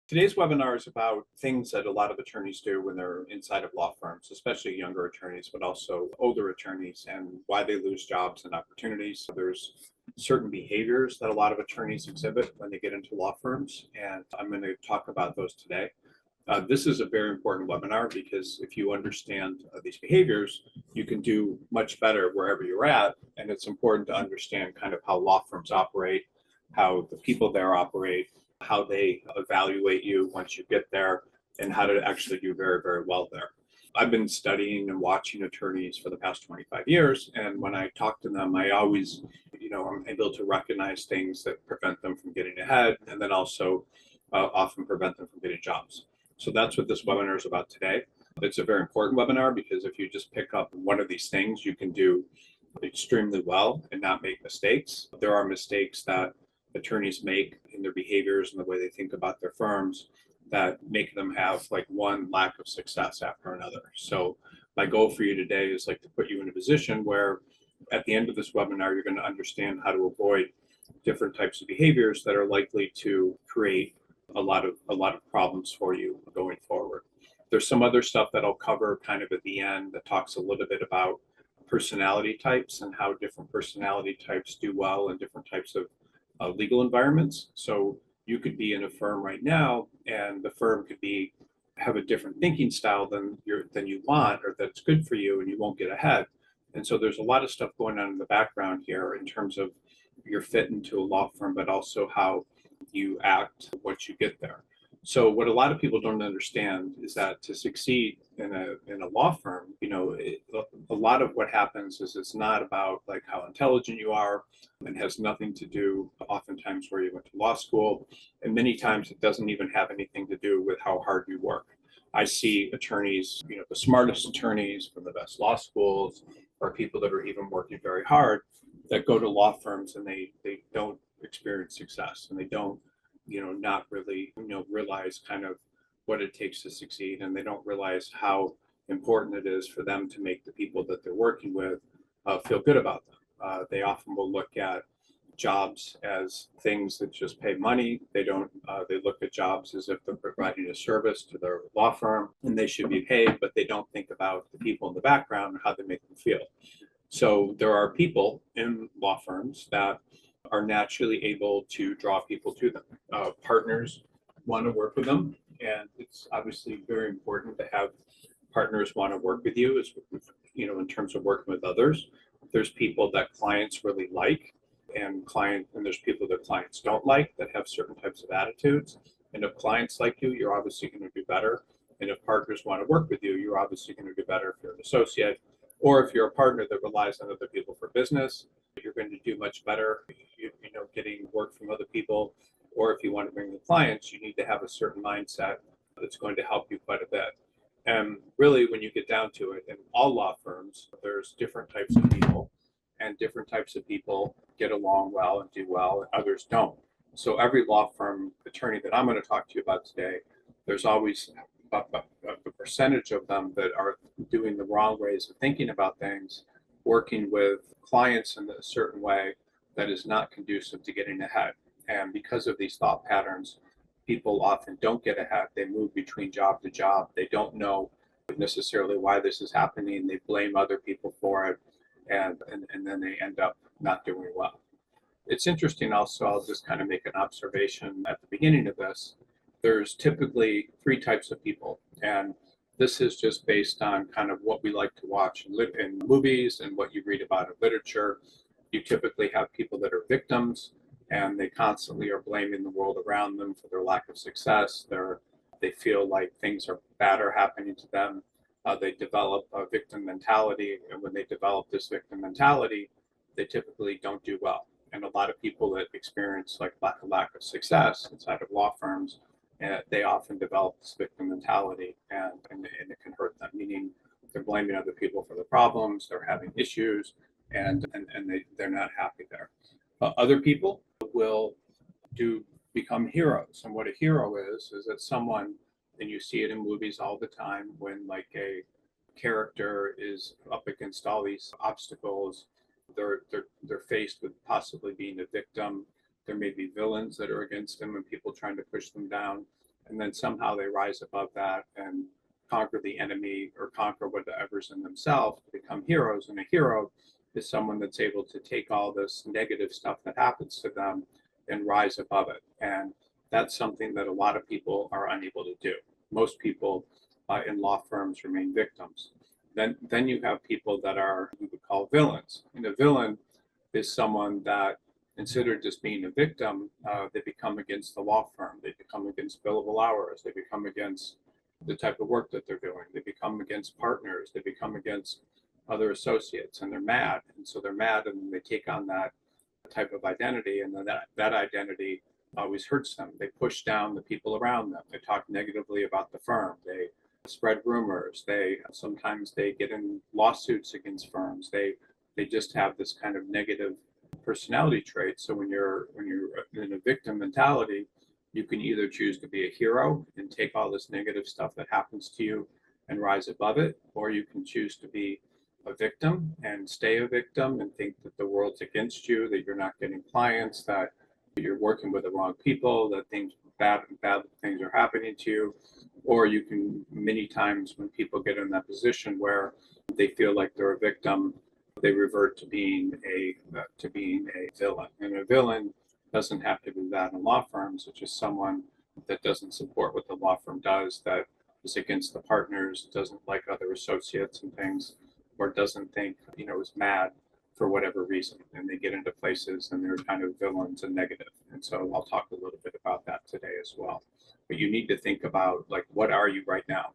Today's webinar is about things that a lot of attorneys do when they're inside of law firms, especially younger attorneys, but also older attorneys, and why they lose jobs and opportunities. There's certain behaviors that a lot of attorneys exhibit when they get into law firms, and I'm going to talk about those today. This is a very important webinar because if you understand these behaviors, you can do much better wherever you're at, and it's important to understand kind of how law firms operate, how the people there operate, how they evaluate you once you get there, and how to actually do very, very well there. I've been studying and watching attorneys for the past 25 years, and when I talk to them, I always, I'm able to recognize things that prevent them from getting ahead, and then also often prevent them from getting jobs. So that's what this webinar is about today. It's a very important webinar because if you just pick up one of these things, you can do extremely well and not make mistakes. There are mistakes that attorneys make in their behaviors and the way they think about their firms that make them have like one lack of success after another. So my goal for you today is like to put you in a position where at the end of this webinar, you're going to understand how to avoid different types of behaviors that are likely to create a lot of problems for you going forward. There's some other stuff that I'll cover kind of at the end that talks a little bit about personality types and how different personality types do well in different types of legal environments. So you could be in a firm right now, and the firm could have a different thinking style than you want, or that's good for you, and you won't get ahead. And so there's a lot of stuff going on in the background here in terms of your fit into a law firm, but also how you act once you get there. So what a lot of people don't understand is that to succeed in a law firm, a lot of what happens is it's not about like how intelligent you are, and has nothing to do oftentimes where you went to law school, and many times it doesn't even have anything to do with how hard you work. I see attorneys, the smartest attorneys from the best law schools, or people that are even working very hard, that go to law firms and they don't experience success, and they don't not really realize kind of what it takes to succeed, and they don't realize how important it is for them to make the people that they're working with feel good about them. They often will look at jobs as things that just pay money. They don't. They look at jobs as if they're providing a service to their law firm, and they should be paid, but they don't think about the people in the background and how they make them feel. So there are people in law firms that are naturally able to draw people to them. Partners want to work with them, and it's obviously very important to have partners want to work with you, as in terms of working with others. There's people that clients really like, and there's people that clients don't like that have certain types of attitudes. And if clients like you, you're obviously going to do better. And if partners want to work with you, you're obviously going to do better if you're an associate. Or if you're a partner that relies on other people for business, you're going to do much better, getting work from other people. Or if you want to bring the clients, you need to have a certain mindset that's going to help you quite a bit. And really, when you get down to it, in all law firms, there's different types of people, and different types of people get along well and do well, and others don't. So every law firm attorney that I'm going to talk to you about today, there's always a percentage of them that are doing the wrong ways of thinking about things, working with clients in a certain way that is not conducive to getting ahead. And because of these thought patterns, people often don't get ahead. They move between job to job. They don't know necessarily why this is happening. They blame other people for it, and then they end up not doing well. It's interesting also, I'll just kind of make an observation at the beginning of this. There's typically three types of people, and this is just based on kind of what we like to watch in movies and what you read about in literature. You typically have people that are victims, and they constantly are blaming the world around them for their lack of success. They feel like things are bad are happening to them. They develop a victim mentality, and when they develop this victim mentality, they typically don't do well. And a lot of people that experience like lack of success inside of law firms, they often develop this victim mentality, and it can hurt them, meaning they're blaming other people for the problems, they're having issues, and they're not happy there. Other people will become heroes. And what a hero is that someone, and you see it in movies all the time, when like a character is up against all these obstacles, they're faced with possibly being a victim. There may be villains that are against them and people trying to push them down. and then somehow they rise above that and conquer the enemy or conquer whatever's in themselves to become heroes. And a hero is someone that's able to take all this negative stuff that happens to them and rise above it. And that's something that a lot of people are unable to do. Most people in law firms remain victims. Then you have people that are we would call villains. And a villain is someone that instead of just being a victim, they become against the law firm. They become against billable hours. They become against the type of work that they're doing. They become against partners. They become against other associates, and they're mad. And so they're mad, and they take on that type of identity, and then that identity always hurts them. They push down the people around them. They talk negatively about the firm. They spread rumors. They sometimes they get in lawsuits against firms. They just have this kind of negative personality trait. So when you're in a victim mentality, you can either choose to be a hero and take all this negative stuff that happens to you and rise above it, or you can choose to be a victim and stay a victim and think that the world's against you, that you're not getting clients, that you're working with the wrong people, that bad things are happening to you. Or you can, many times when people get in that position where they feel like they're a victim, they revert to being a villain. And a villain doesn't have to be that in law firms. It's just someone that doesn't support what the law firm does, that is against the partners, doesn't like other associates and things, or doesn't think, is mad for whatever reason. And they get into places and they're kind of villains and negative. And so I'll talk a little bit about that today as well. But you need to think about, like, what are you right now?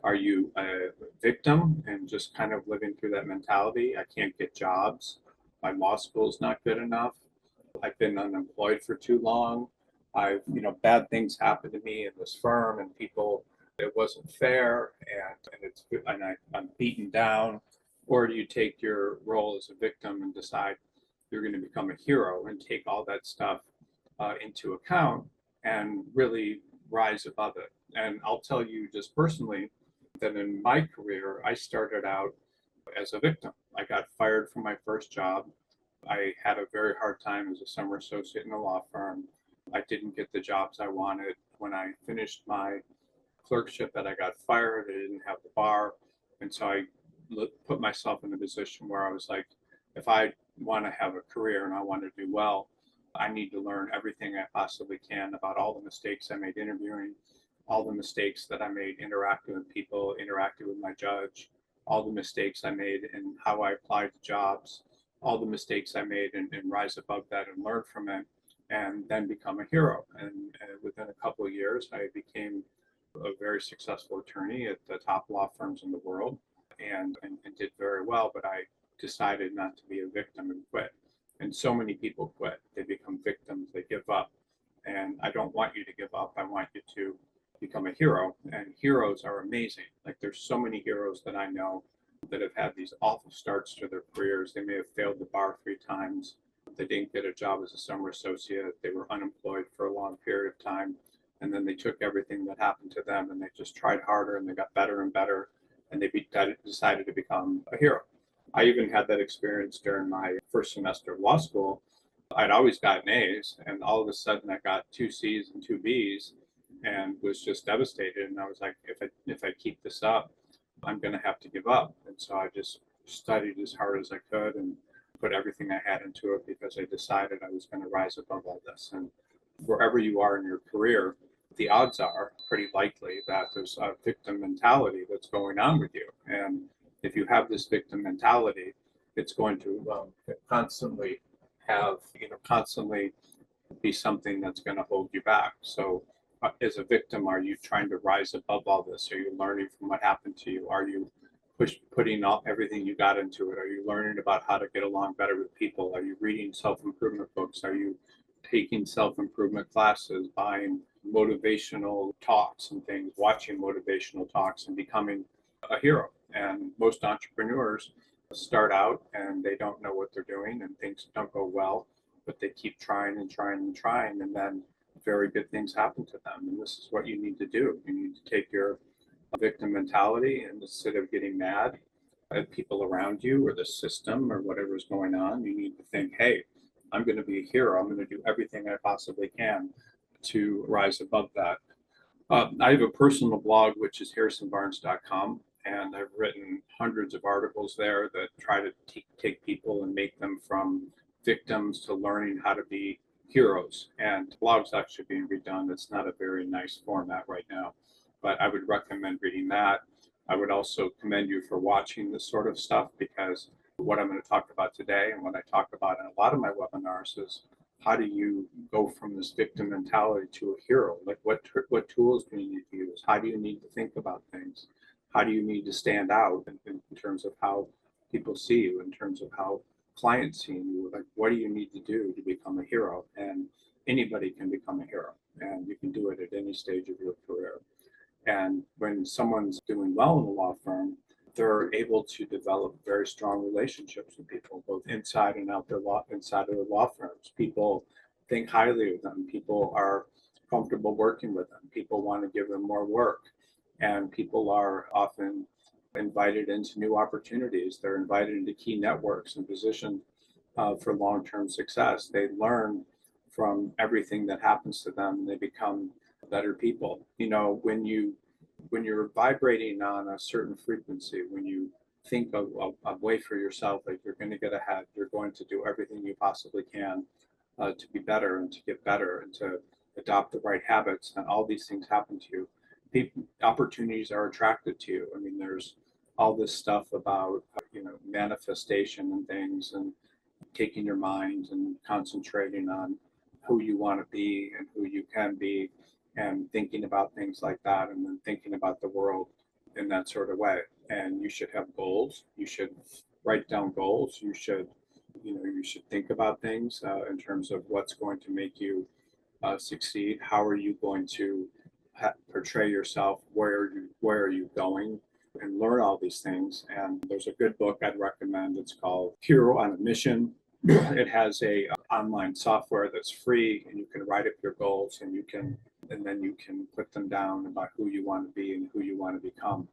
Are you a victim and just kind of living through that mentality? I can't get jobs. My law school's not good enough. I've been unemployed for too long. Bad things happened to me in this firm, and people, it wasn't fair, I'm beaten down. Or do you take your role as a victim and decide you're going to become a hero and take all that stuff into account and really rise above it? And I'll tell you just personally that in my career, I started out as a victim. I got fired from my first job. I had a very hard time as a summer associate in a law firm. I didn't get the jobs I wanted. When I finished my clerkship that I got fired, I didn't have the bar. And so I put myself in a position where I was like, if I want to have a career and I want to do well, I need to learn everything I possibly can about all the mistakes I made interviewing, all the mistakes that I made interacting with people, interacting with my judge, all the mistakes I made in how I applied to jobs, all the mistakes I made and rise above that and learn from it, and then become a hero. And within a couple of years, I became a very successful attorney at the top law firms in the world and did very well, but I decided not to be a victim and quit. And so many people quit. They become victims, they give up. And I don't want you to give up. I want you to become a hero. And heroes are amazing. Like, there's so many heroes that I know that have had these awful starts to their careers. They may have failed the bar 3 times. They didn't get a job as a summer associate. They were unemployed for a long period of time. And then they took everything that happened to them and they just tried harder and they got better and better. And they decided to become a hero. I even had that experience during my first semester of law school. I'd always gotten A's, and all of a sudden I got 2 C's and 2 B's and was just devastated. And I was like, if I keep this up, I'm going to have to give up. And so I just studied as hard as I could and put everything I had into it because I decided I was going to rise above all this. And wherever you are in your career, the odds are pretty likely that there's a victim mentality that's going on with you. And if you have this victim mentality, it's going to constantly be something that's going to hold you back. So as a victim, are you trying to rise above all this? Are you learning from what happened to you? Are you putting everything you got into it? Are you learning about how to get along better with people? Are you reading self-improvement books? Are you taking self-improvement classes, buying motivational talks and things, watching motivational talks and becoming a hero? And most entrepreneurs start out and they don't know what they're doing and things don't go well, but they keep trying and trying and trying, and then very good things happen to them. And this is what you need to do. You need to take your victim mentality, and instead of getting mad at people around you or the system or whatever is going on, you need to think, hey, I'm going to be a hero. I'm going to do everything I possibly can to rise above that. I have a personal blog, which is harrisonbarnes.com, and I've written hundreds of articles there that try to take people and make them from victims to learning how to be heroes. And the blog's actually being redone. It's not a very nice format right now, but I would recommend reading that. I would also commend you for watching this sort of stuff, because what I'm going to talk about today and what I talk about in a lot of my webinars is how do you go from this victim mentality to a hero? Like what tools do you need to use? How do you need to think about things? How do you need to stand out in terms of how people see you, in terms of how clients see you? Like what do you need to do to become a hero? And anybody can become a hero, and you can do it at any stage of your career. And when someone's doing well in a law firm, they're able to develop very strong relationships with people, both inside and inside of the law firms. People think highly of them. People are comfortable working with them. People want to give them more work. And people are often invited into new opportunities. They're invited into key networks and positioned for long-term success. They learn from everything that happens to them. They become better people. You know, when you're vibrating on a certain frequency, when you think of a way for yourself, like you're going to get ahead, you're going to do everything you possibly can to be better and to get better and to adopt the right habits, and all these things happen to you. Opportunities are attracted to you. I mean, there's all this stuff about manifestation and things, and taking your mind and concentrating on who you want to be and who you can be, and thinking about things like that, and then thinking about the world in that sort of way. And you should have goals. You should write down goals. You should think about things in terms of what's going to make you succeed. How are you going to portray yourself? Where are you going? And learn all these things. And there's a good book I'd recommend. It's called Hero on a Mission. It has a online software that's free, and you can write up your goals, and then you can put them down about who you want to be and who you want to become.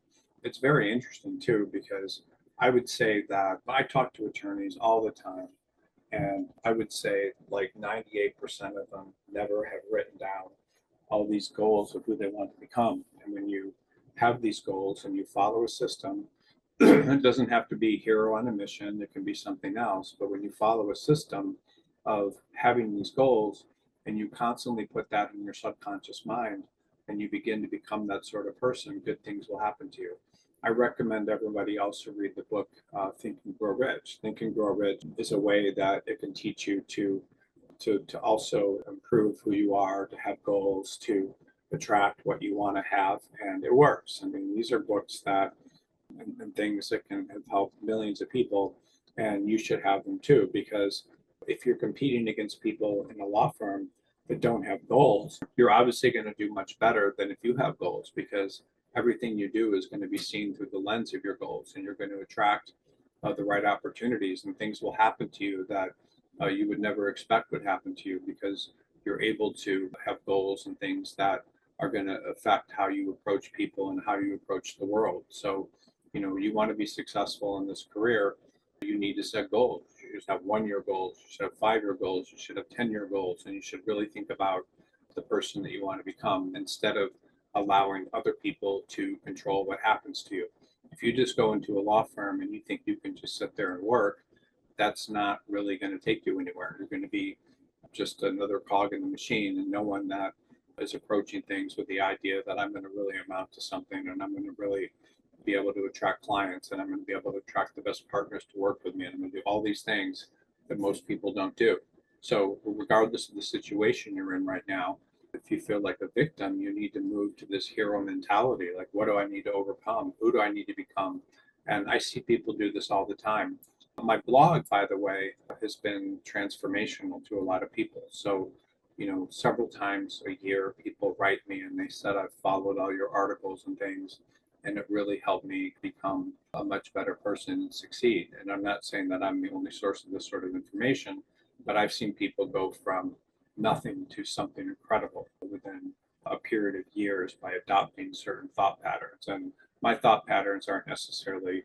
It's very interesting too, because I would say that I talk to attorneys all the time, and I would say like 98% of them never have written down all these goals of who they want to become. And when you have these goals and you follow a system, it doesn't have to be hero on a mission, it can be something else. But when you follow a system of having these goals, and you constantly put that in your subconscious mind, and you begin to become that sort of person, good things will happen to you. I recommend everybody also read the book Think and Grow Rich. Think and Grow Rich is a way that it can teach you to also improve who you are, to have goals, to attract what you want to have, and it works. I mean, these are books that and things that can have helped millions of people, and you should have them too, because if you're competing against people in a law firm that don't have goals, you're obviously going to do much better than if you have goals, because everything you do is going to be seen through the lens of your goals, and you're going to attract the right opportunities, and things will happen to you that you would never expect would happen to you, because you're able to have goals and things that are going to affect how you approach people and how you approach the world. So, you want to be successful in this career, you need to set goals. You should have 1-year goals, you should have 5-year goals, you should have 10-year goals, and you should really think about the person that you want to become, instead of allowing other people to control what happens to you. If you just go into a law firm and you think you can just sit there and work, that's not really going to take you anywhere. You're going to be just another cog in the machine, and no one that is approaching things with the idea that I'm going to really amount to something, and I'm going to really be able to attract clients, and I'm going to be able to attract the best partners to work with me, and I'm going to do all these things that most people don't do. So regardless of the situation you're in right now, if you feel like a victim, you need to move to this hero mentality. Like, what do I need to overcome? Who do I need to become? And I see people do this all the time. My blog, by the way, has been transformational to a lot of people. So, several times a year, people write me and they said, I've followed all your articles and things, and it really helped me become a much better person and succeed. And I'm not saying that I'm the only source of this sort of information, but I've seen people go from nothing to something incredible within a period of years by adopting certain thought patterns. And my thought patterns aren't necessarily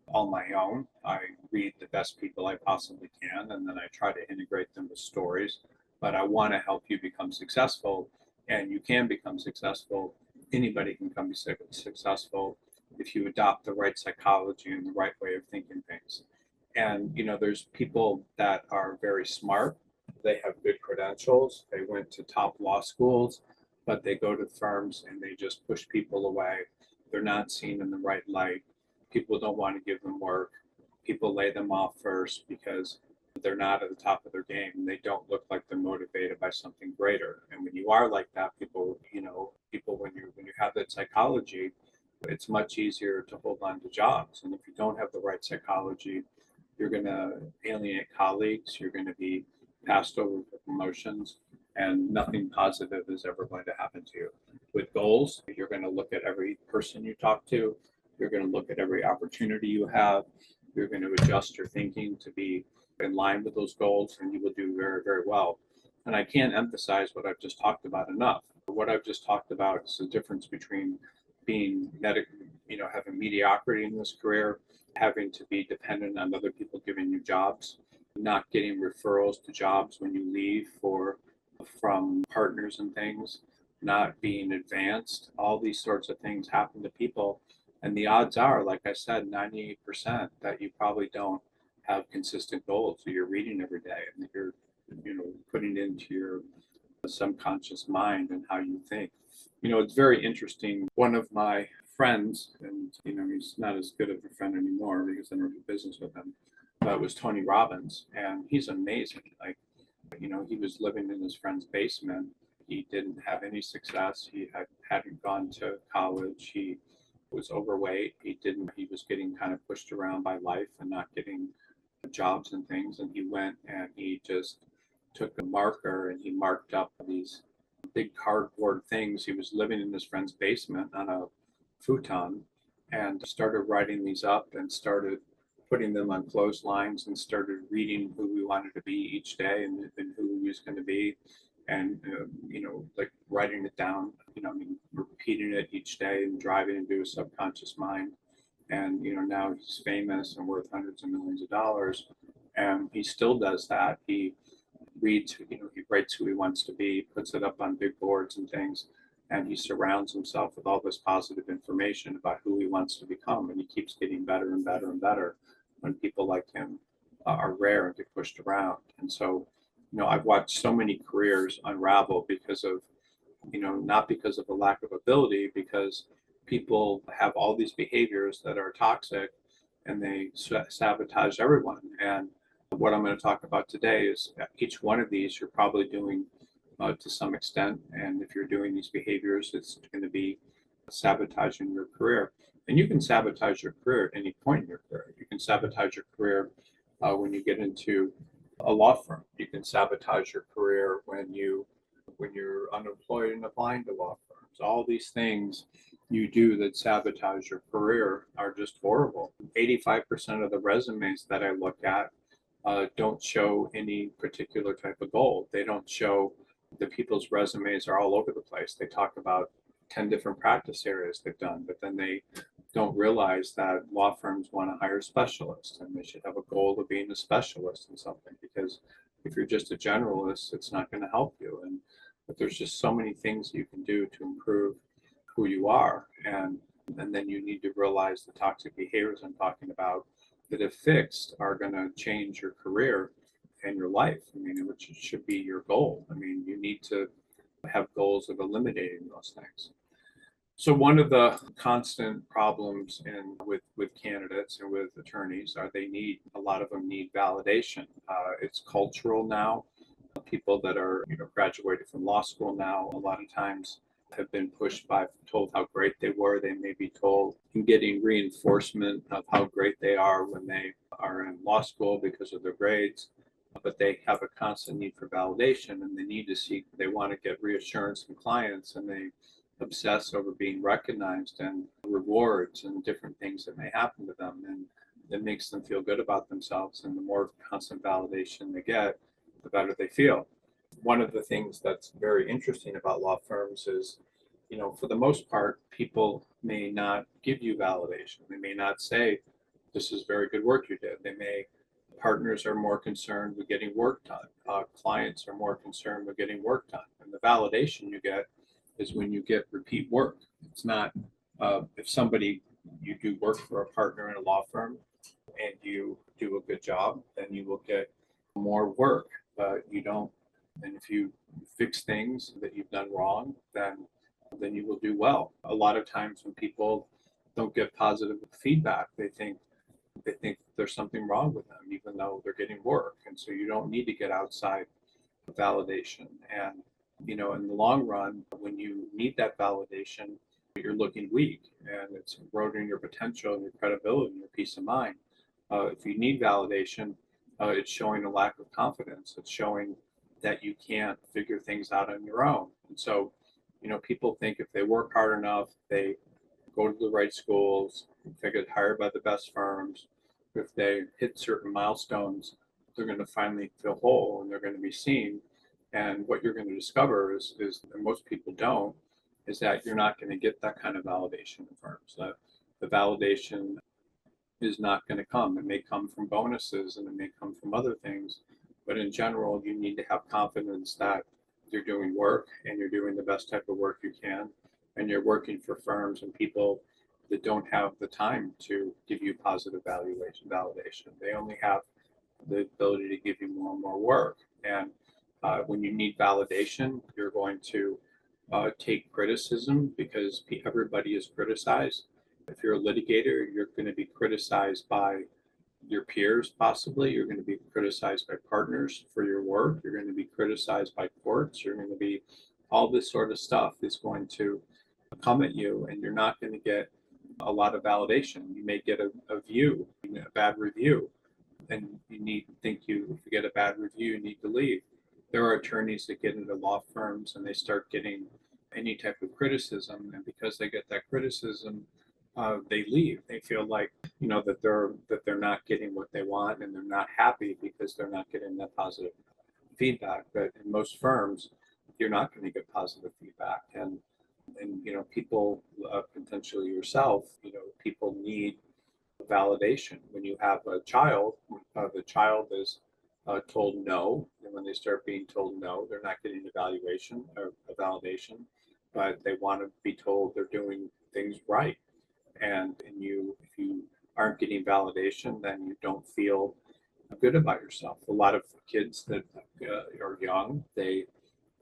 all my own. I read the best people I possibly can, and then I try to integrate them with stories. But I want to help you become successful, and you can become successful anybody can come be successful if you adopt the right psychology and the right way of thinking things. And, there's people that are very smart. They have good credentials. They went to top law schools, but they go to firms and they just push people away. They're not seen in the right light. People don't want to give them work. People lay them off first because they're not at the top of their game. They don't look like they're motivated by something greater. And when you are like that, people when you have that psychology, it's much easier to hold on to jobs. And if you don't have the right psychology, you're going to alienate colleagues, you're going to be passed over for promotions, and nothing positive is ever going to happen to you. With goals, you're going to look at every person you talk to, you're going to look at every opportunity you have, you're going to adjust your thinking to be in line with those goals, and you will do very, very well. And I can't emphasize what I've just talked about enough. What I've just talked about is the difference between being having mediocrity in this career, having to be dependent on other people giving you jobs, not getting referrals to jobs when you leave from partners and things, not being advanced. All these sorts of things happen to people. And the odds are, like I said, 98% that you probably don't have consistent goals. So you're reading every day and you're, putting into your subconscious mind and how you think. It's very interesting. One of my friends, and he's not as good of a friend anymore because I don't do business with him, but it was Tony Robbins, and he's amazing. Like, he was living in his friend's basement. He didn't have any success. He hadn't gone to college. He was overweight. He was getting kind of pushed around by life and not getting jobs and things. And he went and he just took a marker and he marked up these big cardboard things. He was living in his friend's basement on a futon and started writing these up and started putting them on clotheslines and started reading who we wanted to be each day and who he was going to be, and like writing it down, repeating it each day and driving into his subconscious mind. And now he's famous and worth hundreds of millions of dollars, and he still does that. He reads, he writes who he wants to be, puts it up on big boards and things, and he surrounds himself with all this positive information about who he wants to become, and he keeps getting better and better and better when people like him are rare and get pushed around. And so, I've watched so many careers unravel because of, not because of a lack of ability, because people have all these behaviors that are toxic and they sabotage everyone. And what I'm going to talk about today is each one of these you're probably doing to some extent. And if you're doing these behaviors, it's going to be sabotaging your career. And you can sabotage your career at any point in your career. You can sabotage your career when you get into a law firm. You can sabotage your career when you're unemployed and applying to law firms. All these things you do that sabotage your career are just horrible. 85% of the resumes that I look at don't show any particular type of goal. They don't show, the people's resumes are all over the place. They talk about 10 different practice areas they've done, but then they don't realize that law firms want to hire specialists and they should have a goal of being a specialist in something, because if you're just a generalist, it's not going to help you. But there's just so many things you can do to improve who you are. And then you need to realize the toxic behaviors I'm talking about that, if fixed, are going to change your career and your life. I mean, which should be your goal. I mean, you need to have goals of eliminating those things. So one of the constant problems with candidates and with attorneys are a lot of them need validation. It's cultural now. People that are graduated from law school now, a lot of times have been told how great they were. They may be told and getting reinforcement of how great they are when they are in law school because of their grades. But they have a constant need for validation, and they want to get reassurance from clients, and they obsess over being recognized and rewards and different things that may happen to them. And it makes them feel good about themselves. And the more constant validation they get, the better they feel. One of the things that's very interesting about law firms is, for the most part, people may not give you validation. They may not say, this is very good work you did. Partners are more concerned with getting work done. Clients are more concerned with getting work done. And the validation you get is when you get repeat work. It's not if somebody you do work for a partner in a law firm and you do a good job, then you will get more work. But you don't, and if you fix things that you've done wrong, then you will do well. A lot of times when people don't get positive feedback, they think there's something wrong with them, even though they're getting work. And so you don't need to get outside validation. And in the long run, when you need that validation, you're looking weak and it's eroding your potential and your credibility and your peace of mind. If you need validation, it's showing a lack of confidence. It's showing that you can't figure things out on your own. And so, people think if they work hard enough, they go to the right schools, if they get hired by the best firms, if they hit certain milestones, they're going to finally feel whole and they're going to be seen. And what you're going to discover is and most people don't, is that you're not going to get that kind of validation in firms. The validation is not going to come. It may come from bonuses and it may come from other things, but in general, you need to have confidence that you're doing work and you're doing the best type of work you can, and you're working for firms and people that don't have the time to give you positive validation. They only have the ability to give you more and more work. And when you need validation, you're going to take criticism because everybody is criticized. If you're a litigator, you're going to be criticized by your peers, possibly. You're going to be criticized by partners for your work. You're going to be criticized by courts. You're going to be all this sort of stuff is going to come at you, and you're not going to get a lot of validation. You may get a bad review, and if you get a bad review, you need to leave. There are attorneys that get into law firms and they start getting any type of criticism, and because they get that criticism, they leave. They feel like that they're not getting what they want, and they're not happy because they're not getting that positive feedback. But in most firms, you're not going to get positive feedback, and people, potentially yourself, people need validation. When you have a child, the child is told no, and when they start being told no, they're not getting evaluation or a validation, but they want to be told they're doing things right. And if you aren't getting validation, then you don't feel good about yourself. A lot of kids that are young, they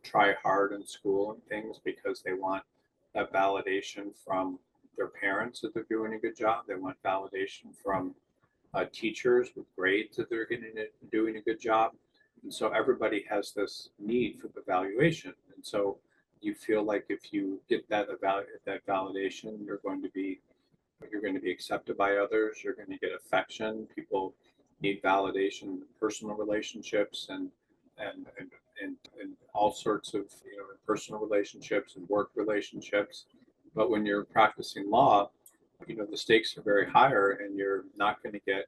try hard in school and things because they want that validation from their parents that they're doing a good job. They want validation from teachers with grades that they're doing a good job. And so everybody has this need for the valuation. And so you feel like if you get that validation, you're going to be accepted by others. You're going to get affection. People need validation in personal relationships and all sorts of personal relationships and work relationships. But when you're practicing law, the stakes are very higher, and you're not going to get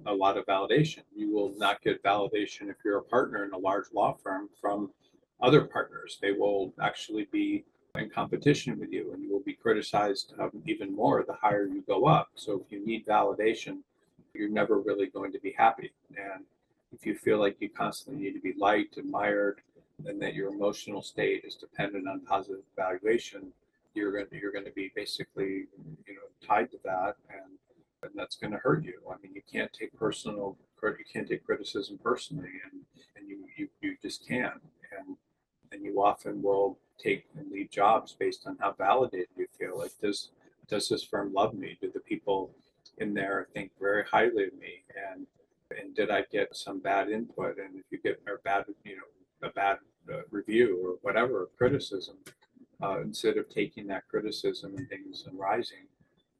a lot of validation. You will not get validation if you're a partner in a large law firm from other partners. They will actually be in competition with you, and you will be criticized even more the higher you go up. So if you need validation, you're never really going to be happy. And if you feel like you constantly need to be liked, admired, and that your emotional state is dependent on positive evaluation, you're going to be basically tied to that, and that's going to hurt you. I mean, you can't take criticism personally, and you just can't. And you often will take and leave jobs based on how validated you feel. Like, does this firm love me? Do the people in there think very highly of me? And did I get some bad input? And if you get a bad review or whatever, criticism, instead of taking that criticism and things and rising,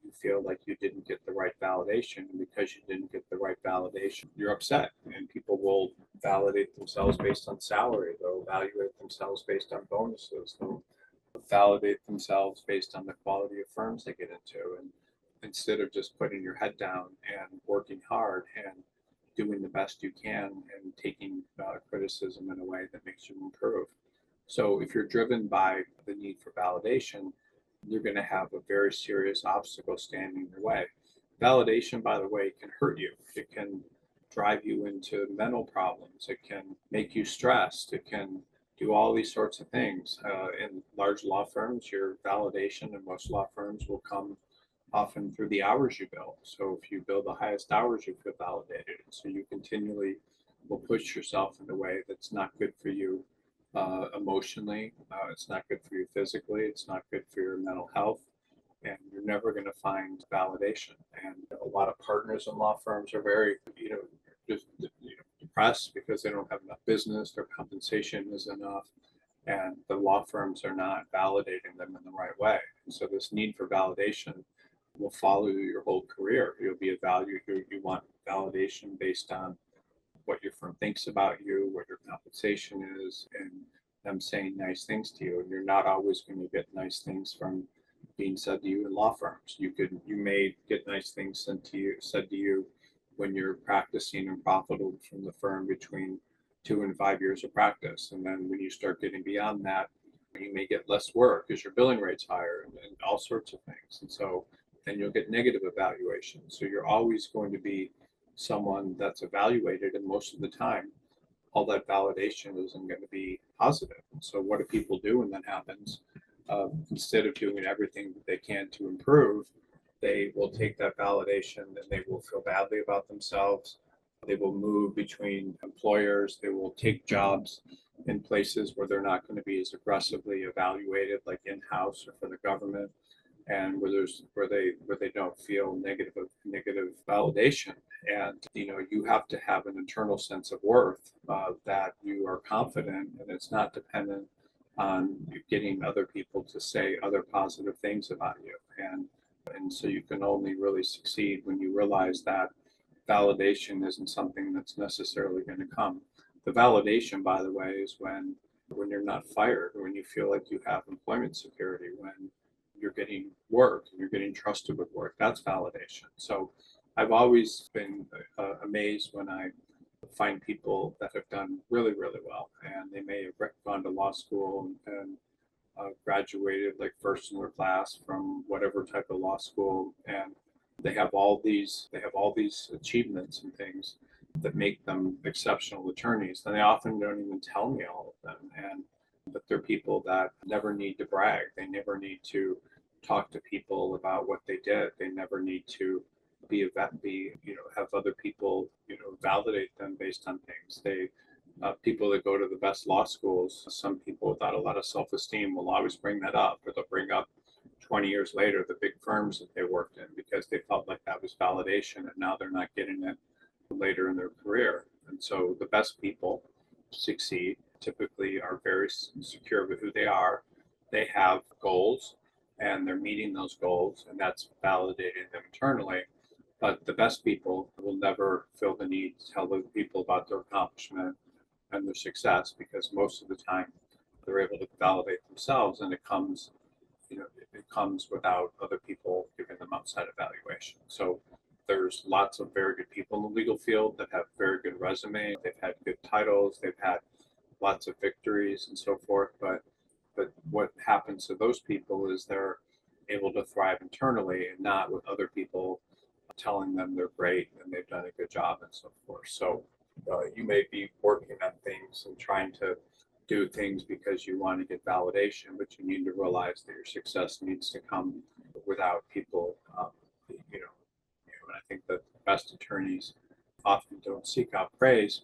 you feel like you didn't get the right validation. And because you didn't get the right validation, you're upset. And people will validate themselves based on salary. They'll evaluate themselves based on bonuses. They'll validate themselves based on the quality of firms they get into. And instead of just putting your head down and working hard and doing the best you can and taking criticism in a way that makes you improve. So if you're driven by the need for validation, you're going to have a very serious obstacle standing in your way. Validation, by the way, can hurt you. It can drive you into mental problems. It can make you stressed. It can do all these sorts of things. In large law firms, your validation in most law firms will come often through the hours you bill. So if you bill the highest hours, you feel validated. So you continually will push yourself in a way that's not good for you emotionally. It's not good for you physically. It's not good for your mental health. And you're never going to find validation. And a lot of partners in law firms are very, just depressed because they don't have enough business. Their compensation is enough, and the law firms are not validating them in the right way. And so this need for validation will follow you your whole career. You'll be evaluated. You want validation based on what your firm thinks about you, what your compensation is, and them saying nice things to you. And you're not always going to get nice things from being said to you in law firms. You may get nice things said to you when you're practicing and profitable from the firm between 2 and 5 years of practice. And then when you start getting beyond that, you may get less work because your billing rate's higher and all sorts of things. And so then you'll get negative evaluations. So you're always going to be someone that's evaluated, and most of the time, all that validation isn't going to be positive. And so what do people do when that happens? Instead of doing everything that they can to improve, they will take that validation and they will feel badly about themselves. They will move between employers. They will take jobs in places where they're not going to be as aggressively evaluated, like in-house or for the government, and where they don't feel negative validation. And you have to have an internal sense of worth, that you are confident, and it's not dependent on getting other people to say other positive things about you. And so you can only really succeed when you realize that validation isn't something that's necessarily going to come. The validation, by the way, is when you're not fired, when you feel like you have employment security, when you're getting work and you're getting trusted with work. That's validation. So I've always been amazed when I find people that have done really, really well, and they may have gone to law school and graduated like first in their class from whatever type of law school, and they have all these achievements and things that make them exceptional attorneys, and they often don't even tell me all of them. But they're people that never need to brag. They never need to talk to people about what they did. They never need to have other people validate them based on things. People that go to the best law schools, some people without a lot of self-esteem will always bring that up, or they'll bring up 20 years later the big firms that they worked in because they felt like that was validation, and now they're not getting it later in their career. And so the best people succeed typically are very secure with who they are. They have goals and they're meeting those goals, and that's validating them internally. But the best people will never feel the need to tell other people about their accomplishment and their success, because most of the time they're able to validate themselves, and it comes without other people giving them outside evaluation. So there's lots of very good people in the legal field that have very good resumes. They've had good titles. They've had lots of victories and so forth. But what happens to those people is they're able to thrive internally and not with other people telling them they're great and they've done a good job and so forth. So you may be working on things and trying to do things because you want to get validation, but you need to realize that your success needs to come without people, and I think that the best attorneys often don't seek out praise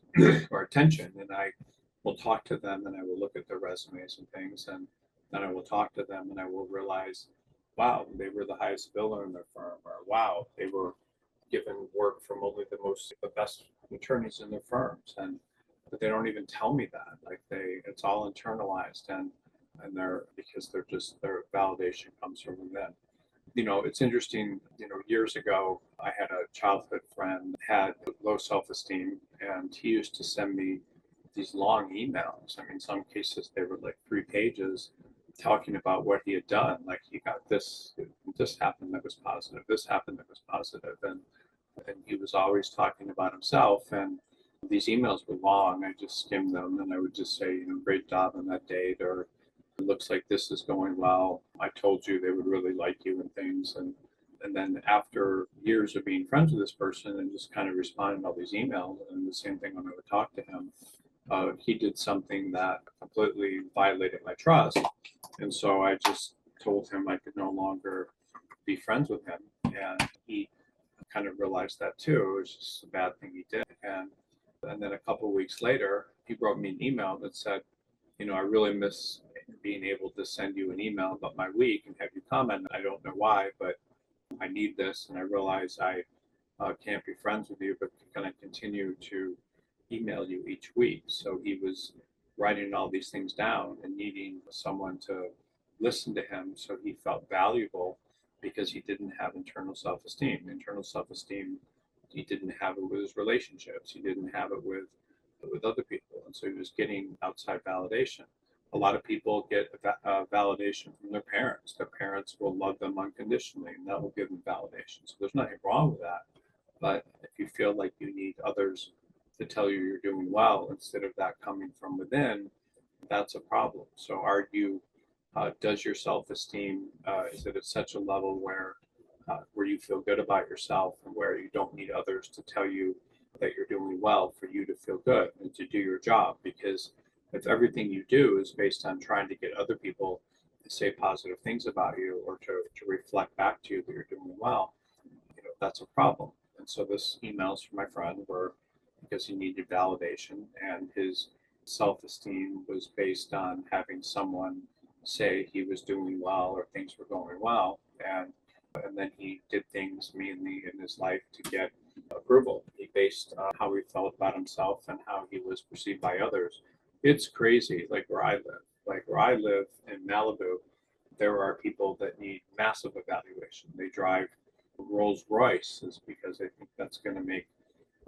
or attention. And I will talk to them and I will look at their resumes and things, and then I will talk to them and I will realize, wow, they were the highest biller in their firm, or wow, they were given work from only the best attorneys in their firms. But they don't even tell me that. Like it's all internalized, and because their validation comes from within. It's interesting. Years ago, I had a childhood friend had low self-esteem, and he used to send me these long emails. I mean, some cases they were like 3 pages, talking about what he had done. Like he got this happened that was positive, this happened that was positive, and he was always talking about himself. And these emails were long. I just skimmed them, and I would just say, great job on that date, or it looks like this is going well. I told you they would really like you and things. And then after years of being friends with this person and just kind of responding to all these emails, and the same thing when I would talk to him, he did something that completely violated my trust. And so I just told him I could no longer be friends with him. And he kind of realized that too. It was just a bad thing he did. And then a couple of weeks later, he wrote me an email that said, I really miss being able to send you an email about my week and have you comment. I don't know why, but I need this. And I realize I can't be friends with you, but can I continue to email you each week? So he was writing all these things down and needing someone to listen to him so he felt valuable because he didn't have internal self-esteem. Internal self-esteem, he didn't have it with his relationships. He didn't have it with other people. And so he was getting outside validation. A lot of people get validation from their parents. Their parents will love them unconditionally, and that will give them validation. So there's nothing wrong with that. But if you feel like you need others to tell you you're doing well instead of that coming from within, that's a problem. So does your self-esteem, is it at such a level where you feel good about yourself and where you don't need others to tell you that you're doing well for you to feel good and to do your job? Because if everything you do is based on trying to get other people to say positive things about you or to reflect back to you that you're doing well, that's a problem. And so this emails from my friend were because he needed validation, and his self-esteem was based on having someone say he was doing well or things were going well. And then he did things mainly in his life to get approval. He based how he felt about himself and how he was perceived by others. It's crazy, like where I live. Like where I live in Malibu, there are people that need massive evaluation. They drive Rolls Royces because they think that's going to make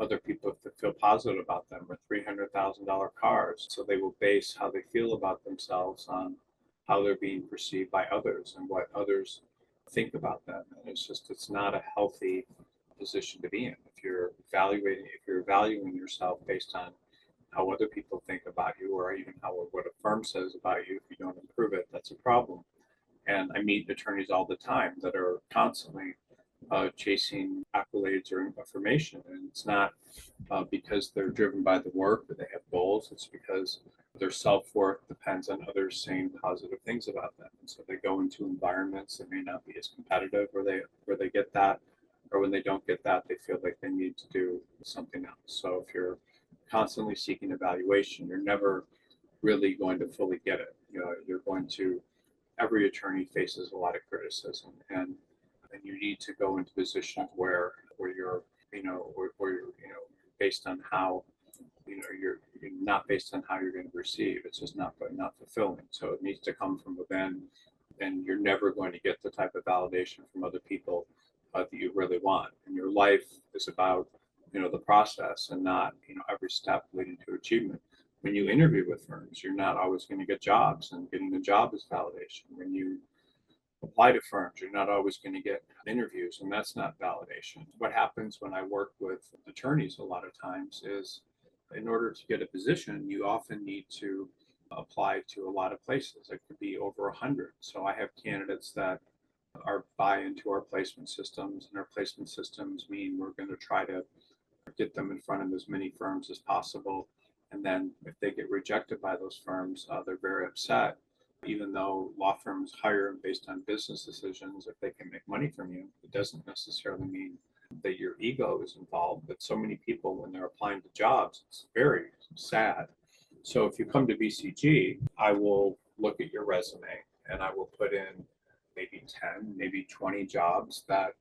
other people feel positive about them, or $300,000 cars. So they will base how they feel about themselves on how they're being perceived by others and what others think about them. And it's not a healthy position to be in. If you're valuing yourself based on how other people think about you, or even what a firm says about you, if you don't improve it, that's a problem. And I meet attorneys all the time that are constantly chasing accolades or information. And it's not because they're driven by the work or they have goals. It's because their self-worth depends on others saying positive things about them. And so they go into environments that may not be as competitive where they get that, or when they don't get that, they feel like they need to do something else. So if you're constantly seeking evaluation, you're never really going to fully get it. You're going to every attorney faces a lot of criticism, and you need to go into positions where you're where you're based on how you're not based on how you're going to receive. It's just not fulfilling. So it needs to come from within, and you're never going to get the type of validation from other people that you really want. And your life is about the process and not every step leading to achievement. When you interview with firms, you're not always going to get jobs, and getting the job is validation. When you apply to firms, you're not always going to get interviews, and that's not validation. What happens when I work with attorneys a lot of times is in order to get a position, you often need to apply to a lot of places. It could be over 100. So I have candidates that are buy into our placement systems, and our placement systems mean we're going to try to get them in front of as many firms as possible. And then if they get rejected by those firms, they're very upset. Even though law firms hire based on business decisions, if they can make money from you, it doesn't necessarily mean that your ego is involved. But so many people, when they're applying to jobs, it's very sad. So if you come to BCG, I will look at your resume and I will put in maybe 10, maybe 20 jobs that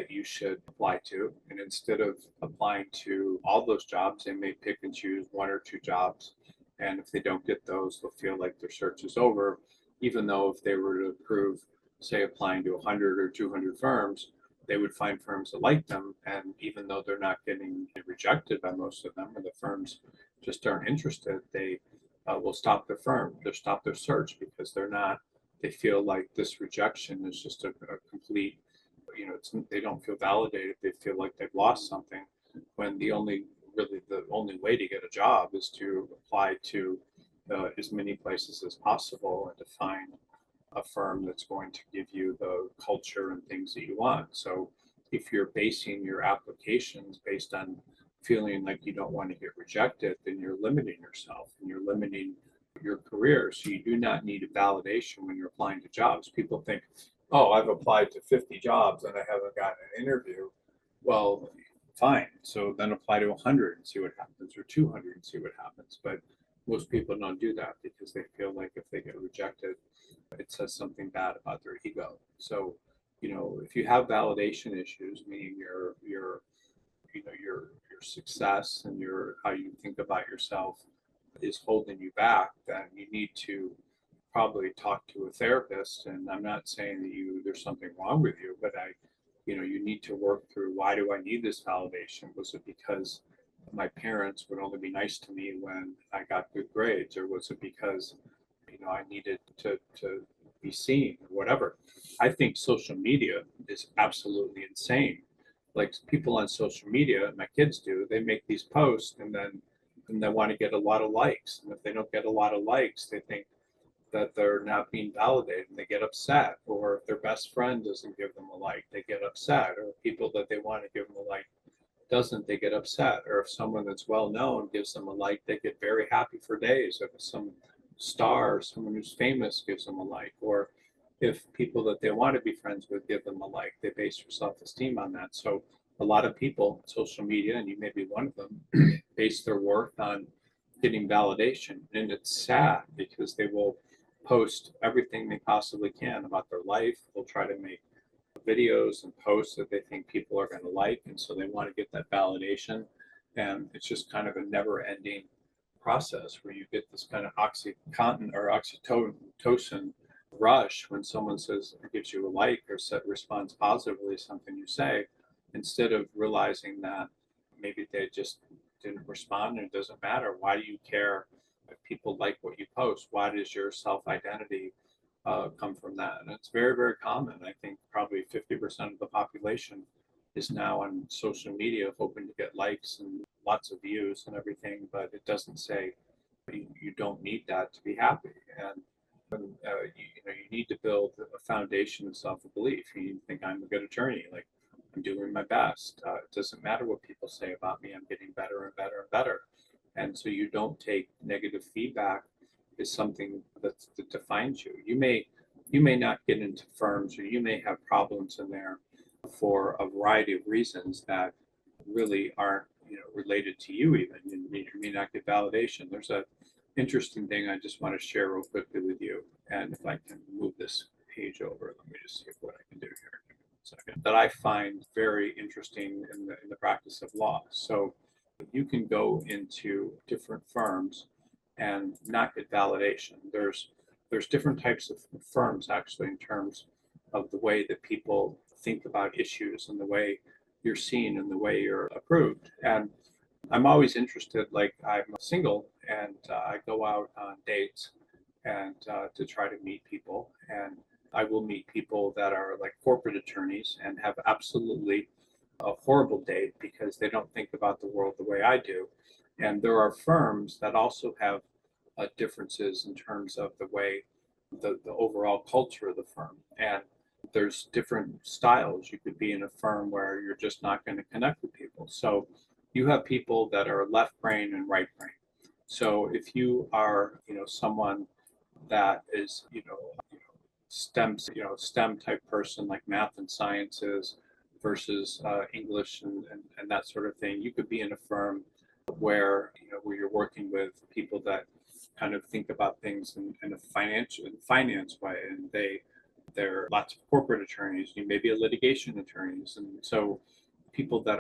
you should apply to. And instead of applying to all those jobs, they may pick and choose one or two jobs. And if they don't get those, they'll feel like their search is over, even though if they were to approve, say, applying to 100 or 200 firms, they would find firms that like them. And even though they're not getting rejected by most of them, or the firms just aren't interested, they will stop stop their search because they feel like this rejection is just a complete, they don't feel validated. They feel like they've lost something, when the only way to get a job is to apply to as many places as possible and to find a firm that's going to give you the culture and things that you want. So if you're basing your applications based on feeling like you don't want to get rejected, then you're limiting yourself and you're limiting your career. So you do not need a validation when you're applying to jobs. People think, oh, I've applied to 50 jobs and I haven't gotten an interview. Well, fine. So then apply to 100 and see what happens, or 200 and see what happens. But most people don't do that because they feel like if they get rejected, it says something bad about their ego. So, if you have validation issues, meaning your success and your how you think about yourself is holding you back, then you need to probably talk to a therapist. And I'm not saying that there's something wrong with you, but you need to work through, why do I need this validation? Was it because my parents would only be nice to me when I got good grades, or was it because I needed to be seen, or whatever? I think social media is absolutely insane. Like, people on social media, my kids do, they make these posts and they want to get a lot of likes. And if they don't get a lot of likes, they think that they're not being validated and they get upset. Or if their best friend doesn't give them a like, they get upset. Or people that they want to give them a like doesn't, they get upset. Or if someone that's well known gives them a like, they get very happy for days. If some star or someone who's famous gives them a like, or if people that they want to be friends with give them a like, they base their self-esteem on that. So a lot of people on social media, and you may be one of them, base their worth on getting validation. And it's sad because they will post everything they possibly can about their life. They'll try to make videos and posts that they think people are going to like. And so they want to get that validation. And it's just kind of a never ending process where you get this kind of oxycontin or oxytocin rush when someone says, gives you a like, or responds positively to something you say, instead of realizing that maybe they just didn't respond and it doesn't matter. Why do you care if people like what you post? Why does your self-identity come from that? And it's very, very common. I think probably 50% of the population is now on social media hoping to get likes and lots of views and everything, but it doesn't say you don't need that to be happy. And you need to build a foundation of self-belief. You think, I'm a good attorney, like, I'm doing my best. It doesn't matter what people say about me. I'm getting better and better and better. And so you don't take negative feedback as something that defines you. You may not get into firms, or you may have problems in there for a variety of reasons that really aren't related to you. Even you may not get validation. There's a interesting thing I just want to share real quickly with you. And if I can move this page over, let me just see what I can do here. Second, that I find very interesting in the practice of law. So you can go into different firms and not get validation. There's different types of firms, actually, in terms of the way that people think about issues and the way you're seen and the way you're approved. And I'm always interested, like, I'm single and I go out on dates and to try to meet people. And I will meet people that are like corporate attorneys and have absolutely a horrible date because they don't think about the world the way I do. And there are firms that also have differences in terms of the way the overall culture of the firm. And there's different styles. You could be in a firm where you're just not going to connect with people. So you have people that are left brain and right brain. So if you are, someone that is, STEM type person, like math and sciences versus English and that sort of thing, you could be in a firm where, where you're working with people that kind of think about things in a finance way, and there are lots of corporate attorneys. You may be a litigation attorneys, and so people that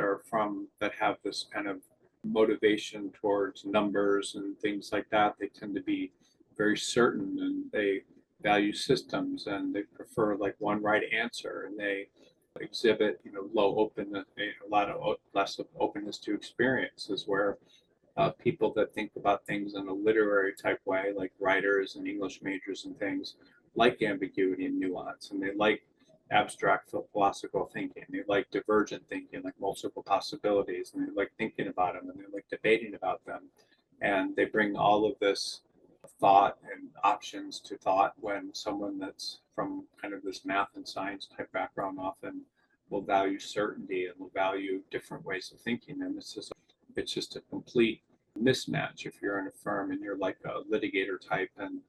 have this kind of motivation towards numbers and things like that, they tend to be very certain, and they value systems, and they prefer like one right answer, and they exhibit low openness, a lot of less of openness to experiences, where people that think about things in a literary type way, like writers and English majors and things, like ambiguity and nuance, and they like abstract philosophical thinking. They like divergent thinking, like multiple possibilities, and they like thinking about them, and they like debating about them. And they bring all of this thought and options to thought, when someone that's from kind of this math and science type background often will value certainty and will value different ways of thinking. And it's just a complete mismatch if you're in a firm and you're like a litigator type, and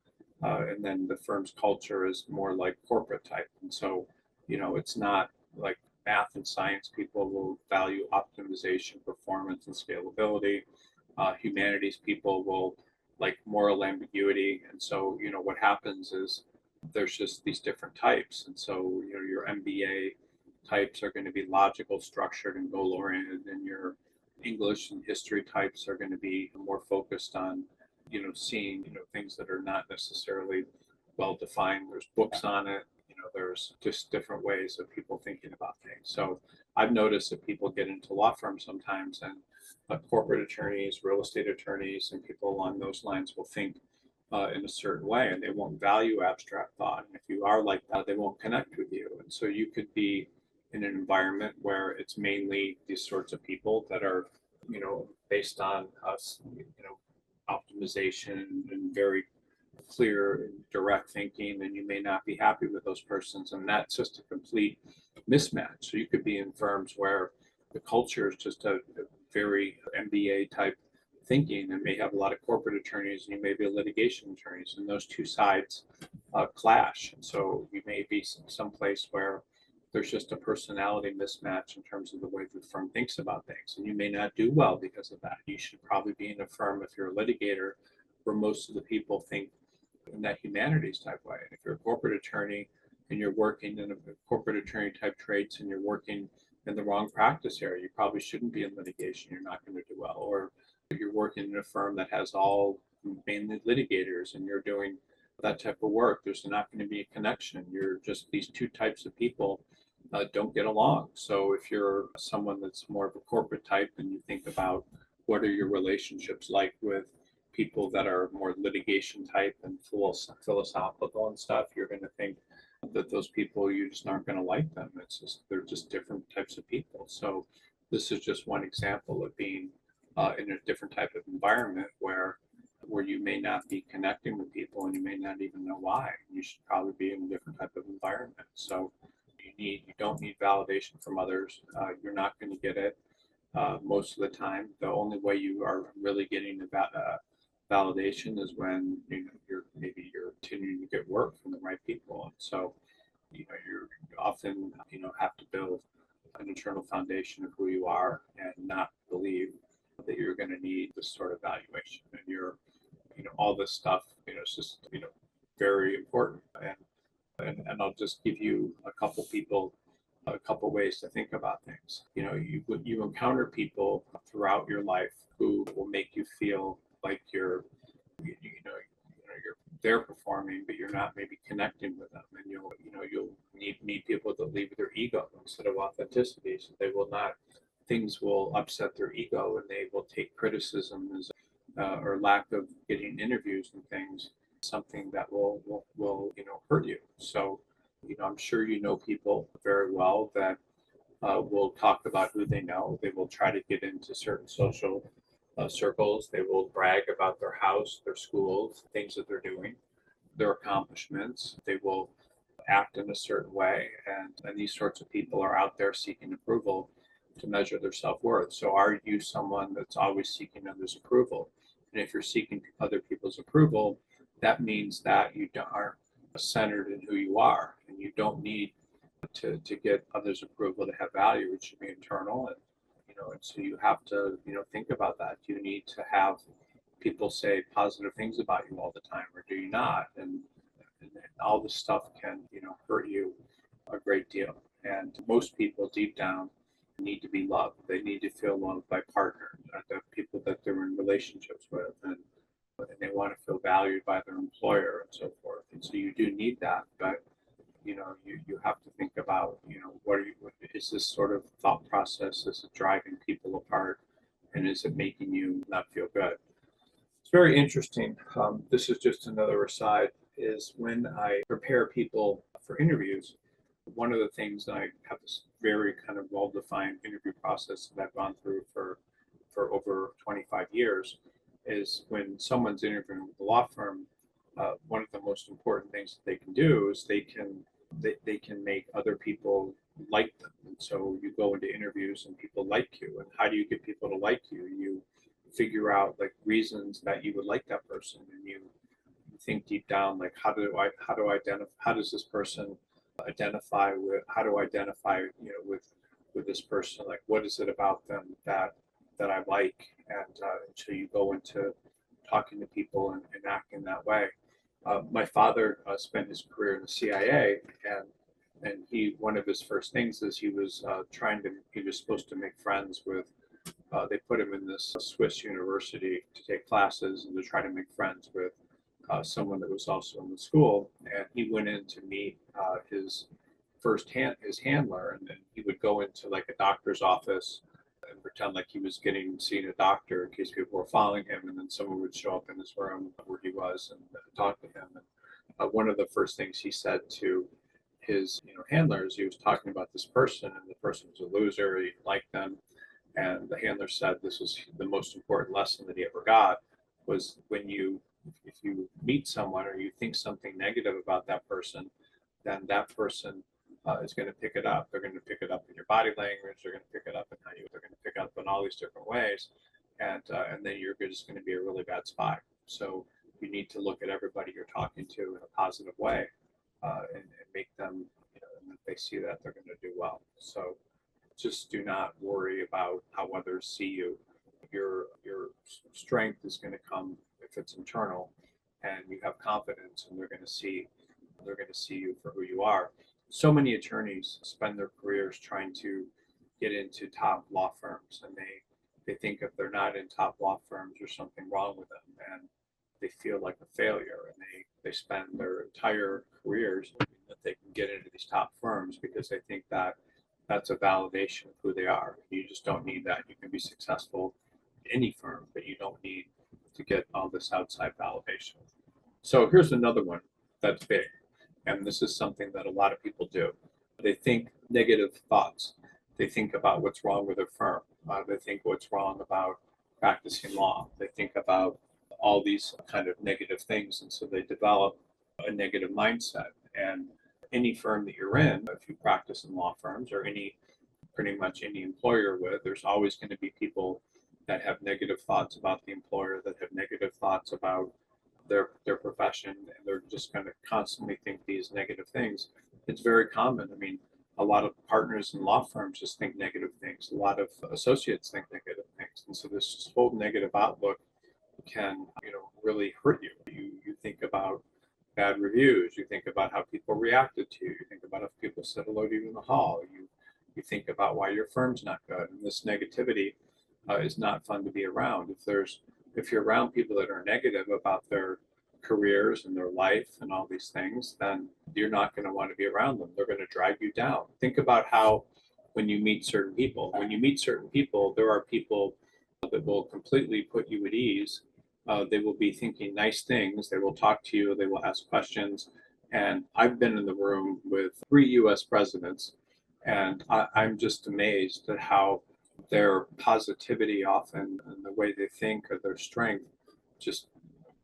then the firm's culture is more like corporate type. And so, it's not like math and science people will value optimization, performance, and scalability. Humanities people will like moral ambiguity. And so, what happens is there's just these different types. And so, your MBA types are going to be logical, structured, and goal oriented, and your English and history types are going to be more focused on, seeing, things that are not necessarily well defined. There's books on it. There's just different ways of people thinking about things. So I've noticed that people get into law firms sometimes, and corporate attorneys, real estate attorneys, and people along those lines will think in a certain way, and they won't value abstract thought. And if you are like that, they won't connect with you. And so you could be in an environment where it's mainly these sorts of people that are, based on us, optimization and very clear and direct thinking, and you may not be happy with those persons, and that's just a complete mismatch. So you could be in firms where the culture is just a very MBA type thinking, and may have a lot of corporate attorneys, and you may be a litigation attorneys, and those two sides clash. And so you may be someplace where there's just a personality mismatch in terms of the way the firm thinks about things, and you may not do well because of that. You should probably be in a firm, if you're a litigator, where most of the people think in that humanities type way. And if you're a corporate attorney and you're working in a corporate attorney type trades and you're working in the wrong practice area, you probably shouldn't be in litigation. You're not going to do well. Or you're working in a firm that has all mainly litigators and you're doing that type of work, there's not going to be a connection. You're just, these two types of people don't get along. So if you're someone that's more of a corporate type and you think about what are your relationships like with people that are more litigation type and philosophical and stuff, you're going to think that those people, you just aren't going to like them. It's just, they're just different types of people. So this is just one example of being in a different type of environment where you may not be connecting with people and you may not even know why. You should probably be in a different type of environment. So you don't need validation from others. You're not going to get it most of the time. The only way you are really getting validation is when you're continuing to get work from the right people. And so you're often have to build an internal foundation of who you are and not believe that you're going to need this sort of valuation. And all this stuff it's just very important. And I'll just give you a couple ways to think about things. You encounter people throughout your life who will make you feel like you're they're performing, but you're not maybe connecting with them. And you'll need people that lead with their ego instead of authenticity. So things will upset their ego, and they will take criticism as or lack of getting interviews and things, something that will hurt you. So I'm sure people very well that will talk about who they know. They will try to get into certain social circles. They will brag about their house, their schools, things that they're doing, their accomplishments. They will act in a certain way, and these sorts of people are out there seeking approval to measure their self-worth. So are you someone that's always seeking others' approval? And if you're seeking other people's approval, that means that you aren't centered in who you are, and you don't need to get others' approval to have value. It should be internal, and so you have to think about that. Do you need to have people say positive things about you all the time, or do you not? And all this stuff can hurt you a great deal. And most people deep down need to be loved. They need to feel loved by partners, the people that they're in relationships with, and they want to feel valued by their employer and so forth. And so you do need that, but you have to think about what is this sort of thought process? Is it driving people apart, and is it making you not feel good? It's very interesting. This is just another aside. Is when I prepare people for interviews, one of the things that I have this very kind of well-defined interview process that I've gone through for over 25 years is when someone's interviewing with a law firm, one of the most important things that they can do is they can make other people like them. And so you go into interviews and people like you. And how do you get people to like you? You figure out like reasons that you would like that person, and you think deep down like how does this person identify with how do I identify with this person, like what is it about them that I like, and so you go into talking to people and acting that way. My father spent his career in the CIA, and he one of his first things is he was supposed to make friends with they put him in this Swiss university to take classes and to try to make friends with someone that was also in the school. And he went in to meet his handler, and then he would go into like a doctor's office and pretend like he was seeing a doctor in case people were following him, and then someone would show up in his room where he was and talk to him. And one of the first things he said to his handlers, he was talking about this person, and the person was a loser. He didn't like them, and the handler said this was the most important lesson that he ever got was if you meet someone or you think something negative about that person, then that person is going to pick it up. They're going to pick it up in your body language. They're going to pick it up in they're going to pick up in all these different ways, and then you're just going to be a really bad spy. So you need to look at everybody you're talking to in a positive way, and make them, and if they see that, they're going to do well. So just do not worry about how others see you. Your strength is going to come if it's internal, and you have confidence, and they're going to see you for who you are. So many attorneys spend their careers trying to get into top law firms, and they think if they're not in top law firms, there's something wrong with them, and they feel like a failure, and they spend their entire careers hoping that they can get into these top firms because they think that that's a validation of who they are. You just don't need that. You can be successful in any firm, but you don't need to get all this outside validation. So here's another one that's big, and this is something that a lot of people do. They think negative thoughts. They think about what's wrong with their firm. They think what's wrong about practicing law. They think about all these kind of negative things, and so they develop a negative mindset. And any firm that you're in, if you practice in law firms or pretty much any employer you're with, there's always going to be people that have negative thoughts about the employer, that have negative thoughts about their profession, and they're just going to constantly think these negative things. It's very common. I mean, a lot of partners in law firms just think negative things. A lot of associates think negative things, and so this whole negative outlook can really hurt you. You think about bad reviews. You think about how people reacted to you. You think about if people said hello to you in the hall. You think about why your firm's not good, and this negativity is not fun to be around. If you're around people that are negative about their careers and their life and all these things, then you're not going to want to be around them. They're going to drag you down. Think about how when you meet certain people, there are people that will completely put you at ease. They will be thinking nice things. They will talk to you. They will ask questions. And I've been in the room with 3 US presidents, and I'm just amazed at how their positivity often and the way they think or their strength just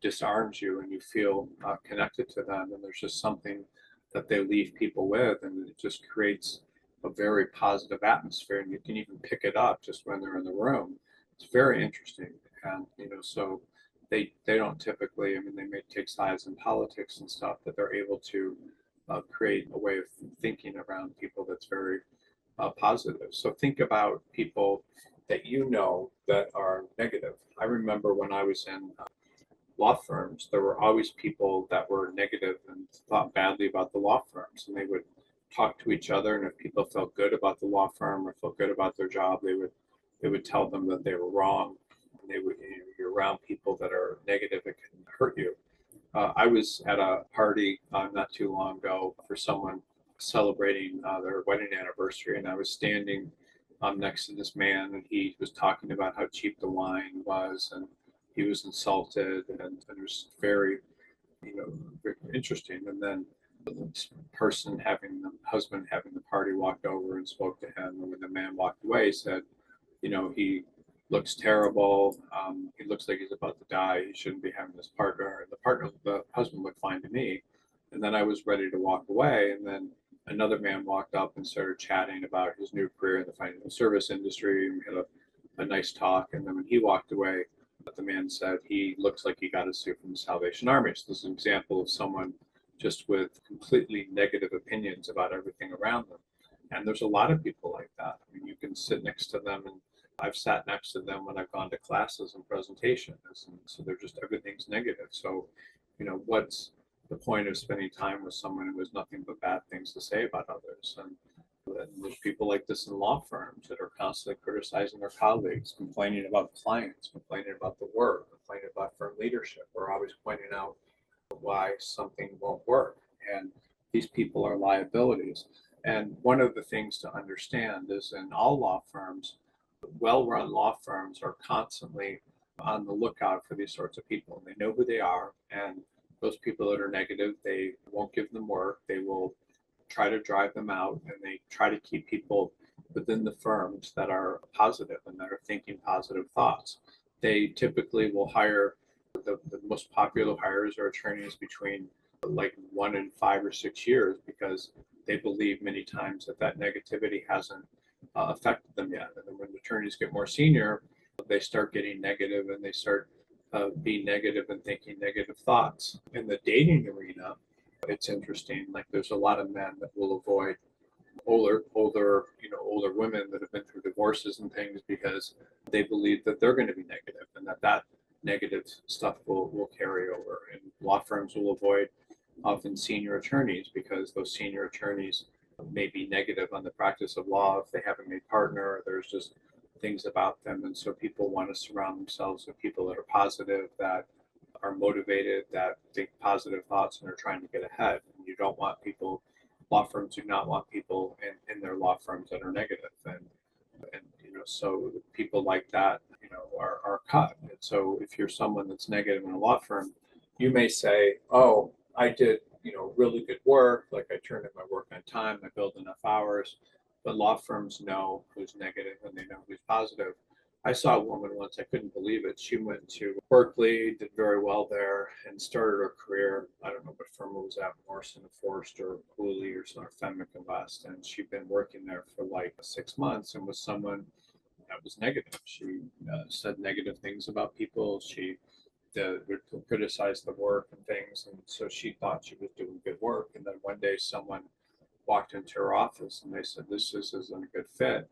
disarms you, and you feel connected to them. And there's just something that they leave people with, and it just creates a very positive atmosphere. And you can even pick it up just when they're in the room. It's very interesting. And, so they don't typically, I mean, they may take sides in politics and stuff, but they're able to create a way of thinking around people that's very positive. So think about people that that are negative. I remember when I was in law firms, there were always people that were negative and thought badly about the law firms, and they would talk to each other. And if people felt good about the law firm or felt good about their job, they would tell them that they were wrong. And you're around people that are negative, it can hurt you. I was at a party not too long ago for someone celebrating their wedding anniversary, and I was standing next to this man, and he was talking about how cheap the wine was, and he was insulted, and it was very, very interesting. And then the husband having the party walked over and spoke to him, and when the man walked away, he said, he looks terrible. He looks like he's about to die. He shouldn't be having this partner. And the husband looked fine to me. And then I was ready to walk away. And then another man walked up and started chatting about his new career in the financial service industry. And we had a nice talk. And then when he walked away, the man said he looks like he got his suit from the Salvation Army. So this is an example of someone just with completely negative opinions about everything around them. And there's a lot of people like that. I mean, you can sit next to them, and I've sat next to them when I've gone to classes and presentations. And so they're just, everything's negative. So, what's the point of spending time with someone who has nothing but bad things to say about others? And there's people like this in law firms that are constantly criticizing their colleagues, complaining about clients, complaining about the work, complaining about firm leadership. We're always pointing out why something won't work. And these people are liabilities. And one of the things to understand is in all law firms, well-run law firms are constantly on the lookout for these sorts of people. And they know who they are. And those people that are negative, they won't give them work. They will try to drive them out, and they try to keep people within the firms that are positive and that are thinking positive thoughts. They typically will hire the most popular hires are attorneys between like 1 and 5 or 6 years because they believe many times that negativity hasn't affected them yet. And then when attorneys get more senior, they start getting negative and they start being negative and thinking negative thoughts. In the dating arena, it's interesting. Like there's a lot of men that will avoid older women that have been through divorces and things because they believe that they're going to be negative and that negative stuff will carry over. And law firms will avoid often senior attorneys because those senior attorneys may be negative on the practice of law if they haven't made partner. There's just things about them, and so people want to surround themselves with people that are positive, that are motivated, that think positive thoughts and are trying to get ahead. And you don't want people, law firms do not want people in their law firms that are negative. And so people like that, are cut. And so if you're someone that's negative in a law firm, you may say, oh, I did, really good work. Like I turned in my work on time, I billed enough hours. But law firms know who's negative and they know who's positive. I saw a woman once, I couldn't believe it. She went to Berkeley, did very well there, and started her career. I don't know what firm it was at, Morrison & Foerster, Cooley, or some Fenwick & West. And she'd been working there for like 6 months and was someone that was negative. She said negative things about people. She would criticize the work and things. And so she thought she was doing good work. And then one day someone walked into her office and they said, this just isn't a good fit.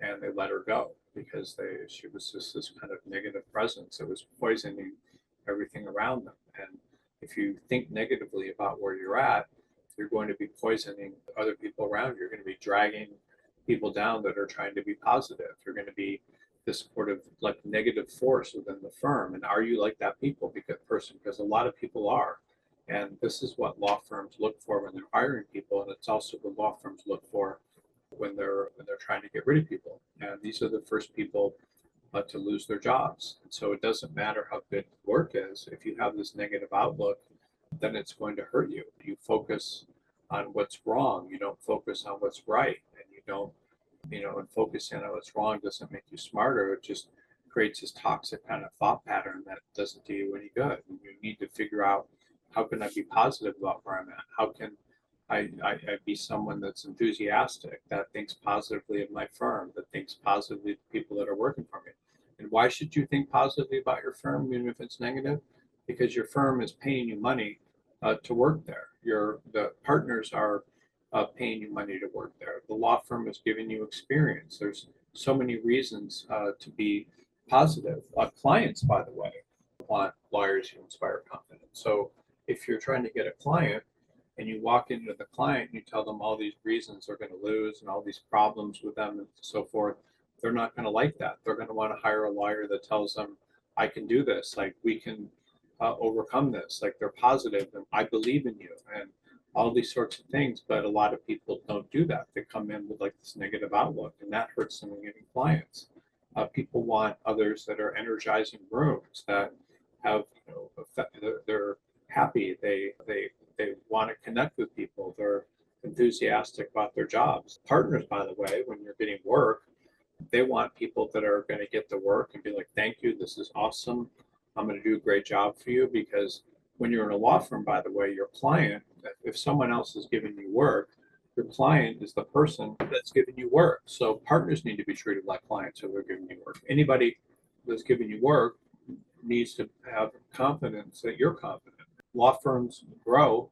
And they let her go because she was just this kind of negative presence that was poisoning everything around them. And if you think negatively about where you're at, you're going to be poisoning other people around you. You're going to be dragging people down that are trying to be positive. You're going to be this sort of like negative force within the firm. And are you like that person? Because a lot of people are. And this is what law firms look for when they're hiring people. And it's also what law firms look for when they're trying to get rid of people. And these are the first people to lose their jobs. And so it doesn't matter how good work is. If you have this negative outlook, then it's going to hurt you. You focus on what's wrong. You don't focus on what's right. And you don't, and focusing on what's wrong doesn't make you smarter. It just creates this toxic kind of thought pattern that doesn't do you any good. And you need to figure out, how can I be positive about where I'm at? How can I be someone that's enthusiastic, that thinks positively of my firm, that thinks positively of the people that are working for me? And why should you think positively about your firm, even if it's negative? Because your firm is paying you money to work there. The partners are paying you money to work there. The law firm is giving you experience. There's so many reasons to be positive. Clients, by the way, want lawyers who inspire confidence. So if you're trying to get a client and you walk into the client and you tell them all these reasons they're going to lose and all these problems with them and so forth, they're not going to like that. They're going to want to hire a lawyer that tells them, I can do this. Like we can overcome this. Like they're positive and I believe in you and all these sorts of things. But a lot of people don't do that. They come in with like this negative outlook and that hurts them in getting clients. People want others that are energizing rooms, that have, they're happy. They want to connect with people. They're enthusiastic about their jobs. Partners, by the way, when you're getting work, they want people that are going to get the work and be like, thank you, this is awesome. I'm going to do a great job for you. Because when you're in a law firm, by the way, your client, if someone else is giving you work, Your client is the person that's giving you work. So partners need to be treated like clients who are giving you work. Anybody that's giving you work needs to have confidence that you're confident. Law firms grow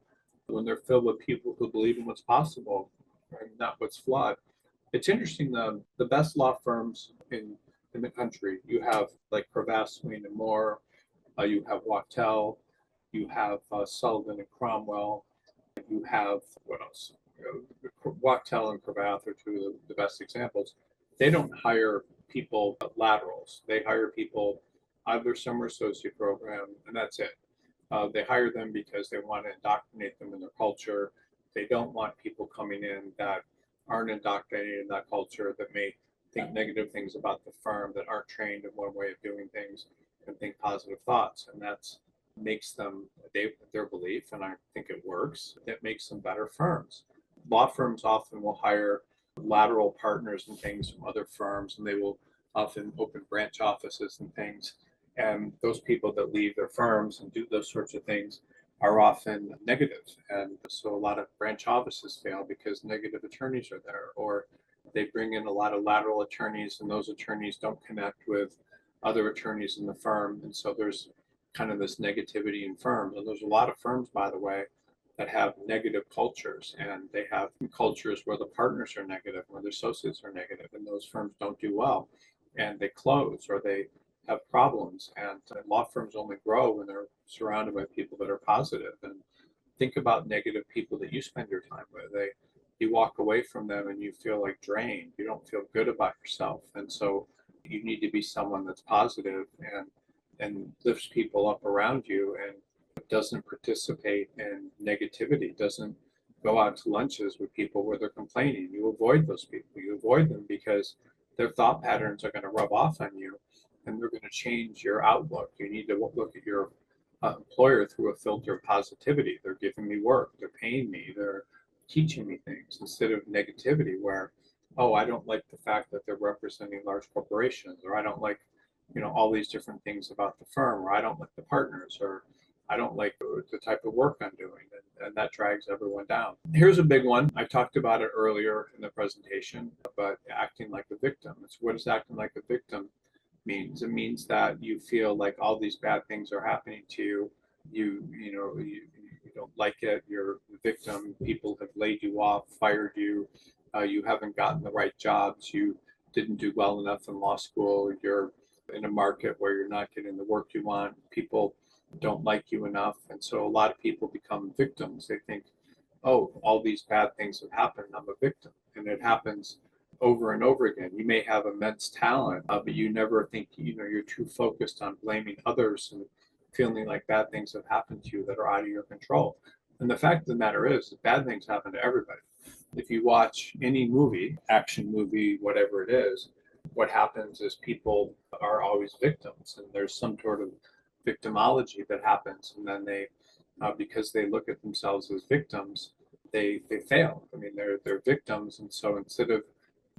when they're filled with people who believe in what's possible and not what's flawed. It's interesting, the best law firms in the country, you have like Cravath, Swaine and Moore, you have Wachtell, you have Sullivan and Cromwell, you have what else? Wachtell and Cravath are two of the best examples. They don't hire people laterals. They hire people out of their summer associate program, and that's it. They hire them because they want to indoctrinate them in their culture. They don't want people coming in that aren't indoctrinated in that culture, that may think negative things about the firm, that aren't trained in one way of doing things and think positive thoughts. And that's makes them their belief, and I think it works. It makes them better firms. Law firms often will hire lateral partners and things from other firms, and they will often open branch offices and things. And those people that leave their firms and do those sorts of things are often negative. And so a lot of branch offices fail because negative attorneys are there, or they bring in a lot of lateral attorneys, and those attorneys don't connect with other attorneys in the firm. And so there's kind of this negativity in firms. And there's a lot of firms, by the way, that have negative cultures, and they have cultures where the partners are negative, where the associates are negative, and those firms don't do well, and they close or they have problems. And law firms only grow when they're surrounded by people that are positive. And think about negative people that you spend your time with. You walk away from them and you feel like drained. You don't feel good about yourself. And so you need to be someone that's positive and lifts people up around you and doesn't participate in negativity, doesn't go out to lunches with people where they're complaining. You avoid those people. You avoid them because their thought patterns are going to rub off on you, and they're going to change your outlook. You need to look at your employer through a filter of positivity. They're giving me work. They're paying me. They're teaching me things, instead of negativity where, oh, I don't like the fact that they're representing large corporations, or I don't like, all these different things about the firm, or I don't like the partners, or I don't like the type of work I'm doing, and that drags everyone down. Here's a big one. I talked about it earlier in the presentation, but acting like a victim. What does acting like a victim means? It means that you feel like all these bad things are happening to you. You don't like it. You're the victim. People have laid you off, fired you. You haven't gotten the right jobs. You didn't do well enough in law school. You're in a market where you're not getting the work you want. People don't like you enough. And so a lot of people become victims. They think, oh, all these bad things have happened. I'm a victim. And it happens over and over again. You may have immense talent, but you never think, you're too focused on blaming others and feeling like bad things have happened to you that are out of your control. And the fact of the matter is that bad things happen to everybody. If you watch any movie, action movie, whatever it is, what happens is people are always victims, and there's some sort of victimology that happens, and then they, because they look at themselves as victims, they fail. I mean, they're victims, and so instead of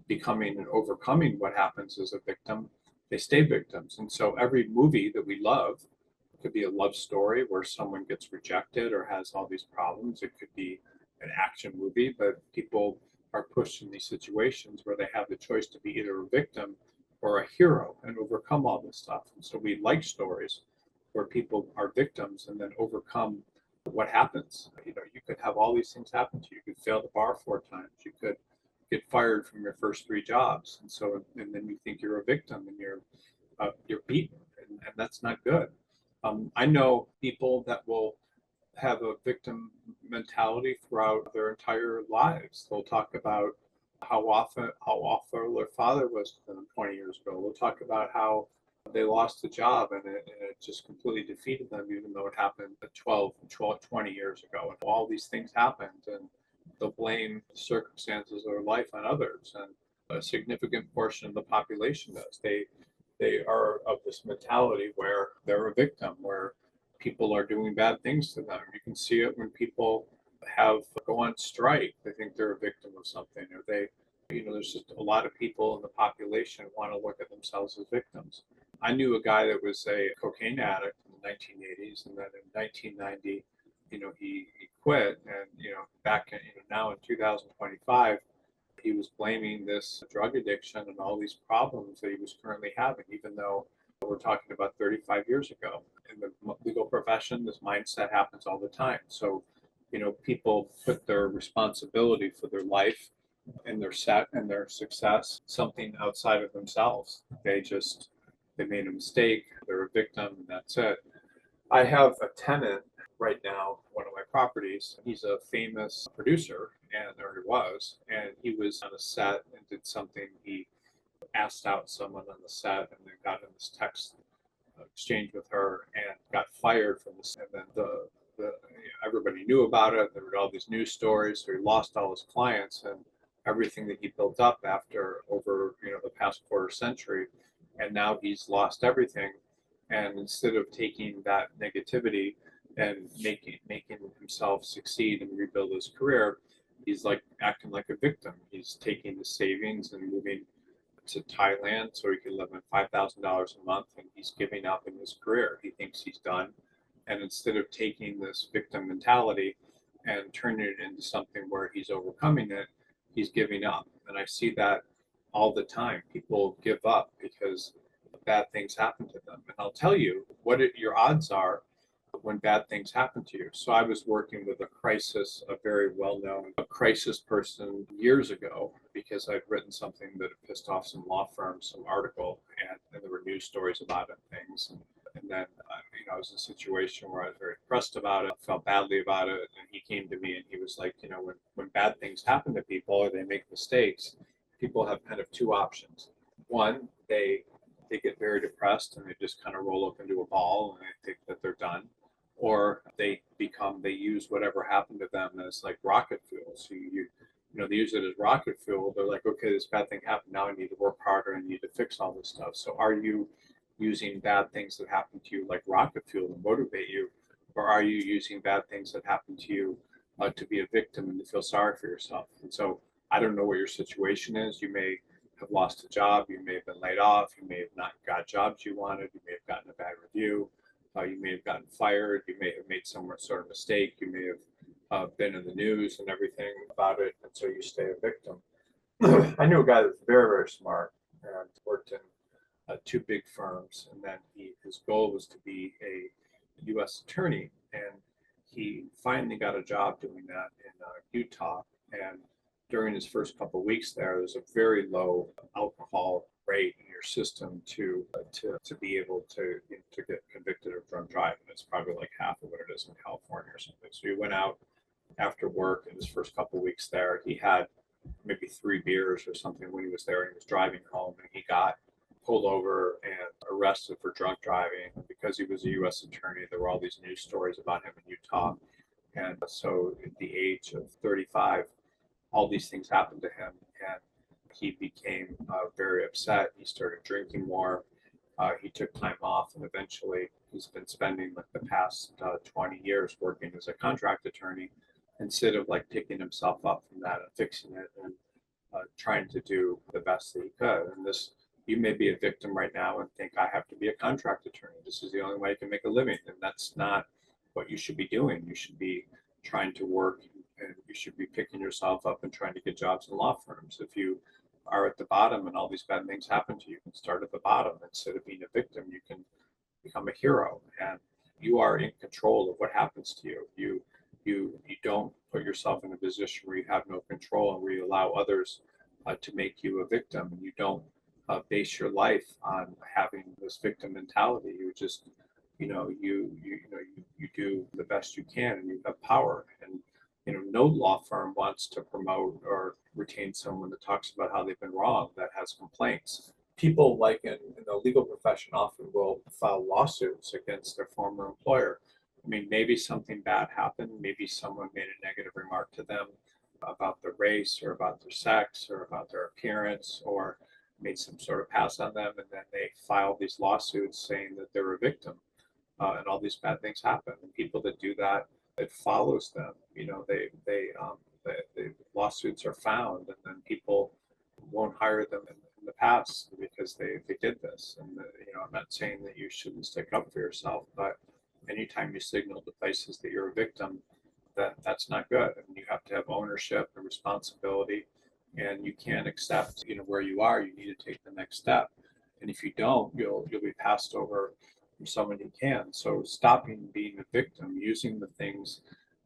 becoming and overcoming what happens as a victim, they stay victims. And so every movie that we love, it could be a love story where someone gets rejected or has all these problems. It could be an action movie, but people are pushed in these situations where they have the choice to be either a victim or a hero and overcome all this stuff. And so we like stories where people are victims and then overcome what happens. You could have all these things happen to you. You could fail the bar 4 times. You could get fired from your first 3 jobs. And then you think you're a victim and you're beaten, and that's not good. I know people that will have a victim mentality throughout their entire lives. They'll talk about how awful their father was to them 20 years ago. They'll talk about how they lost a job and it just completely defeated them, even though it happened 20 years ago. And all these things happened, and they'll blame the circumstances of their life on others. And a significant portion of the population does. They are of this mentality where they're a victim, where people are doing bad things to them. You can see it when people go on strike. They think they're a victim of something, or there's just a lot of people in the population want to look at themselves as victims. I knew a guy that was a cocaine addict in the 1980s, and then in 1990, he quit, and back in now in 2025, he was blaming this drug addiction and all these problems that he was currently having, even though we're talking about 35 years ago. In the legal profession, this mindset happens all the time. So, people put their responsibility for their life and their set and their success something outside of themselves. They made a mistake, they're a victim, and that's it. I have a tenant right now, one of my properties. He's a famous producer, or he was, and he was on a set and did something. He asked out someone on the set and then got in this text exchange with her and got fired from this. And then the everybody knew about it. There were all these news stories. So he lost all his clients and everything that he built up after over the past quarter century. And now he's lost everything. And instead of taking that negativity and making himself succeed and rebuild his career, he's like acting like a victim. He's taking the savings and moving to Thailand so he can live on $5,000 a month, and he's giving up in his career. He thinks he's done. And instead of taking this victim mentality and turning it into something where he's overcoming it, he's giving up. And I see that all the time. People give up because bad things happen to them. And I'll tell you what your odds are when bad things happen to you. So I was working with a very well-known crisis person years ago because I'd written something that had pissed off some law firms, some article, and there were news stories about it and things. And then, I was in a situation where I was very depressed about it, felt badly about it. And he came to me and he was like, when bad things happen to people or they make mistakes, people have kind of two options. One, they get very depressed and they just kind of roll up into a ball and they think that they're done. Or they use whatever happened to them as like rocket fuel. So they use it as rocket fuel. They're like, okay, this bad thing happened. Now I need to work harder and need to fix all this stuff. So are you using bad things that happen to you like rocket fuel to motivate you? Or are you using bad things that happen to you to be a victim and to feel sorry for yourself? And so I don't know what your situation is. You may have lost a job. You may have been laid off. You may have not got jobs you wanted. You may have gotten a bad review. You may have gotten fired. You may have made some sort of mistake. You may have been in the news and everything about it, and so you stay a victim. I knew a guy that's very, very smart and worked in two big firms, and then his goal was to be a U.S. attorney, and he finally got a job doing that in Utah. And during his first couple of weeks there's a very low alcohol rate in your system to be able to get convicted of drunk driving. It's probably like half of what it is in California or something. So he went out after work in his first couple of weeks there. He had maybe 3 beers or something when he was there, and he was driving home, and he got pulled over and arrested for drunk driving. And because he was a U.S. attorney, there were all these news stories about him in Utah. And so at the age of 35, all these things happened to him, and he became very upset. He started drinking more. He took time off, and eventually he's been spending like the past 20 years working as a contract attorney instead of like picking himself up from that and fixing it and trying to do the best that he could. And you may be a victim right now and think, I have to be a contract attorney. This is the only way I can make a living. And that's not what you should be doing. You should be trying to work, and you should be picking yourself up and trying to get jobs in law firms. If you are at the bottom and all these bad things happen to you, you can start at the bottom. Instead of being a victim, you can become a hero, and you are in control of what happens to you. You don't put yourself in a position where you have no control and where you allow others to make you a victim. And you don't base your life on having this victim mentality. You just you do the best you can, and you have power. And no law firm wants to promote or retain someone that talks about how they've been wrong, that has complaints. People like in the legal profession often will file lawsuits against their former employer. I mean, maybe something bad happened. Maybe someone made a negative remark to them about their race or about their sex or about their appearance, or made some sort of pass on them, and then they filed these lawsuits saying that they're a victim, and all these bad things happen. And people that do that, it follows them. The lawsuits are found, and then people won't hire them in the past because they did this. And I'm not saying that you shouldn't stick up for yourself, but anytime you signal to places that you're a victim, that's not good. And you have to have ownership and responsibility, and you can't accept, where you are. You need to take the next step. And if you don't, you'll be passed over from someone who can. So stopping being a victim, using the things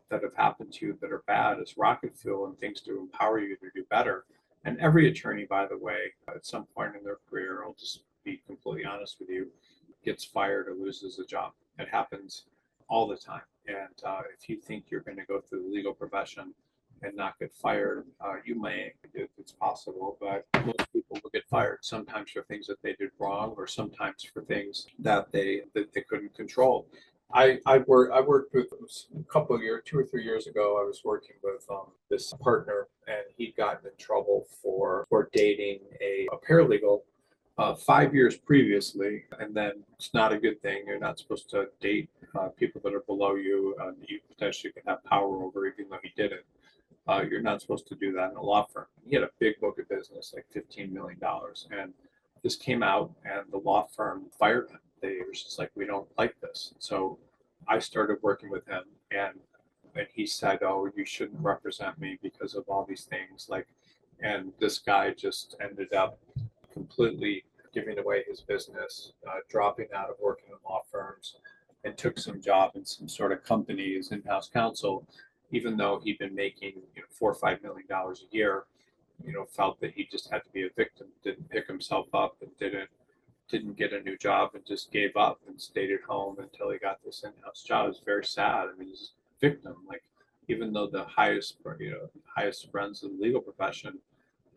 that have happened to you that are bad as rocket fuel and things to empower you to do better. And every attorney, by the way, at some point in their career, I'll just be completely honest with you, gets fired or loses a job. It happens all the time. And if you think you're going to go through the legal profession and not get fired, you may. It's possible, but most people will get fired. Sometimes for things that they did wrong, or sometimes for things that they couldn't control. I worked with a couple of years, 2 or 3 years ago. I was working with this partner, and he'd gotten in trouble for dating a paralegal 5 years previously, and then it's not a good thing. You're not supposed to date people that are below you. You potentially can have power over, even though he didn't. You're not supposed to do that in a law firm. He had a big book of business, like $15 million. And this came out, and the law firm fired him. They were just like, we don't like this. So I started working with him, and he said, oh, you shouldn't represent me because of all these things. And this guy just ended up completely giving away his business, dropping out of working in law firms, and took some job in some sort of company as in-house counsel, even though he'd been making $4 or $5 million a year. Felt that he just had to be a victim, didn't pick himself up, and didn't get a new job, and just gave up and stayed at home until he got this in-house job. It's very sad. I mean, he's a victim. Like, even though the highest runs of the legal profession,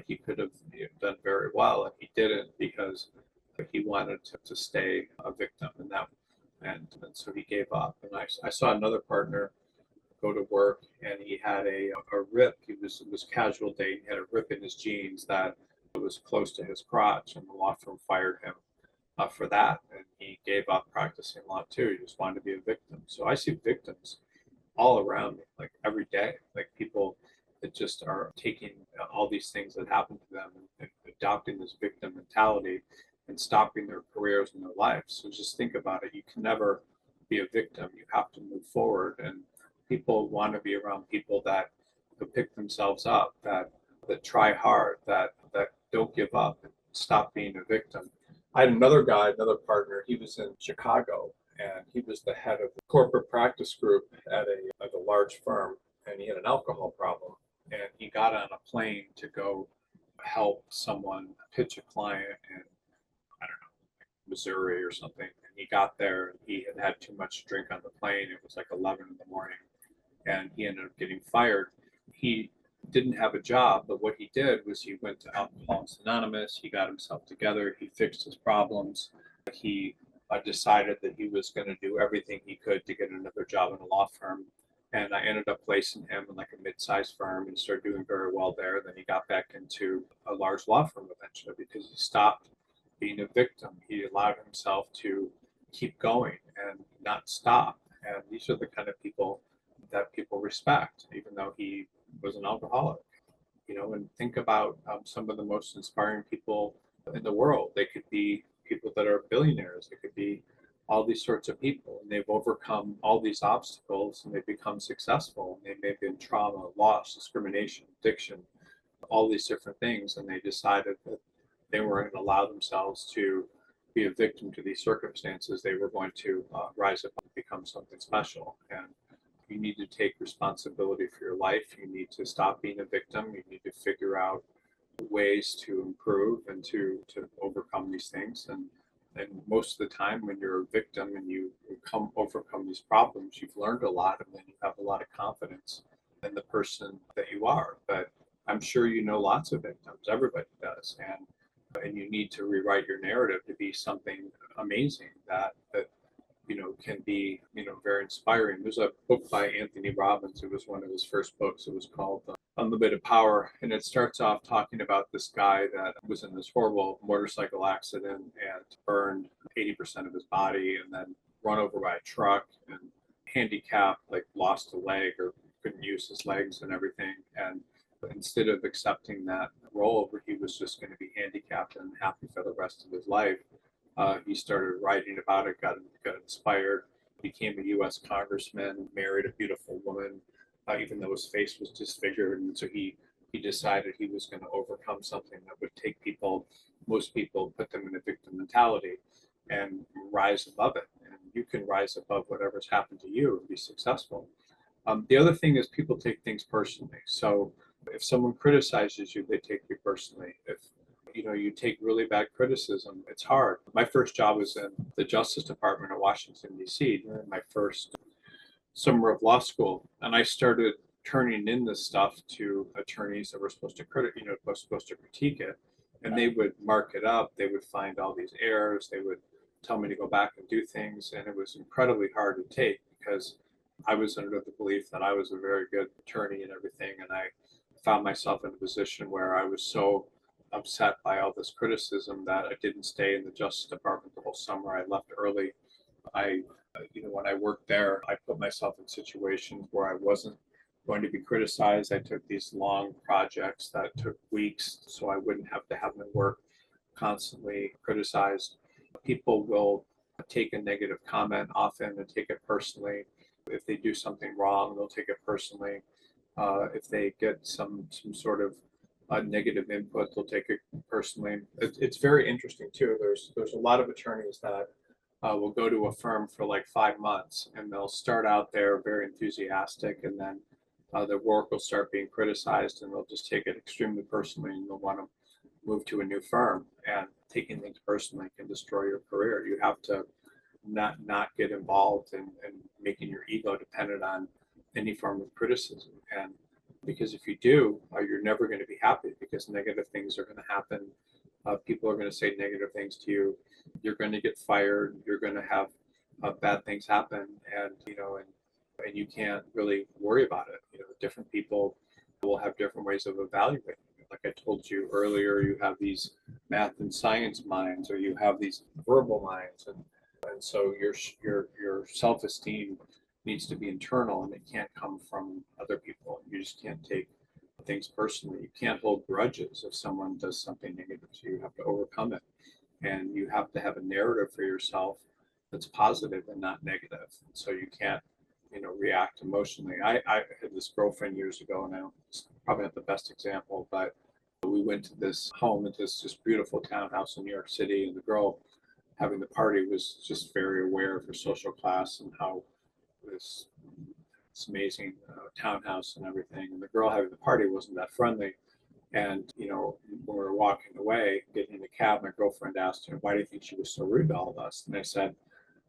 he could have done very well, and he didn't, because he wanted to stay a victim, and so he gave up. And I saw another partner go to work, and he had a rip. It was casual day. He had a rip in his jeans that was close to his crotch, and the law firm fired him for that. And he gave up practicing law too. He just wanted to be a victim. So I see victims all around me, like every day, like people that just are taking all these things that happen to them and adopting this victim mentality and stopping their careers and their lives. So just think about it. You can never be a victim. You have to move forward. And people want to be around people that pick themselves up, that try hard, that don't give up, and stop being a victim. I had another partner. He was in Chicago, and he was the head of the corporate practice group at a large firm, and he had an alcohol problem. And he got on a plane to go help someone pitch a client in, I don't know, Missouri or something. And he got there, and he had too much to drink on the plane. It was like 11 in the morning, and he ended up getting fired. He didn't have a job, but what he did was he went to Alcoholics Anonymous. He got himself together. He fixed his problems. He decided that he was going to do everything he could to get another job in a law firm. And I ended up placing him in like a mid-sized firm, and started doing very well there. Then he got back into a large law firm eventually, because he stopped being a victim. He allowed himself to keep going and not stop. And these are the kind of people that people respect, even though he was an alcoholic. And think about some of the most inspiring people in the world. They could be people that are billionaires. They could be all these sorts of people, and they've overcome all these obstacles, and they've become successful. And they may be in trauma, loss, discrimination, addiction, all these different things, and they decided that they weren't going to allow themselves to be a victim to these circumstances. They were going to rise up and become something special. And you need to take responsibility for your life. You need to stop being a victim. You need to figure out ways to improve and to overcome these things. And most of the time, when you're a victim and you overcome these problems, you've learned a lot, and then you have a lot of confidence in the person that you are. But I'm sure you know lots of victims. Everybody does. And you need to rewrite your narrative to be something amazing that can be, very inspiring. There's a book by Anthony Robbins. It was one of his first books. It was called Unlimited Power. And it starts off talking about this guy that was in this horrible motorcycle accident and burned 80% of his body, and then run over by a truck, and handicapped, like lost a leg or couldn't use his legs and everything. And instead of accepting that role where he was just going to be handicapped and happy for the rest of his life, he started writing about it, got inspired, became a U.S. congressman, married a beautiful woman, even though his face was disfigured. And so he decided he was going to overcome something that would take people, most people, put them in a victim mentality and rise above it. And you can rise above whatever's happened to you and be successful. The other thing is people take things personally. So if someone criticizes you, they take you personally. If you take really bad criticism, it's hard. My first job was in the Justice Department of Washington, D.C. during my first summer of law school, and I started turning in this stuff to attorneys that were supposed to critique it, and they would mark it up. They would find all these errors. They would tell me to go back and do things, and it was incredibly hard to take because I was under the belief that I was a very good attorney and everything, and I found myself in a position where I was so upset by all this criticism that I didn't stay in the Justice Department the whole summer. I left early. I, when I worked there, I put myself in situations where I wasn't going to be criticized. I took these long projects that took weeks so I wouldn't have to have my work constantly criticized. People will take a negative comment often and take it personally. If they do something wrong, they'll take it personally. If they get some sort of negative input, they'll take it personally. It's very interesting too. There's a lot of attorneys that will go to a firm for like 5 months, and they'll start out there very enthusiastic, and then their work will start being criticized, and they'll just take it extremely personally, and they'll want to move to a new firm. And taking things personally can destroy your career. You have to not get involved in making your ego dependent on any form of criticism. And because if you do, you're never going to be happy, because negative things are going to happen. People are going to say negative things to you. You're going to get fired. You're going to have bad things happen, and and you can't really worry about it. Different people will have different ways of evaluating. Like I told you earlier, you have these math and science minds, or you have these verbal minds, and so your self-esteem needs to be internal, and it can't come from other people. You just can't take things personally. You can't hold grudges if someone does something negative to you. You have to overcome it, and you have to have a narrative for yourself that's positive and not negative. So you can't react emotionally. I had this girlfriend years ago. Now it's probably not the best example, but we went to this home, into this just beautiful townhouse in New York City, and the girl having the party was just very aware of her social class and how this amazing townhouse and everything. And the girl having the party wasn't that friendly. And when we were walking away, getting in the cab, my girlfriend asked her, "Why do you think she was so rude to all of us?" And I said,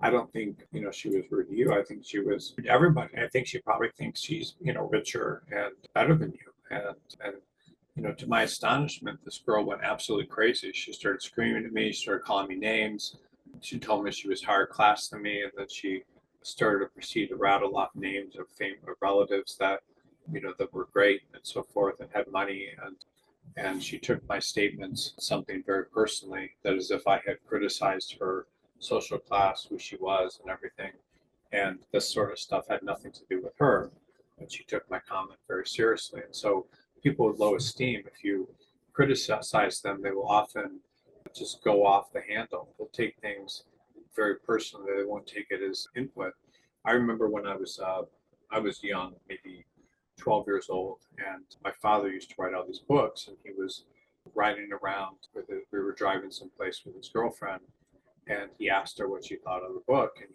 "I don't think she was rude to you. I think she was rude to everybody. I think she probably thinks she's richer and better than you." And to my astonishment, this girl went absolutely crazy. She started screaming at me. She started calling me names. She told me she was higher class than me, and then she started to proceed to rattle off names of famous relatives that that were great and so forth and had money. And she took my statements something very personally, that as if I had criticized her social class, who she was, and everything. And this sort of stuff had nothing to do with her. And she took my comment very seriously. And so people with low esteem, if you criticize them, they will often just go off the handle. They'll take things very personally. They won't take it as input. I remember when I was young, maybe 12 years old, and my father used to write all these books, and he was riding around with it. We were driving someplace with his girlfriend, and he asked her what she thought of the book, and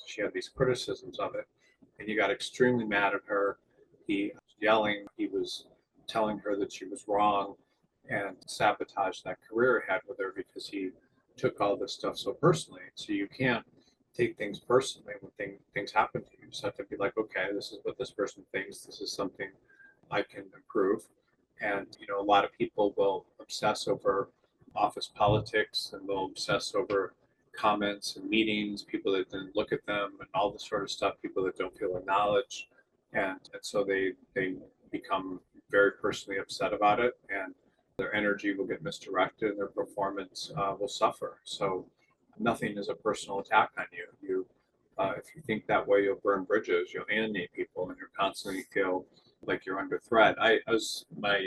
she had these criticisms of it, and he got extremely mad at her. He was yelling. He was telling her that she was wrong, and sabotaged that career he had with her because he took all this stuff so personally. So you can't take things personally when things happen to you. You just have to be like, okay, this is what this person thinks. This is something I can improve. And a lot of people will obsess over office politics, and they'll obsess over comments and meetings, people that didn't look at them, and all this sort of stuff. People that don't feel acknowledged, and so they become very personally upset about it, and their energy will get misdirected, and their performance will suffer. So nothing is a personal attack on you. If you think that way, you'll burn bridges, you'll alienate people, and you'll constantly feel like you're under threat. My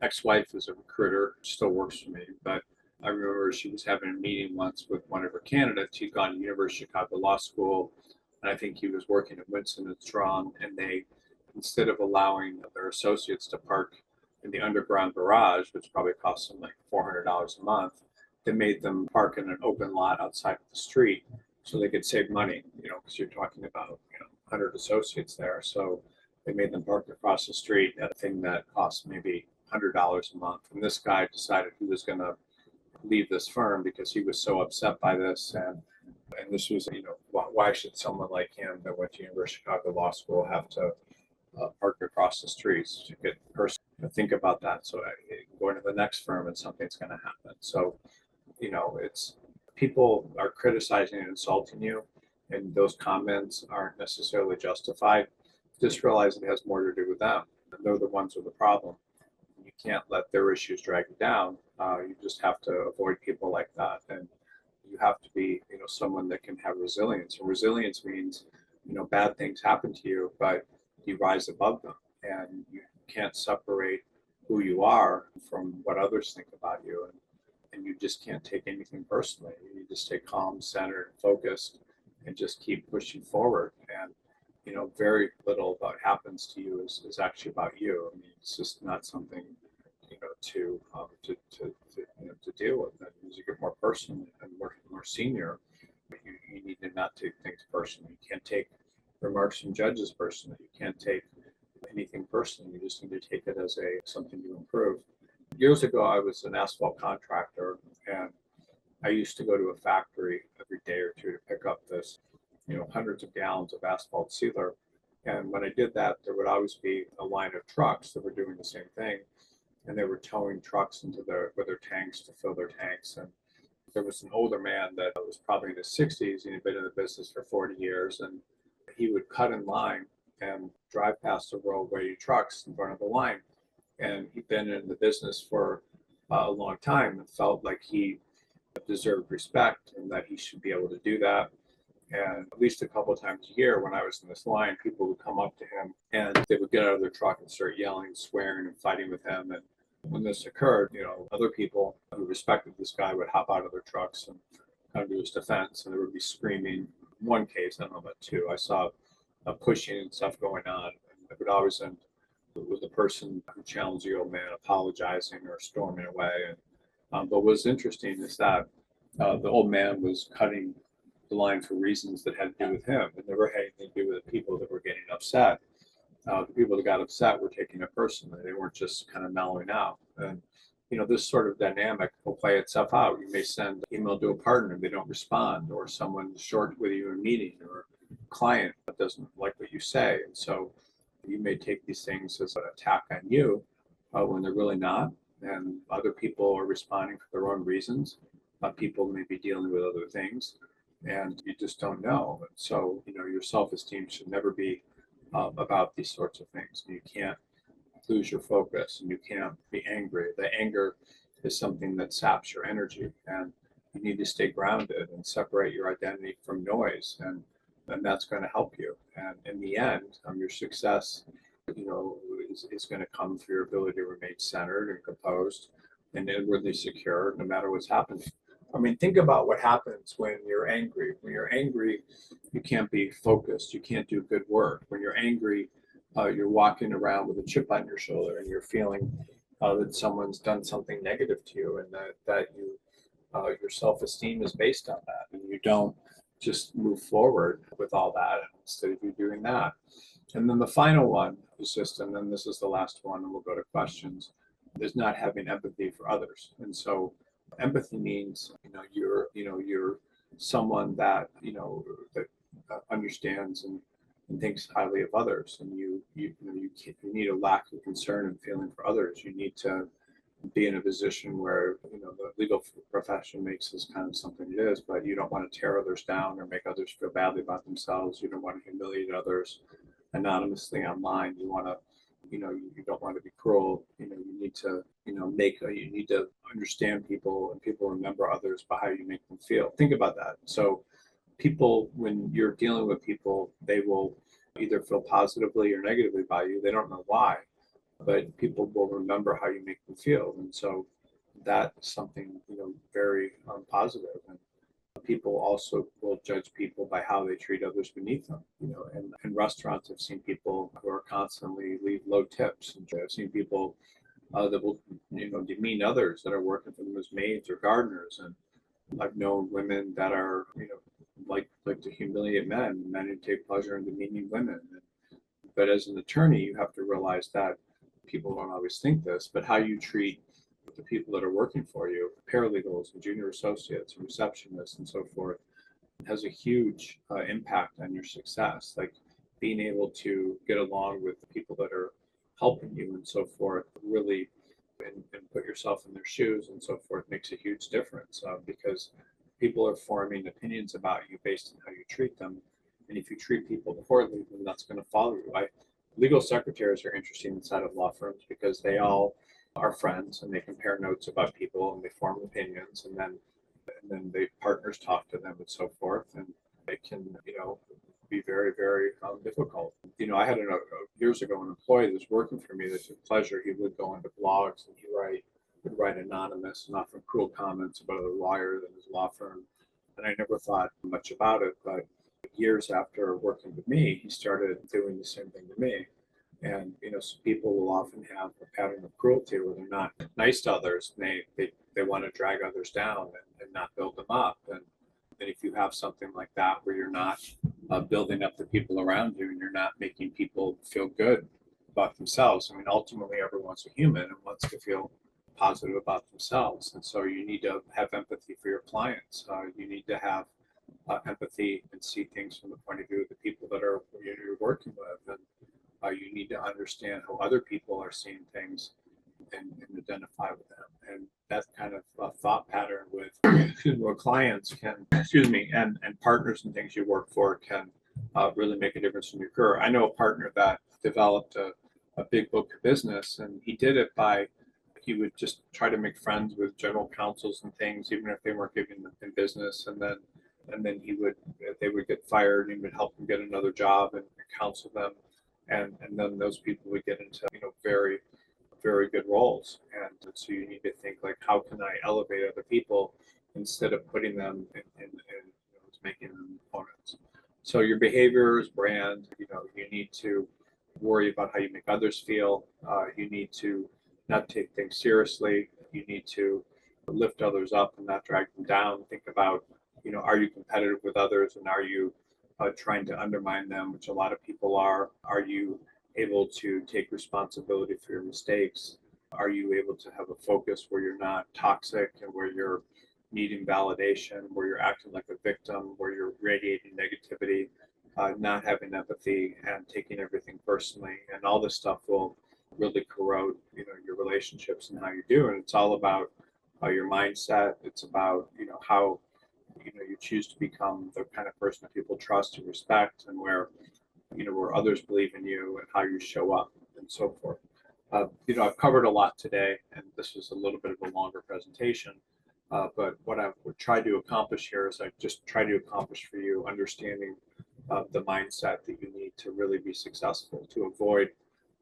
ex-wife is a recruiter, still works for me, but I remember she was having a meeting once with one of her candidates. He'd gone to University of Chicago Law School, and I think he was working at Winston and Strong, and they instead of allowing their associates to park in the underground garage, which probably costs them like $400 a month, they made them park in an open lot outside of the street so they could save money, because you're talking about, 100 associates there. So they made them park across the street at a thing that cost maybe $100 a month. And this guy decided he was going to leave this firm because he was so upset by this. And this was, why should someone like him that went to University of Chicago Law School have to park across the streets to get a person to think about that? So going to the next firm and something's going to happen. So, it's people are criticizing and insulting you, and those comments aren't necessarily justified. Just realize it has more to do with them. They're the ones with the problem. You can't let their issues drag you down. You just have to avoid people like that. And you have to be, someone that can have resilience. And resilience means, bad things happen to you, but you rise above them. And you can't separate who you are from what others think about you. And you just can't take anything personally. You need to stay calm, centered, focused, and just keep pushing forward. And very little of what happens to you is actually about you. I mean, it's just not something, to deal with. And as you get more personal and more senior, you need to not take things personally. You can't take remarks from judges personally. You can't take anything personally. You just need to take it as something to improve. Years ago, I was an asphalt contractor, and I used to go to a factory every day or two to pick up this, hundreds of gallons of asphalt sealer. And when I did that, there would always be a line of trucks that were doing the same thing. And they were towing trucks with their tanks to fill their tanks. And there was an older man that was probably in his 60s, and he'd been in the business for 40 years. And he would cut in line and drive past the row waiting trucks in front of the line. And he'd been in the business for a long time and felt like he deserved respect and that he should be able to do that. And at least a couple of times a year when I was in this line, people would come up to him and they would get out of their truck and start yelling, swearing, and fighting with him. And when this occurred, other people who respected this guy would hop out of their trucks and come to his defense, and there would be screaming. In one case, I don't know about two, I saw pushing and stuff going on. And it would always end with the person who challenged the old man apologizing or storming away. And but what's interesting is that the old man was cutting the line for reasons that had to do with him. It never had anything to do with the people that were getting upset. The people that got upset were taking it personally. They weren't just kind of mellowing out. And this sort of dynamic will play itself out. You may send an email to a partner, they don't respond, or someone's short with you in a meeting, or a client that doesn't like what you say. And so you may take these things as an attack on you when they're really not. And other people are responding for their own reasons. People may be dealing with other things, and you just don't know. And so, your self-esteem should never be about these sorts of things. You can't lose your focus, and you can't be angry. The anger is something that saps your energy, and you need to stay grounded and separate your identity from noise, and that's going to help you. And in the end, your success, is going to come through your ability to remain centered and composed and inwardly secure, no matter what's happening. I mean, think about what happens when you're angry. When you're angry, you can't be focused. You can't do good work. When you're angry, you're walking around with a chip on your shoulder, and you're feeling that someone's done something negative to you, and that your self-esteem is based on that, and you don't just move forward with all that instead of you doing that. And then the final one is and then this is the last one, and we'll go to questions, is not having empathy for others. And so empathy means, you're someone that, that understands and thinks highly of others. And you need a lack of concern and feeling for others. You need to be in a position where, the legal profession makes this kind of something it is, but you don't want to tear others down or make others feel badly about themselves. You don't want to humiliate others anonymously online. You want to, you don't want to be cruel. You need to, you need to understand people, and people remember others by how you make them feel. Think about that. So people, when you're dealing with people, they will either feel positively or negatively by you. They don't know why, but people will remember how you make them feel. And so that's something, very positive. And People also will judge people by how they treat others beneath them. And in restaurants, I've seen people who are constantly leave low tips. And I've seen people that will, demean others that are working for them as maids or gardeners. And I've known women that are, like to humiliate men, men who take pleasure in demeaning women. But as an attorney, you have to realize that people don't always think this, but how you treat the people that are working for you, paralegals and junior associates and receptionists and so forth, has a huge impact on your success. Like being able to get along with the people that are helping you and so forth, really, and put yourself in their shoes and so forth makes a huge difference because people are forming opinions about you based on how you treat them. And if you treat people poorly, then that's going to follow you. Legal secretaries are interesting inside of law firms because they all are friends and they compare notes about people and they form opinions and then the partners talk to them and so forth. And it can, be very, very difficult. I had years ago an employee that was working for me that took pleasure. He would go into blogs and would write anonymous and often cruel comments about other lawyers and his law firm. And I never thought much about it, but years after working with me, he started doing the same thing to me. And so people will often have a pattern of cruelty where they're not nice to others. And they want to drag others down and not build them up. And if you have something like that where you're not building up the people around you and you're not making people feel good about themselves, I mean, ultimately everyone's a human and wants to feel positive about themselves. And so you need to have empathy for your clients. You need to have empathy and see things from the point of view of the people that you're working with. And you need to understand how other people are seeing things and identify with them. And that kind of thought pattern with clients can, and partners and things you work for can really make a difference in your career. I know a partner that developed a big book of business, and he did it by he would just try to make friends with general counsels and things, even if they weren't giving them in business. And then they would get fired, and he would help them get another job and counsel them. And then those people would get into very, very good roles. And so you need to think like, how can I elevate other people instead of putting them in making them opponents. So your behavior is brand. You need to worry about how you make others feel. You need to not take things seriously. You need to lift others up and not drag them down. Think about, are you competitive with others, and are you trying to undermine them, which a lot of people are? Are you able to take responsibility for your mistakes? Are you able to have a focus where you're not toxic and where you're needing validation, where you're acting like a victim, where you're radiating negativity, not having empathy and taking everything personally? And all this stuff will really corrode, your relationships and how you do. And it's all about your mindset. It's about, how you choose to become the kind of person that people trust and respect, and where others believe in you and how you show up and so forth. I've covered a lot today, and this was a little bit of a longer presentation. But what I would try to accomplish here is I just try to accomplish for you understanding the mindset that you need to really be successful, to avoid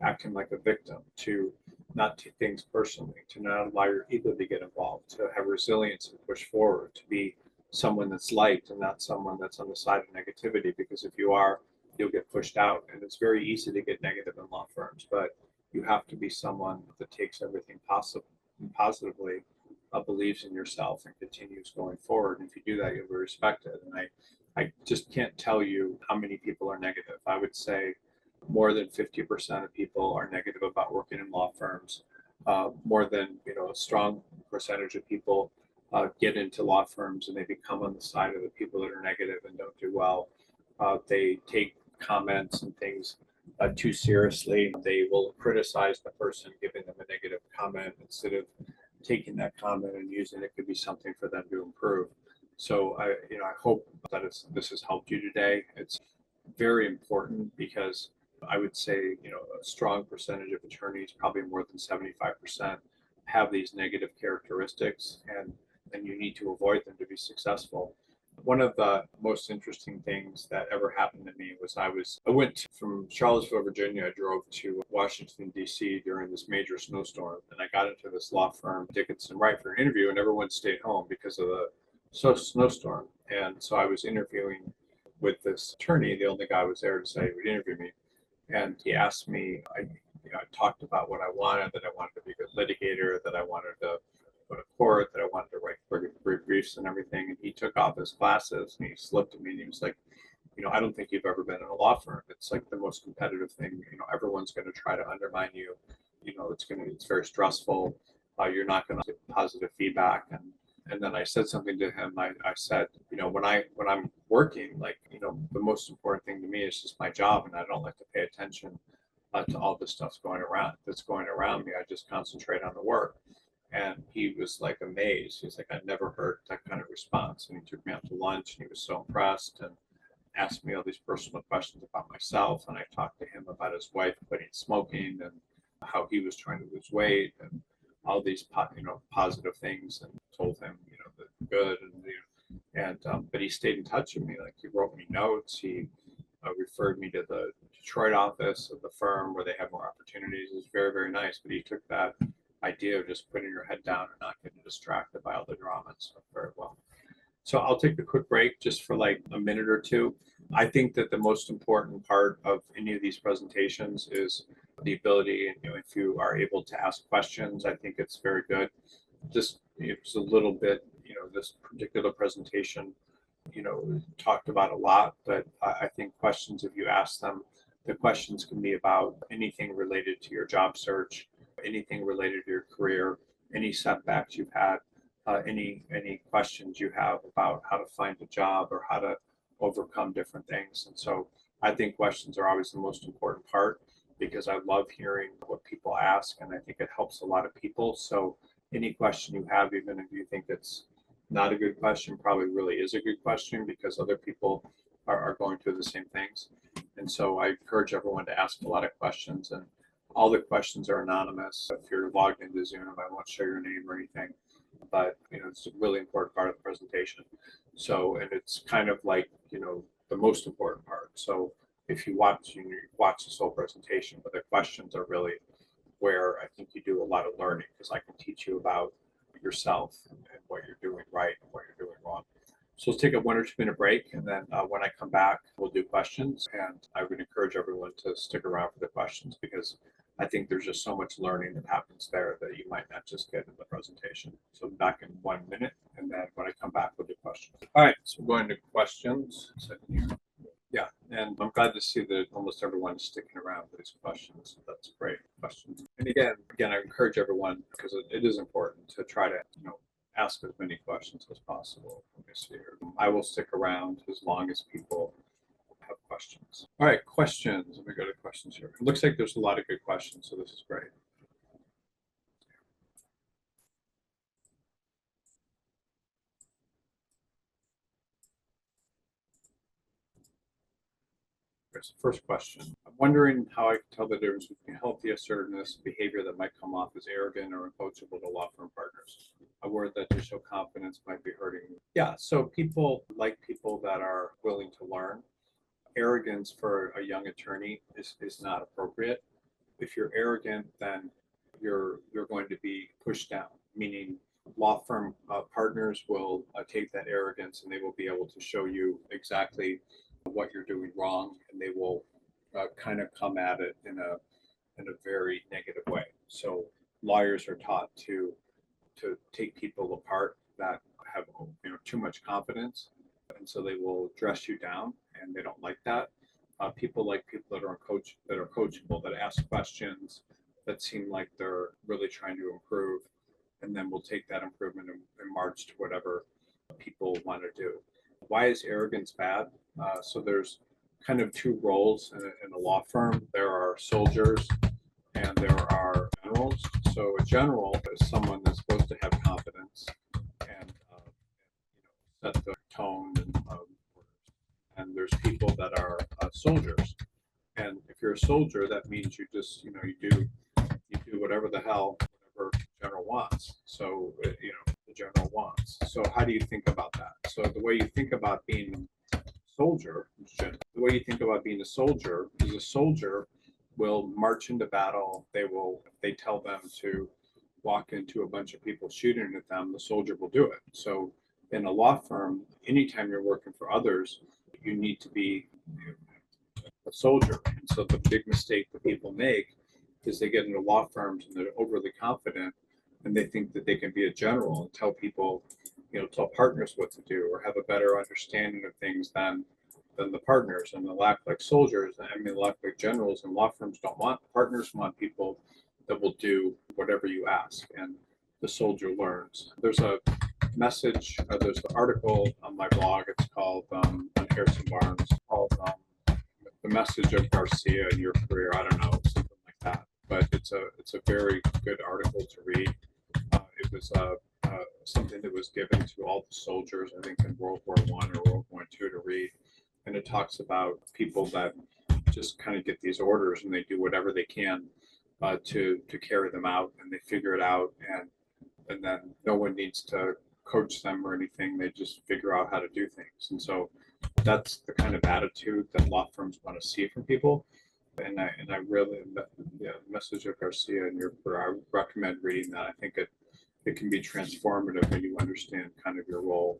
acting like a victim, to not take things personally, to not allow your ego to get involved, to have resilience and push forward, to be someone that's light and not someone that's on the side of negativity, because if you are, you'll get pushed out. And it's very easy to get negative in law firms, but you have to be someone that takes everything positively, believes in yourself, and continues going forward. And if you do that, you'll be respected. And I just can't tell you how many people are negative. I would say more than 50% of people are negative about working in law firms. More than a strong percentage of people get into law firms and they become on the side of the people that are negative and don't do well. They take comments and things too seriously. They will criticize the person giving them a negative comment instead of taking that comment and using it could be something for them to improve. So I hope that this has helped you today. It's very important because I would say, a strong percentage of attorneys, probably more than 75%, have these negative characteristics, and you need to avoid them to be successful. One of the most interesting things that ever happened to me was I went from Charlottesville, Virginia. I drove to Washington, D.C. during this major snowstorm, and I got into this law firm, Dickinson Wright, for an interview, and everyone stayed home because of the snowstorm. And so I was interviewing with this attorney. The only guy was there to say he would interview me. And he asked me, I talked about what I wanted, that I wanted to be a good litigator, that I wanted to go to court, that I wanted to write briefs and everything. And he took off his glasses and he looked at me and he was like, I don't think you've ever been in a law firm. It's like the most competitive thing. Everyone's going to try to undermine you. It's very stressful. You're not going to get positive feedback. And then I said something to him. I said, when I'm working, like, the most important thing to me is just my job, and I don't like to pay attention to all this stuff that's going around me. I just concentrate on the work. And he was like amazed. He's like, I'd never heard that kind of response. And he took me out to lunch, and he was so impressed and asked me all these personal questions about myself. And I talked to him about his wife quitting smoking and how he was trying to lose weight and all these positive things, and told him that good. And but he stayed in touch with me. Like, he wrote me notes. He referred me to the Detroit office of the firm where they have more opportunities. It was very, very nice. But he took that idea of just putting your head down and not getting distracted by all the drama and stuff very well. So I'll take a quick break just for like a minute or two. I think that the most important part of any of these presentations is the ability, and if you are able to ask questions, I think it's very good. Just, it's a little bit, this particular presentation, talked about a lot, but I think questions, if you ask them, the questions can be about anything related to your job search, anything related to your career, any setbacks you've had, any questions you have about how to find a job or how to overcome different things. And so I think questions are always the most important part, because I love hearing what people ask, and I think it helps a lot of people. So any question you have, even if you think it's not a good question, probably really is a good question, because other people are going through the same things. And so I encourage everyone to ask a lot of questions, and all the questions are anonymous. If you're logged into Zoom, I won't show your name or anything, but it's a really important part of the presentation. So, and it's kind of like, the most important part. So if you watch this whole presentation, but the questions are really where I think you do a lot of learning, because I can teach you about yourself and what you're doing right and what you're doing wrong. So let's take a 1 or 2 minute break, and then when I come back, we'll do questions. And I would encourage everyone to stick around for the questions, because I think there's just so much learning that happens there that you might not just get in the presentation. So back in 1 minute, and then when I come back, we'll do questions. All right, so we're going to questions. Yeah, and I'm glad to see that almost everyone is sticking around for these questions. That's great questions. And again, I encourage everyone, because it is important to try to, ask as many questions as possible. Let me see here. I will stick around as long as people have questions. All right, questions. Let me go to questions here. It looks like there's a lot of good questions, so this is great. There's the first question. I'm wondering how I can tell the difference between healthy assertiveness behavior that might come off as arrogant or uncoachable to law firm partners. A word that to show confidence might be hurting me. Yeah, so people like people that are willing to learn. Arrogance for a young attorney is not appropriate. If you're arrogant, then you're going to be pushed down, meaning law firm partners will take that arrogance, and they will be able to show you exactly what you're doing wrong, and they will kind of come at it in a very negative way. So lawyers are taught to take people apart that have too much confidence, and so they will dress you down, and they don't like that. People like people that are coachable, that ask questions, that seem like they're really trying to improve, and then we'll take that improvement and march to whatever people want to do. Why is arrogance bad? So there's kind of two roles in a law firm. There are soldiers and there are generals. So a general is someone that's supposed to have confidence and set the tone and there's people that are soldiers. And if you're a soldier, that means you just you do whatever the hell whatever the general wants. So the general wants. So how do you think about that? So the way you think about being a soldier, the way you think about being a soldier is a soldier will march into battle. If they tell them to walk into a bunch of people shooting at them, the soldier will do it. So In a law firm, anytime you're working for others, you need to be a soldier. And so the big mistake that people make is they get into law firms and they're overly confident and they think that they can be a general and tell people, tell partners what to do or have a better understanding of things than the partners, and they'll act like soldiers. I mean, they'll act like generals, and law firms don't want partners want people that will do whatever you ask, and the soldier learns. There's a message, there's an article on my blog. It's called on Harrison Barnes, called "The Message of Garcia in Your Career." I don't know, something like that. But it's a very good article to read. It was something that was given to all the soldiers, I think, in World War I or World War II to read, and it talks about people that just kind of get these orders and they do whatever they can to carry them out, and they figure it out, and then no one needs to coach them or anything. They just figure out how to do things, and so that's the kind of attitude that law firms want to see from people. And I really, Message of Garcia in Your Career, I recommend reading that. I think it can be transformative when you understand kind of your role,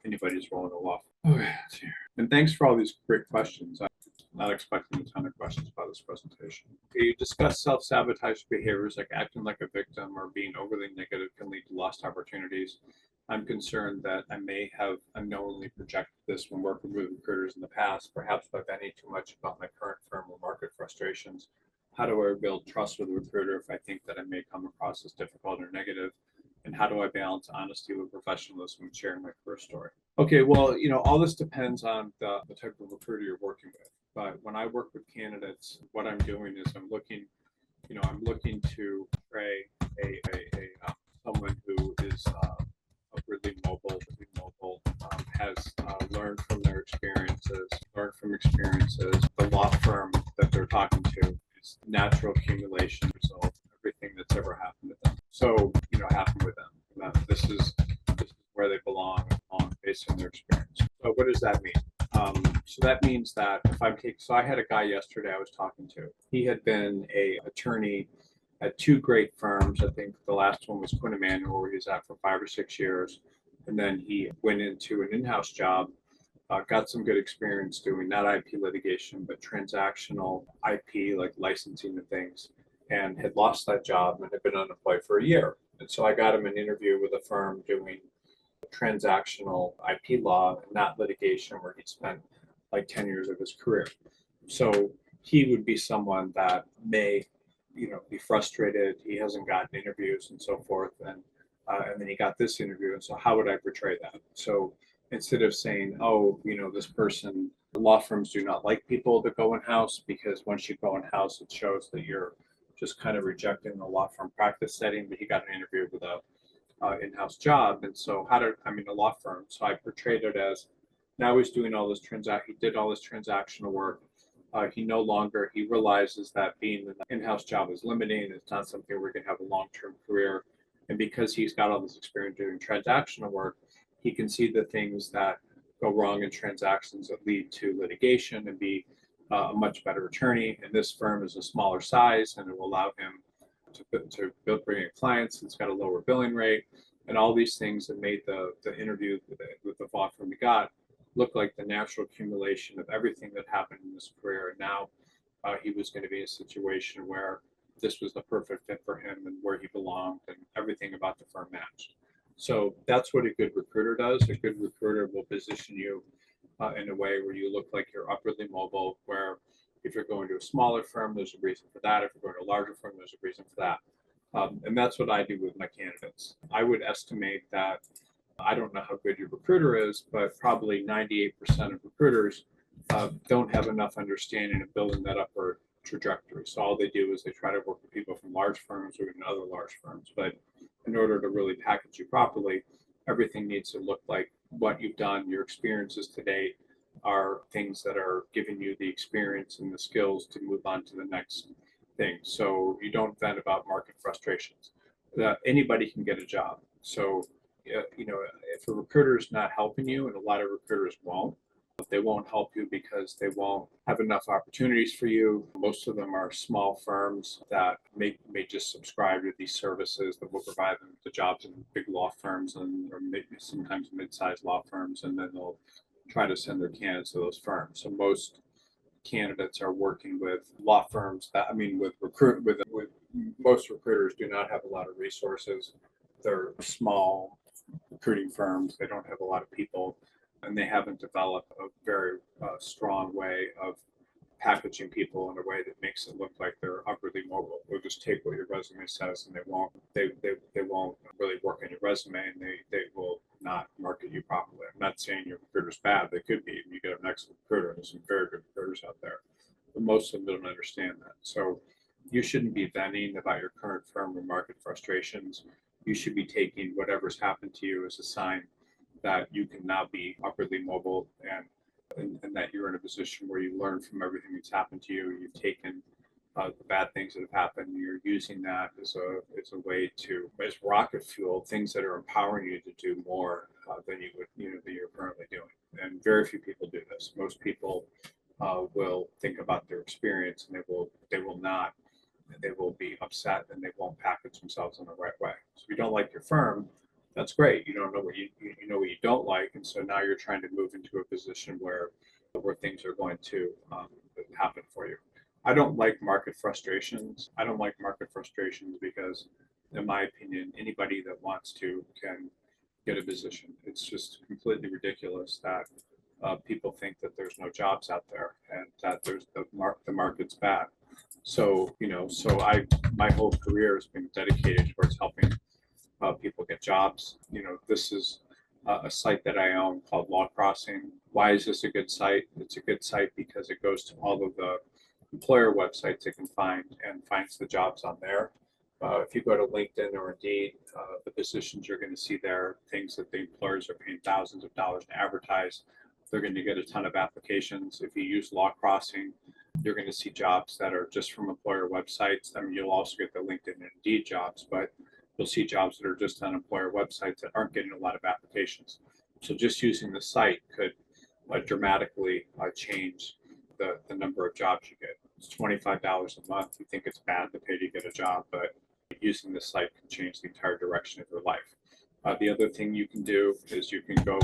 anybody's role in a law firm. Okay, let's see. And thanks for all these great questions. I'm not expecting a ton of questions about this presentation. You discuss self-sabotage behaviors like acting like a victim or being overly negative can lead to lost opportunities. I'm concerned that I may have unknowingly projected this when working with recruiters in the past, perhaps by venting too much about my current firm or market frustrations. How do I build trust with a recruiter if I think that I may come across as difficult or negative? And how do I balance honesty with professionalism when sharing my career story? Okay, well, all this depends on the type of recruiter you're working with. But when I work with candidates, what I'm doing is I'm looking to portray someone who is really mobile, has learned from their experiences, The law firm that they're talking to is natural accumulation result, everything that's ever happened to them. So, happened with them. This is where they belong based on their experience. So what does that mean? So that means that so I had a guy yesterday I was talking to. He had been a attorney at two great firms. I think the last one was Quinn Emanuel, where he was at for 5 or 6 years. And then he went into an in-house job, got some good experience doing not IP litigation, but transactional IP, like licensing and things, and had lost that job and had been unemployed for a year. And so I got him an interview with a firm doing transactional IP law, not litigation, where he'd spent like 10 years of his career. So he would be someone that may, be frustrated. He hasn't gotten interviews and so forth. And then he got this interview. And so how would I portray that? So instead of saying, oh, this person, law firms do not like people that go in-house because once you go in-house, it shows that you're just kind of rejecting the law firm practice setting. But he got an interview with a in-house job. And so a law firm. So I portrayed it as now he's doing all this he did all this transactional work. He realizes that being in an in-house job is limiting. It's not something where he can have a long-term career. And because he's got all this experience doing transactional work, he can see the things that go wrong in transactions that lead to litigation and be a much better attorney. And this firm is a smaller size and it will allow him to bring in clients. It's got a lower billing rate, and all these things that made the interview with the law firm he got look like the natural accumulation of everything that happened in his career. And now he was going to be in a situation where this was the perfect fit for him and where he belonged, and everything about the firm matched. So that's what a good recruiter does. A good recruiter will position you in a way where you look like you're upwardly mobile, where if you're going to a smaller firm, there's a reason for that. If you're going to a larger firm, there's a reason for that. And that's what I do with my candidates. I would estimate that, I don't know how good your recruiter is, but probably 98% of recruiters don't have enough understanding of building that upward trajectory. So all they do is they try to work with people from large firms or even other large firms. But in order to really package you properly, everything needs to look like what you've done, your experiences to date, are things that are giving you the experience and the skills to move on to the next thing. So you don't vent about market frustrations. Anybody can get a job. So, if a recruiter is not helping you, and a lot of recruiters won't, they won't help you because they won't have enough opportunities for you. Most of them are small firms that may just subscribe to these services that will provide them the jobs in big law firms or maybe sometimes mid-sized law firms, and then they'll try to send their candidates to those firms. So most candidates are working with law firms that, I mean, with most recruiters do not have a lot of resources. They're small recruiting firms. They don't have a lot of people, and they haven't developed a very strong way of packaging people in a way that makes it look like they're upwardly mobile. They'll just take what your resume says, and they won't really work on your resume, and they will not market you properly. I'm not saying your recruiter's bad. They could be. You get an excellent recruiter. There's some very good recruiters out there, but most of them don't understand that. So you shouldn't be venting about your current firm or market frustrations. You should be taking whatever's happened to you as a sign that you can now be upwardly mobile, and that you're in a position where you learn from everything that's happened to you. You've taken the bad things that have happened. You're using that as a way to, as rocket fuel, things that are empowering you to do more than you would, that you're currently doing. And very few people do this. Most people will think about their experience, and they will not. They will be upset, and they won't package themselves in the right way. So if you don't like your firm, that's great. You don't know what you know what you don't like, and so now you're trying to move into a position where things are going to happen for you. I don't like market frustrations. I don't like market frustrations because, in my opinion, anybody that wants to can get a position. It's just completely ridiculous that people think that there's no jobs out there and that the market's bad. So my whole career has been dedicated towards helping people get jobs. This is a site that I own called Law Crossing. Why is this a good site? It's a good site because it goes to all of the employer websites it can find and finds the jobs on there. If you go to LinkedIn or Indeed, the positions you're going to see there, things that the employers are paying thousands of dollars to advertise. They're going to get a ton of applications. If you use Law Crossing, you're going to see jobs that are just from employer websites. I mean, you'll also get the LinkedIn and Indeed jobs, but you'll see jobs that are just on employer websites that aren't getting a lot of applications. So just using the site could dramatically change the number of jobs you get. It's $25 a month. You think it's bad to pay to get a job, but using the site can change the entire direction of your life. The other thing you can do is you can go,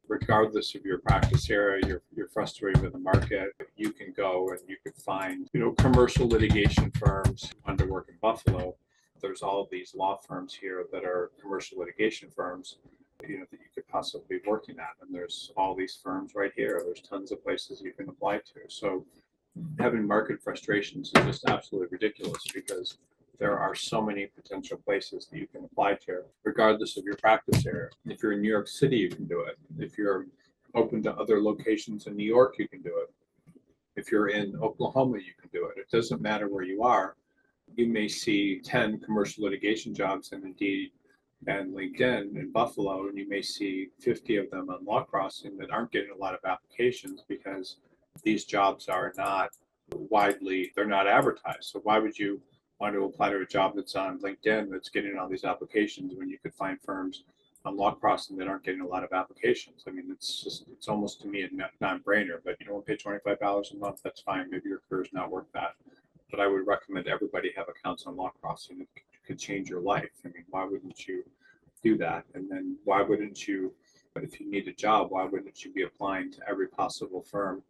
regardless of your practice area, you're frustrated with the market, you can go and you can find, commercial litigation firms who want to work in Buffalo. There's all of these law firms here that are commercial litigation firms, that you could possibly be working at. And there's all these firms right here. There's tons of places you can apply to. So having market frustrations is just absolutely ridiculous because there are so many potential places that you can apply to, regardless of your practice area. If you're in New York City, you can do it. If you're open to other locations in New York, you can do it. If you're in Oklahoma, you can do it. It doesn't matter where you are. You may see 10 commercial litigation jobs in Indeed and LinkedIn in Buffalo, and you may see 50 of them on Law Crossing that aren't getting a lot of applications because these jobs are not they're not advertised. So why would you want to apply to a job that's on LinkedIn that's getting all these applications when you could find firms on Law Crossing that aren't getting a lot of applications? I mean, it's almost to me a non-brainer, but you don't want to pay $25 a month, that's fine. Maybe your career's not worth that. But I would recommend everybody have accounts on Law Crossing. It could change your life. I mean, why wouldn't you do that? And then why wouldn't you, if you need a job, why wouldn't you be applying to every possible firm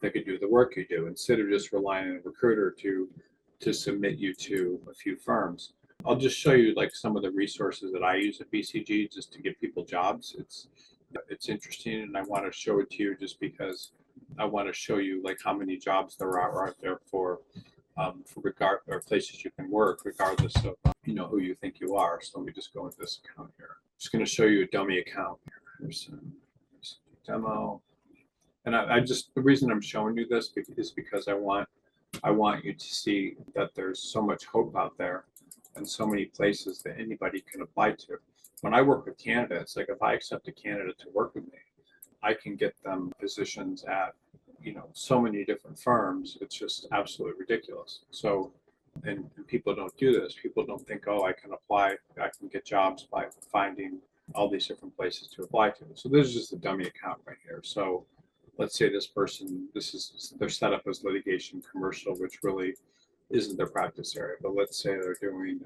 that could do the work you do instead of just relying on a recruiter to submit you to a few firms? I'll just show you like some of the resources that I use at BCG just to give people jobs. It's interesting, and I want to show it to you just because I want to show you like how many jobs there are out there for or places you can work regardless of who you think you are. So let me just go into this account here. I'm just going to show you a dummy account here. Here's a demo, and the reason I'm showing you this is because I want you to see that there's so much hope out there and so many places that anybody can apply to. When I work with candidates, like if I accept a candidate to work with me, I can get them positions at so many different firms. It's just absolutely ridiculous. So, and people don't do this. People don't think, oh, I can apply, I can get jobs by finding all these different places to apply to. So this is just a dummy account right here. So let's say this person, they're set up as litigation commercial, which really isn't their practice area. But let's say they're doing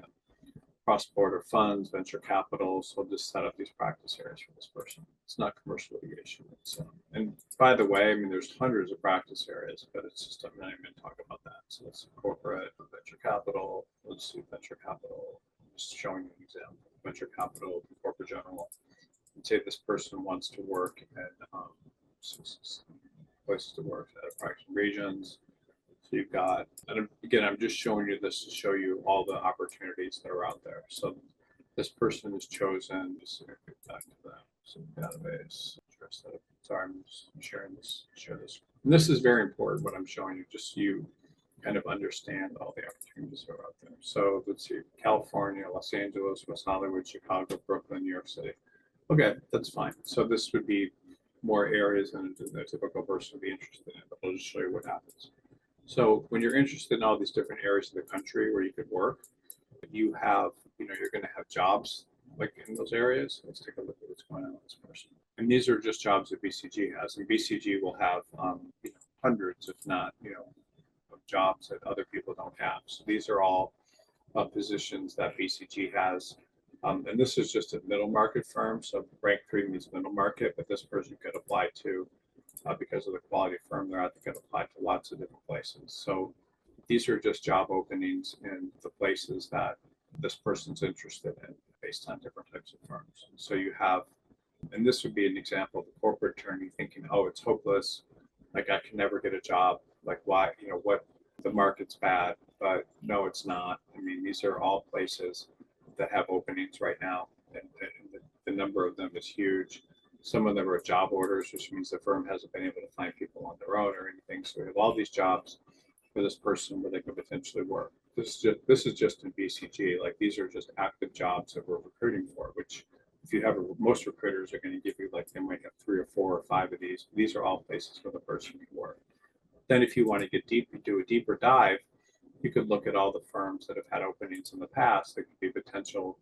cross-border funds, venture capital. So we'll just set up these practice areas for this person. It's not commercial litigation. And by the way, I mean, there's hundreds of practice areas, but it's just, I'm not even going to talk about that. So it's corporate, venture capital. Let's see, venture capital. Just showing you an example. Venture capital, corporate general. And say this person wants to work at places to work at practice regions. So you've got, and again, I'm just showing you this to show you all the opportunities that are out there. So this person is chosen, just get back to that. So database, sorry, I'm just sharing this, share this. And this is very important, what I'm showing you, just so you kind of understand all the opportunities that are out there. So let's see, California, Los Angeles, West Hollywood, Chicago, Brooklyn, New York City. Okay, that's fine. So this would be more areas than the typical person would be interested in, but I'll just show you what happens. So when you're interested in all these different areas of the country where you could work, you have, you're going to have jobs like in those areas. Let's take a look at what's going on with this person. And these are just jobs that BCG has. And BCG will have hundreds, if not, of jobs that other people don't have. So these are all positions that BCG has. And this is just a middle market firm. So rank 3 means middle market, but this person could apply to, because of the quality firm they're at, they could apply to lots of different places. So these are just job openings in the places that this person's interested in based on different types of firms. So you have, and this would be an example of a corporate attorney thinking, oh, it's hopeless. Like I can never get a job. Like why, what, the market's bad, but no, it's not. I mean, these are all places that have openings right now, and the number of them is huge. Some of them are job orders, which means the firm hasn't been able to find people on their own or anything. So we have all these jobs for this person where they could potentially work. This is just in BCG. Like these are just active jobs that we're recruiting for, which if you have most recruiters are going to give you, like they might have 3 or 4 or 5 of these. These are all places where the person can work. Then if you want to get deep, do a deeper dive, you could look at all the firms that have had openings in the past that could be potential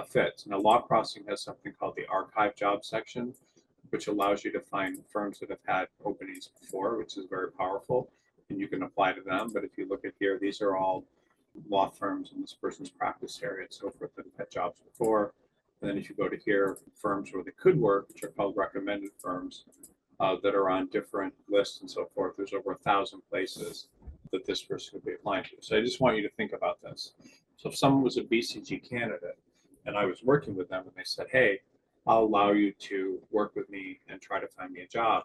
fits. Now, Law Crossing has something called the archive job section, which allows you to find firms that have had openings before, which is very powerful, and you can apply to them. But if you look at here, these are all law firms in this person's practice area and so forth that have had jobs before. And then if you go to here, firms where they could work, which are called recommended firms that are on different lists and so forth. There's over 1,000 places that this person could be applying to. So I just want you to think about this. So if someone was a BCG candidate and I was working with them and they said, hey, I'll allow you to work with me and try to find me a job,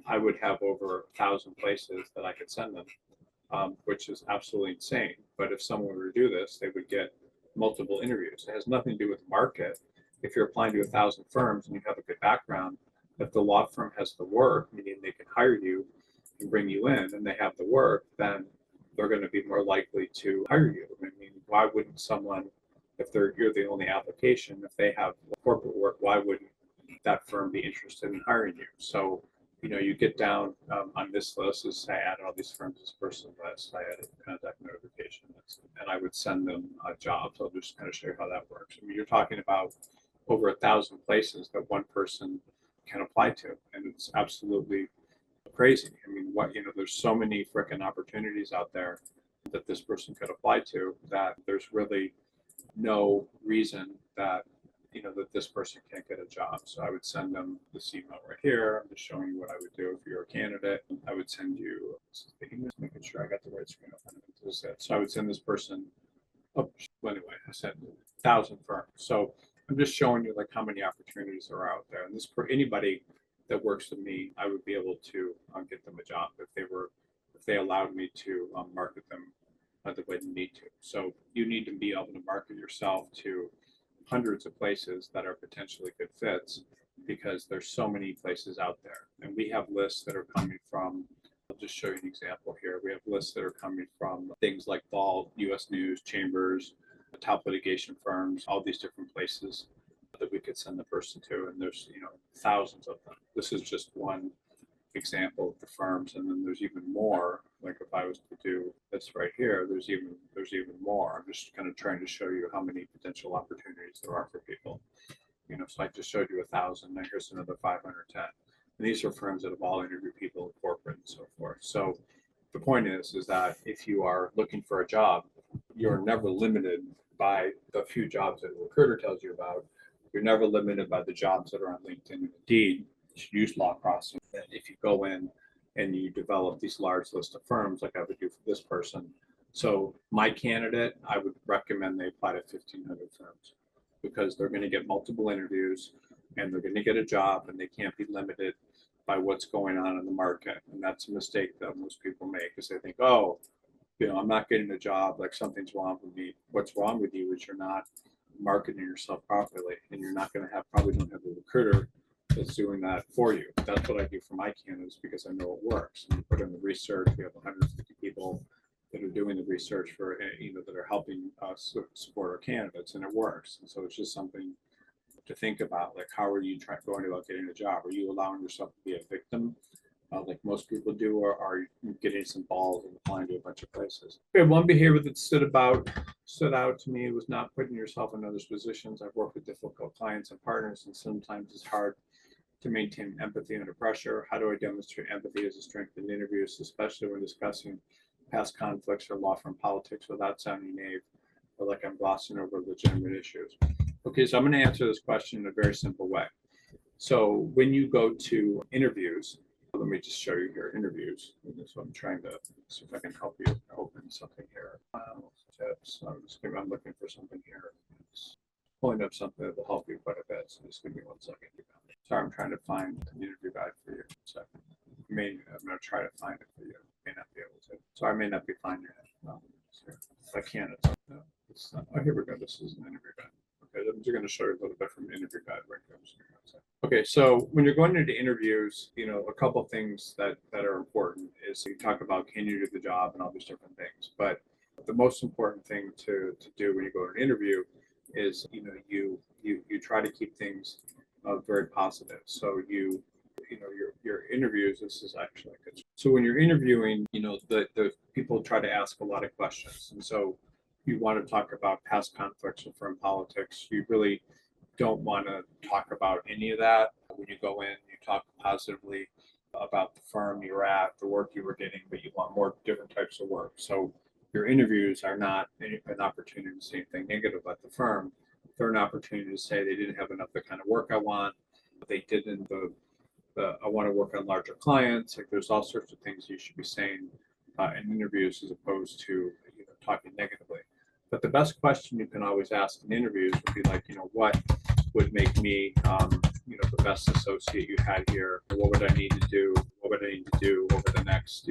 I would have over 1,000 places that I could send them, which is absolutely insane. But if someone were to do this, they would get multiple interviews. It has nothing to do with market. If you're applying to 1,000 firms and you have a good background, if the law firm has the work, meaning they can hire you and bring you in and they have the work, then they're going to be more likely to hire you. I mean, why wouldn't someone, if you're the only application, if they have corporate work, why wouldn't that firm be interested in hiring you? So, you get down on this list, as I added all these firms as person list, I added contact notification list, and I would send them jobs. I'll just kind of show you how that works. I mean, you're talking about over 1,000 places that one person can apply to, and it's absolutely crazy. I mean, there's so many frickin' opportunities out there that this person could apply to that there's really no reason that that this person can't get a job. So I would send them this email right here. I'm just showing you what I would do if you're a candidate. I would send you, making sure I got the right screen open. So I would send this person, anyway, I sent 1,000 firms. So I'm just showing you like how many opportunities are out there. And this, for anybody that works with me, I would be able to get them a job if they allowed me to market them the way they need to. So you need to be able to market yourself to hundreds of places that are potentially good fits, because there's so many places out there. And we have lists that are coming from, I'll just show you an example here. We have lists that are coming from things like Ball, US News, Chambers, top litigation firms, all these different places that we could send the person to. And there's, thousands of them. This is just one example of the firms, and then there's even more. Like if I was to do this right here, there's even more. I'm just kind of trying to show you how many potential opportunities there are for people. So I just showed you 1,000. Now here's another 510. And these are firms that have all interviewed people in corporate and so forth. So the point is that if you are looking for a job, you're never limited by the few jobs that a recruiter tells you about. You're never limited by the jobs that are on LinkedIn and Indeed. You should use law crossing. And if you go in and you develop these large list of firms like I would do for this person. So my candidate, I would recommend they apply to 1,500 firms because they're going to get multiple interviews and they're going to get a job and they can't be limited by what's going on in the market. And that's a mistake that most people make because they think, oh, I'm not getting a job, like something's wrong with me. What's wrong with you is you're not marketing yourself properly and you're not going to probably don't have a recruiter that's doing that for you. That's what I do for my candidates because I know it works. And we put in the research. We have 150 people that are doing the research for, that are helping us support our candidates, and it works. And so it's just something to think about, like how are you going about getting a job? Are you allowing yourself to be a victim, like most people do, or are you getting some balls and applying to a bunch of places? Okay, one behavior that stood out to me was not putting yourself in others' positions. I've worked with difficult clients and partners, and sometimes it's hard to maintain empathy under pressure. How do I demonstrate empathy as a strength in interviews, especially when discussing past conflicts or law firm politics without sounding naive or like I'm glossing over legitimate issues? Okay, so I'm going to answer this question in a very simple way. So when you go to interviews, let me just show you your interviews. So I'm trying to see if I can help you open something here. Tips. I'm looking for something here. It's pulling up something that will help you quite a bit. So just give me 1 second. Sorry, I'm trying to find an interview guide for you. So I'm going to try to find it for you. May not be able to. So I may not be finding it. If I can, it's not. Oh, here we go. This is an interview guide. Okay, I'm just going to show you a little bit from the interview guide where it goes. Okay, so when you're going into interviews, a couple of things that are important is you talk about can you do the job and all these different things. But the most important thing to do when you go to an interview is you try to keep things very positive. So your interviews. This is actually good. So when you're interviewing, the people try to ask a lot of questions, and so you want to talk about past conflicts or firm politics. You really don't want to talk about any of that. When you go in, you talk positively about the firm you're at, the work you were getting, but you want more different types of work. So your interviews are not an opportunity to say anything negative about the firm. They're an opportunity to say they didn't have enough the kind of work I want. They didn't. I want to work on larger clients. Like there's all sorts of things you should be saying in interviews as opposed to talking negatively. But the best question you can always ask in interviews would be like, what would make me, the best associate you had here? What would I need to do? What would I need to do over the next,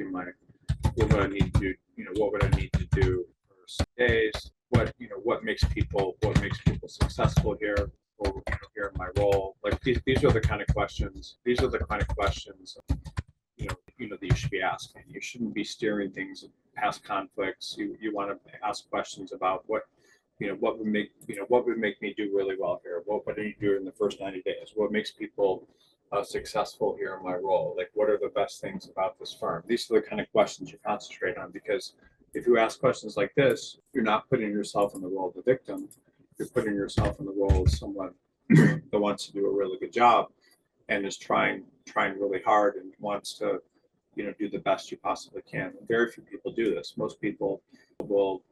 what would I need to do? What would I need to do for some days? What makes people successful here? Or here in my role? Like these are the kind of questions. These are the kind of questions that you should be asking. You shouldn't be steering things past conflicts. You want to ask questions about what would make me do really well here. What would I do in the first 90 days? What makes people successful here in my role? Like what are the best things about this firm? These are the kind of questions you concentrate on, because if you ask questions like this, you're not putting yourself in the role of the victim. You're putting yourself in the role of someone that wants to do a really good job and is trying really hard and wants to do the best you possibly can. Very few people do this. Most people will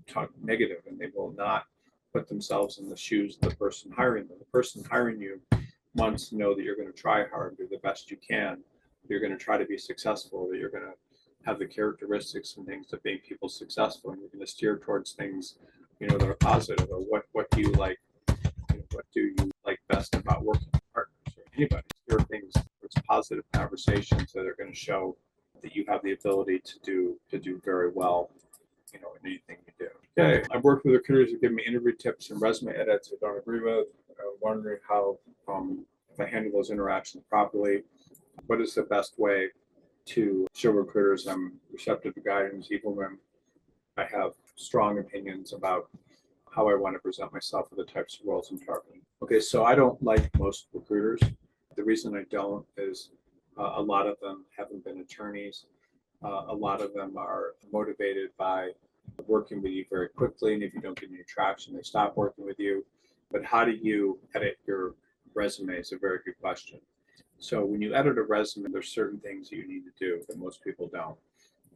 talk negative, and they will not put themselves in the shoes of the person hiring them. The person hiring you wants to know that you're going to try hard, do the best you can, you're going to try to be successful, that you're going to have the characteristics and things that make people successful, and you're going to steer towards things that are positive. Or what do you like? What do you like best about working with partners or anybody? There are things, it's positive conversations that are going to show that you have the ability to do very well, in anything you do. Okay, I've worked with recruiters who give me interview tips and resume edits I don't agree with. Wondering how, if I handle those interactions properly, what is the best way to show recruiters I'm receptive to guidance, even when I have strong opinions about how I want to present myself for the types of roles I'm targeting. Okay, so I don't like most recruiters. The reason I don't is a lot of them haven't been attorneys. A lot of them are motivated by working with you very quickly, and if you don't get any traction, they stop working with you. But how do you edit your resume is a very good question. So when you edit a resume, there's certain things that you need to do that most people don't.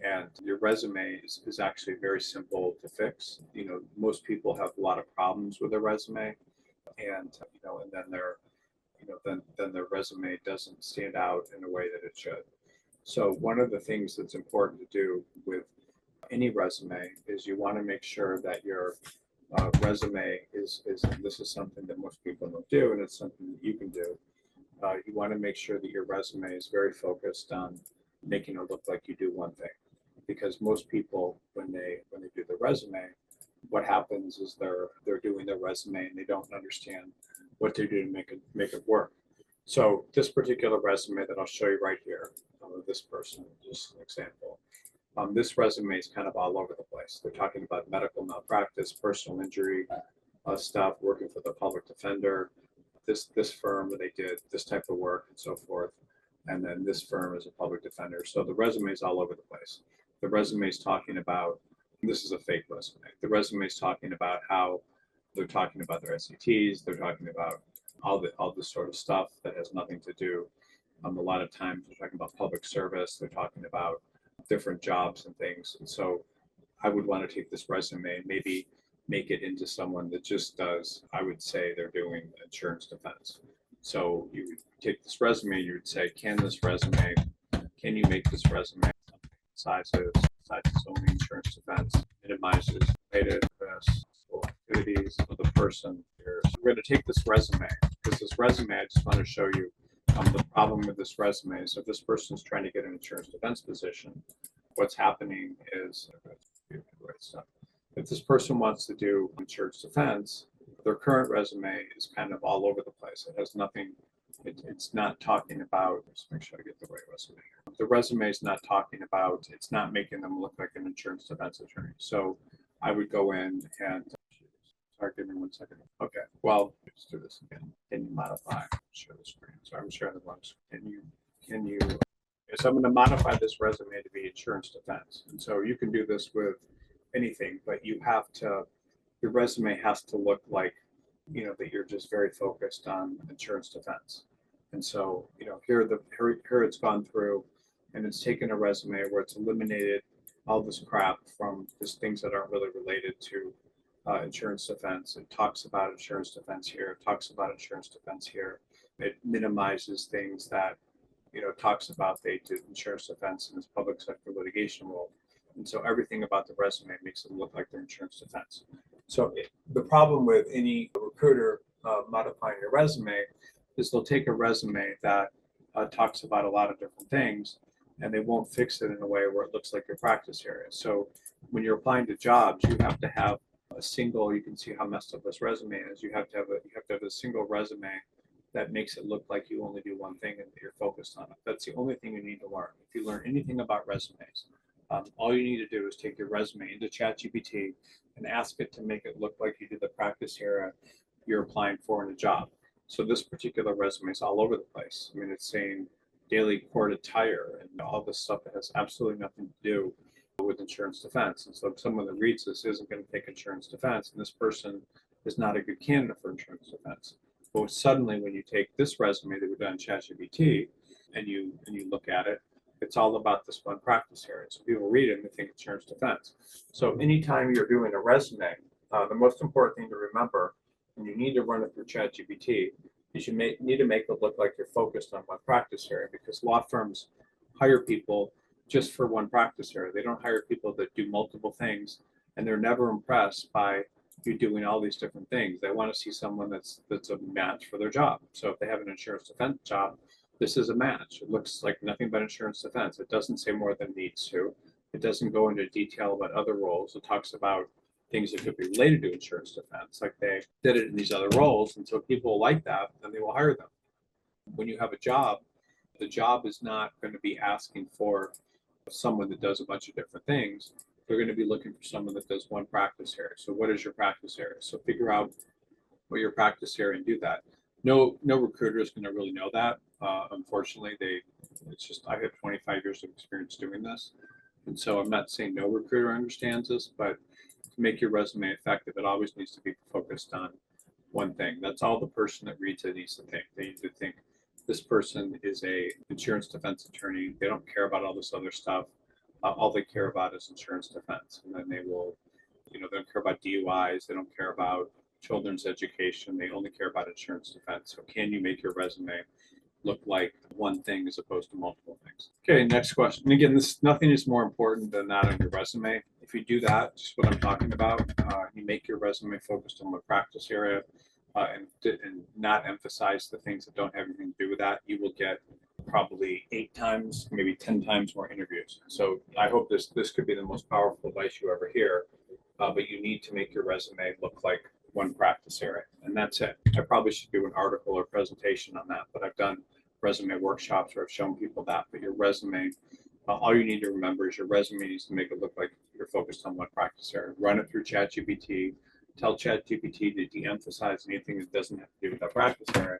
And your resume is actually very simple to fix. Most people have a lot of problems with their resume, and then their resume doesn't stand out in a way that it should. So one of the things that's important to do with any resume is you want to make sure that your resume is, and this is something that most people don't do, and it's something that you can do. You want to make sure that your resume is very focused on making it look like you do one thing, because most people, when they do the resume, what happens is they're doing their resume and they don't understand what they do to make it work. So this particular resume that I'll show you right here, this person, just an example. This resume is kind of all over the place. They're talking about medical malpractice, personal injury stuff, working for the public defender, this firm where they did this type of work and so forth. And then this firm is a public defender. So the resume is all over the place. The resume is talking about, this is a fake resume. The resume is talking about how they're talking about their SATs. They're talking about all this sort of stuff that has nothing to do. A lot of times they're talking about public service. They're talking about different jobs and things. And so I would want to take this resume and maybe make it into someone that just does, I would say they're doing insurance defense. So you would take this resume, you would say, can you make this resume sizes, only insurance defense, minimizes related risks or activities of the person here. So we're going to take this resume, because this resume, I just want to show you the problem with this resume is if this person is trying to get an insurance defense position, what's happening is, if this person wants to do insurance defense, their current resume is kind of all over the place. It has nothing, it's not talking about, let's make sure I get the right resume here. The resume is not talking about, it's not making them look like an insurance defense attorney. So I would go in and, sorry, give me 1 second. Okay, well, let's do this again. Can you modify, share the screen? So I'm sharing the wrong screen. So I'm going to modify this resume to be insurance defense. And so you can do this with anything, but your resume has to look like, that you're just very focused on insurance defense. And so, here it's gone through and it's taken a resume where it's eliminated all this crap from just things that aren't really related to insurance defense. It talks about insurance defense here, it talks about insurance defense here. It minimizes things that, talks about they did insurance defense in this public sector litigation role. And so everything about the resume makes it look like they're insurance defense. So the problem with any recruiter modifying your resume is they'll take a resume that talks about a lot of different things, and they won't fix it in a way where it looks like your practice area. So when you're applying to jobs, you have to have a single, you can see how messed up this resume is. You have to have a single resume that makes it look like you only do one thing and that you're focused on it. That's the only thing you need to learn. If you learn anything about resumes, all you need to do is take your resume into ChatGPT and ask it to make it look like you did the practice area you're applying for in a job. So this particular resume is all over the place. I mean, it's saying daily court attire and all this stuff that has absolutely nothing to do with insurance defense. And so if someone that reads this isn't going to take insurance defense, and this person is not a good candidate for insurance defense. But suddenly when you take this resume that we've done in ChatGPT and you look at it, it's all about this one practice area. So people read it and they think insurance defense. So anytime you're doing a resume, the most important thing to remember, and you need to run it through ChatGPT, is you need to make it look like you're focused on one practice area, because law firms hire people just for one practice area. They don't hire people that do multiple things, and they're never impressed by you doing all these different things. They want to see someone that's a match for their job. So if they have an insurance defense job, this is a match. It looks like nothing but insurance defense. It doesn't say more than needs to. It doesn't go into detail about other roles. It talks about things that could be related to insurance defense, like they did it in these other roles. And so people like that, then they will hire them. When you have a job, the job is not going to be asking for someone that does a bunch of different things. They're going to be looking for someone that does one practice area. So what is your practice area? So figure out what your practice area and do that. No recruiter is going to really know that. Unfortunately, I have 25 years of experience doing this. And so I'm not saying no recruiter understands this, but to make your resume effective, it always needs to be focused on one thing. That's all the person that reads it needs to think. They need to think this person is a insurance defense attorney. They don't care about all this other stuff. all they care about is insurance defense. And then they will, they don't care about DUIs. They don't care about children's education. They only care about insurance defense. So can you make your resume look like one thing as opposed to multiple things? Okay, next question. And again, nothing is more important than that on your resume. If you do that, just what I'm talking about, you make your resume focused on the practice area, and not emphasize the things that don't have anything to do with that, you will get probably 8 times, maybe 10 times more interviews. So I hope this could be the most powerful advice you ever hear. But you need to make your resume look like one practice area, and that's it. I probably should do an article or presentation on that, but I've done resume workshops where I've shown people that. But your resume, all you need to remember is your resume needs to make it look like you're focused on one practice area. Run it through ChatGPT. Tell ChatGPT to de-emphasize anything that doesn't have to do with that practice area.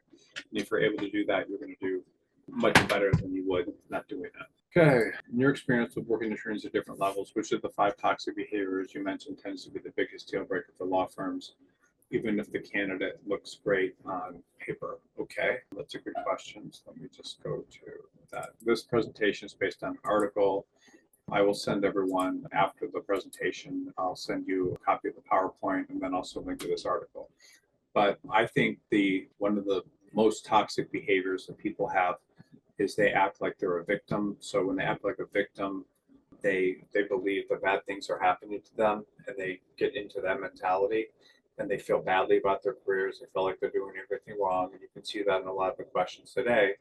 And if you're able to do that, you're going to do much better than you would not doing that. Okay, in your experience with working attorneys at different levels, which of the 5 toxic behaviors you mentioned tends to be the biggest deal breaker for law firms, even if the candidate looks great on paper? Okay, that's a good question. So let me just go to that. This presentation is based on an article. I will send everyone after the presentation, I'll send you a copy of the PowerPoint and then also link to this article. But I think one of the most toxic behaviors that people have is they act like they're a victim. So when they act like a victim, they believe that bad things are happening to them, and they get into that mentality, and they feel badly about their careers. They feel like they're doing everything wrong, and you can see that in a lot of the questions today.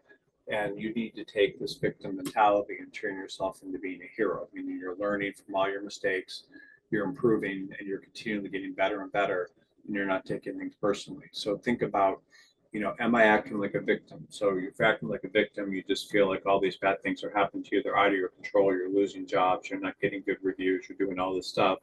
And you need to take this victim mentality and turn yourself into being a hero, meaning you're learning from all your mistakes, you're improving, and you're continually getting better and better, and you're not taking things personally. So think about, am I acting like a victim? So if you're acting like a victim, you just feel like all these bad things are happening to you. They're out of your control. You're losing jobs. You're not getting good reviews. You're doing all this stuff.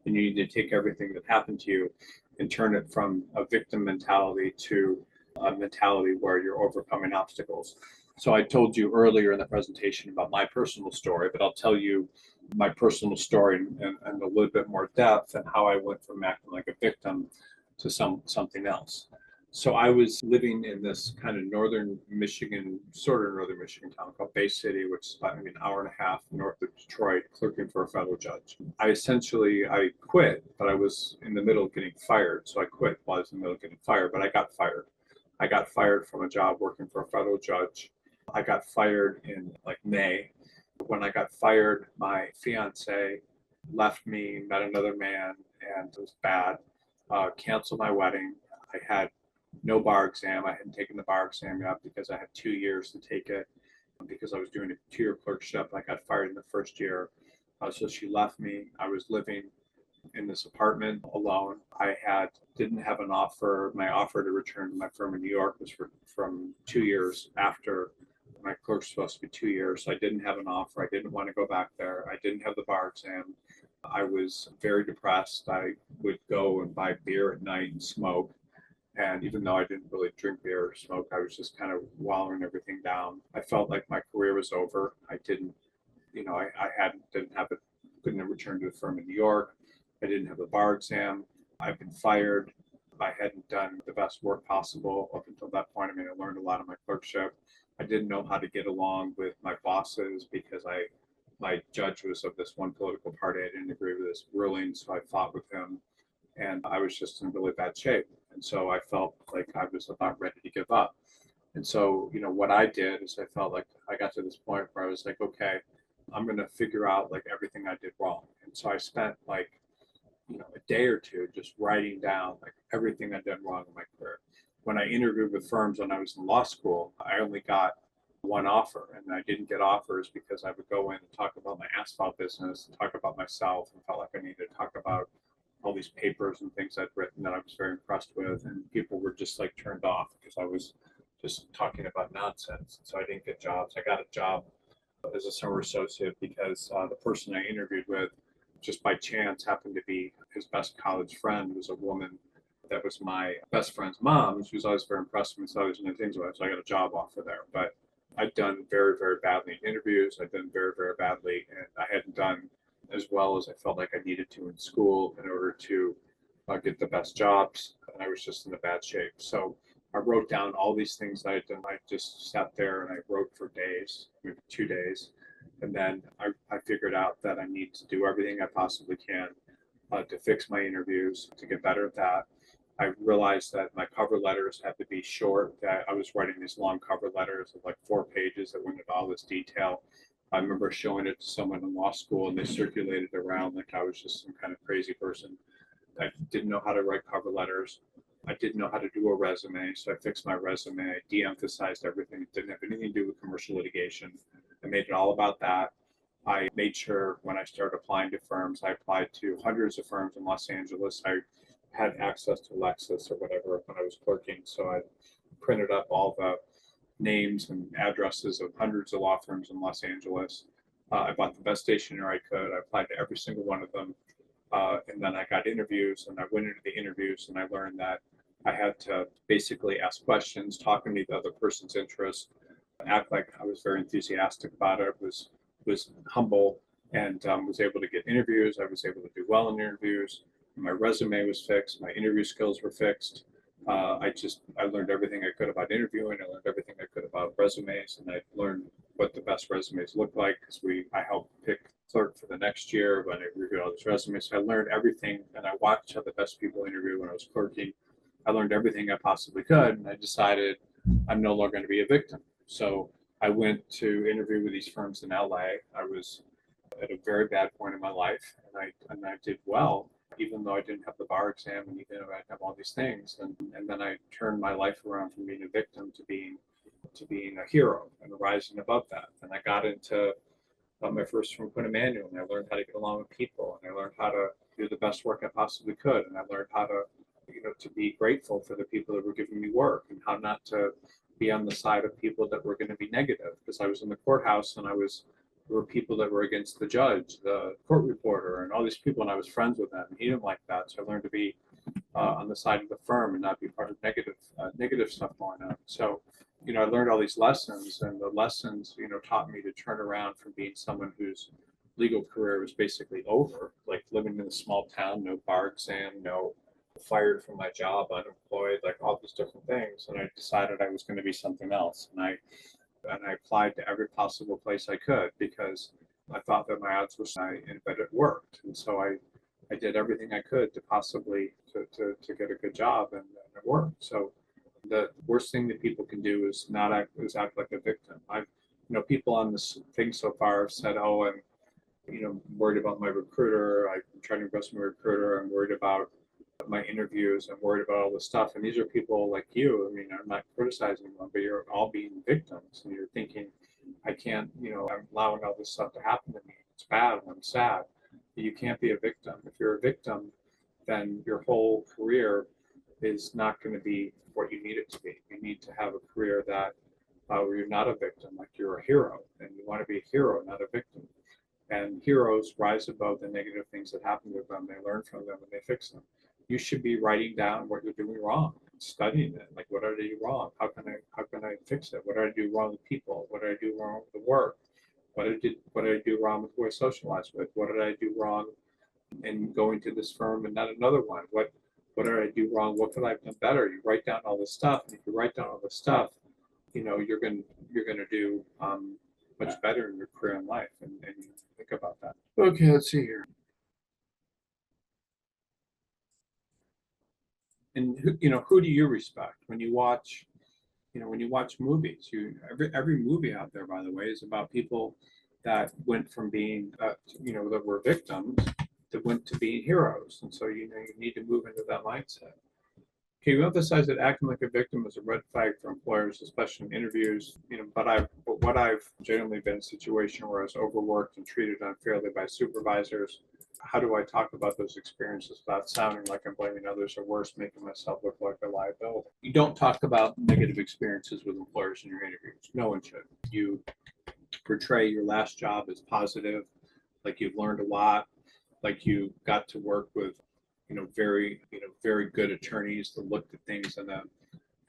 And you need to take everything that happened to you and turn it from a victim mentality to a mentality where you're overcoming obstacles. So I told you earlier in the presentation about my personal story, but I'll tell you my personal story in a little bit more depth and how I went from acting like a victim to something else. So I was living in this kind of sort of northern Michigan town called Bay City, which is about maybe an hour and a half north of Detroit, clerking for a federal judge. I quit, but I was in the middle of getting fired. So I quit while I was in the middle of getting fired, but I got fired. I got fired from a job working for a federal judge. I got fired in like May. When I got fired, my fiance left me, met another man, and it was bad. Canceled my wedding. I had no bar exam. I hadn't taken the bar exam yet because I had 2 years to take it because I was doing a 2-year clerkship. I got fired in the first year. So she left me. I was living in this apartment alone. Didn't have an offer. My offer to return to my firm in New York was from 2 years after my clerk's supposed to be 2 years. So I didn't have an offer. I didn't want to go back there. I didn't have the bar exam. I was very depressed. I would go and buy beer at night and smoke. And even though I didn't really drink beer or smoke, I was just kind of wallowing everything down. I felt like my career was over. I didn't, couldn't return to the firm in New York. I didn't have the bar exam. I've been fired. I hadn't done the best work possible up until that point. I learned a lot of my clerkship. I didn't know how to get along with my bosses because my judge was of this one political party. I didn't agree with his ruling, so I fought with him. And I was just in really bad shape. And so I felt like I was about ready to give up. And so, what I did is I felt like I got to this point where I was like, okay, I'm going to figure out like everything I did wrong. And so I spent like, a day or two just writing down like everything I'd done wrong in my career. When I interviewed with firms when I was in law school, I only got one offer, and I didn't get offers because I would go in and talk about my asphalt business and talk about myself, and felt like I needed to talk about all these papers and things I'd written that I was very impressed with, and people were just like turned off because I was just talking about nonsense. So I didn't get jobs. I got a job as a summer associate because the person I interviewed with, just by chance, happened to be his best college friend, who was a woman that was my best friend's mom. She was always very impressed with me, so I was doing things with her. So I got a job offer there. But I'd done very, very badly in interviews. I'd done very, very badly, and I hadn't done as well as I felt like I needed to in school in order to get the best jobs. And I was just in a bad shape. So I wrote down all these things that I had done. I just sat there and I wrote for days, maybe 2 days. And then I figured out that I need to do everything I possibly can to fix my interviews, to get better at that. I realized that my cover letters had to be short, that I was writing these long cover letters of like 4 pages that went into all this detail. I remember showing it to someone in law school and they circulated it around like I was just some kind of crazy person. I didn't know how to write cover letters. I didn't know how to do a resume, so I fixed my resume. I de-emphasized everything. It didn't have anything to do with commercial litigation. I made it all about that. I made sure when I started applying to firms, I applied to hundreds of firms in Los Angeles. I had access to Lexis or whatever when I was clerking, so I printed up all the names and addresses of hundreds of law firms in Los Angeles. I bought the best stationery I could. I applied to every single one of them. And then I got interviews and I went into the interviews and I learned that I had to basically ask questions, talk into the other person's interest, act like I was very enthusiastic about it, was humble, and was able to get interviews. I was able to do well in interviews. My resume was fixed. My interview skills were fixed. I learned everything I could about interviewing. I learned everything I could about resumes, and I learned what the best resumes look like because I helped pick clerk for the next year when I reviewed all these resumes. So I learned everything, and I watched how the best people interview when I was clerking. I learned everything I possibly could, and I decided I'm no longer going to be a victim. So I went to interview with these firms in LA. I was at a very bad point in my life, and I did well, even though I didn't have the bar exam, and even though I didn't have all these things. And then I turned my life around from being a victim to being a hero and rising above that. And I got into my first from point of manual, and I learned how to get along with people, and I learned how to do the best work I possibly could, and I learned how to, to be grateful for the people that were giving me work, and how not to be on the side of people that were going to be negative. Because I was in the courthouse, and there were people that were against the judge, the court reporter, and all these people, and I was friends with them. And he didn't like that, so I learned to be on the side of the firm and not be part of negative stuff going on. So, I learned all these lessons, and the lessons, taught me to turn around from being someone whose legal career was basically over, like living in a small town, no bar exam, no fired from my job, unemployed, like all these different things. And I decided I was going to be something else. And I applied to every possible place I could because I thought that my odds were high, but it worked. And so I did everything I could to possibly to get a good job, and it worked. So the worst thing that people can do is act like a victim. People on this thing so far have said, "Oh, I'm, worried about my recruiter. I'm trying to impress my recruiter. I'm worried about my interviews. I'm worried about all this stuff." And these are people like you. I mean, I'm not criticizing them, but you're all being victims, and you're thinking, "I can't, I'm allowing all this stuff to happen to me. It's bad, and I'm sad." But you can't be a victim. If you're a victim, then your whole career is not going to be what you need it to be. You need to have a career that where you're not a victim, like you're a hero, and you want to be a hero, not a victim. And heroes rise above the negative things that happen to them. They learn from them and they fix them. You should be writing down what you're doing wrong, studying it. Like, what did I do wrong? How can I fix it? What did I do wrong with people? What did I do wrong with the work? What did I do wrong with who I socialized with? What did I do wrong in going to this firm and not another one? What did I do wrong? What could I have done better? You write down all this stuff, and if you write down all this stuff, you're gonna do much better in your career and life. And you think about that. Okay, let's see here. And who do you respect when you watch? When you watch movies, every movie out there, by the way, is about people that went from being that were victims that went to being heroes. And so you need to move into that mindset. Okay, you emphasize that acting like a victim is a red flag for employers, especially in interviews. But what I've generally been in a situation where I was overworked and treated unfairly by supervisors. How do I talk about those experiences without sounding like I'm blaming others, or worse, making myself look like a liability? You don't talk about negative experiences with employers in your interviews. No one should. You portray your last job as positive, like you've learned a lot, like you got to work with, very good attorneys that looked at things in a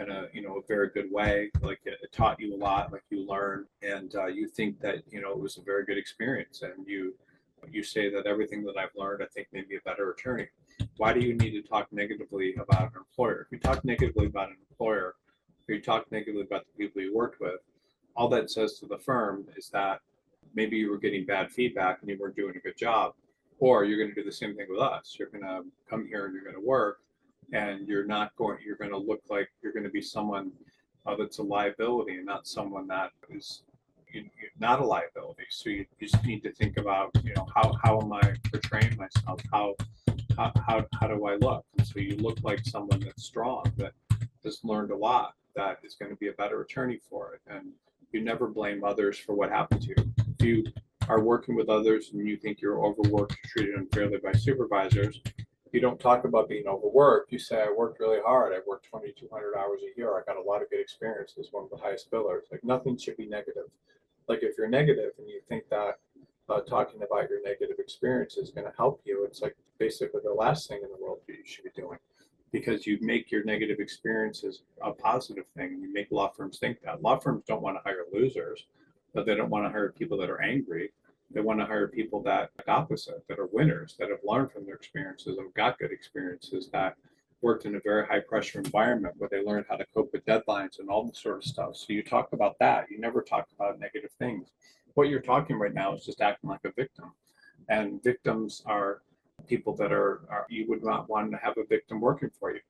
a very good way, like it taught you a lot, like you learned, and you think that it was a very good experience, and you say that everything that I've learned, I think made me a better attorney. Why do you need to talk negatively about an employer? If you talk negatively about an employer, or you talk negatively about the people you worked with, all that says to the firm is that maybe you were getting bad feedback and you weren't doing a good job. Or you're going to do the same thing with us. You're going to come here and you're going to work, and you're going to look like you're going to be someone that's a liability and not someone that is not a liability. So you just need to think about, how am I portraying myself? How do I look? And so you look like someone that's strong, that has learned a lot, that is going to be a better attorney for it. And you never blame others for what happened to you. If you are working with others and you think you're overworked or treated unfairly by supervisors, you don't talk about being overworked. You say, I worked really hard. I worked 2,200 hours a year. I got a lot of good experience as one of the highest billers. Like, nothing should be negative. Like, if you're negative and you think that talking about your negative experience is going to help you, it's like basically the last thing in the world you should be doing, because you make your negative experiences a positive thing. You make law firms think that. Law firms don't want to hire losers, but they don't want to hire people that are angry. They want to hire people that are opposite, that are winners, that have learned from their experiences and got good experiences, that worked in a very high pressure environment where they learned how to cope with deadlines and all this sort of stuff. So you talk about that. You never talk about negative things. What you're talking right now is just acting like a victim. And victims are people that you would not want to have a victim working for you.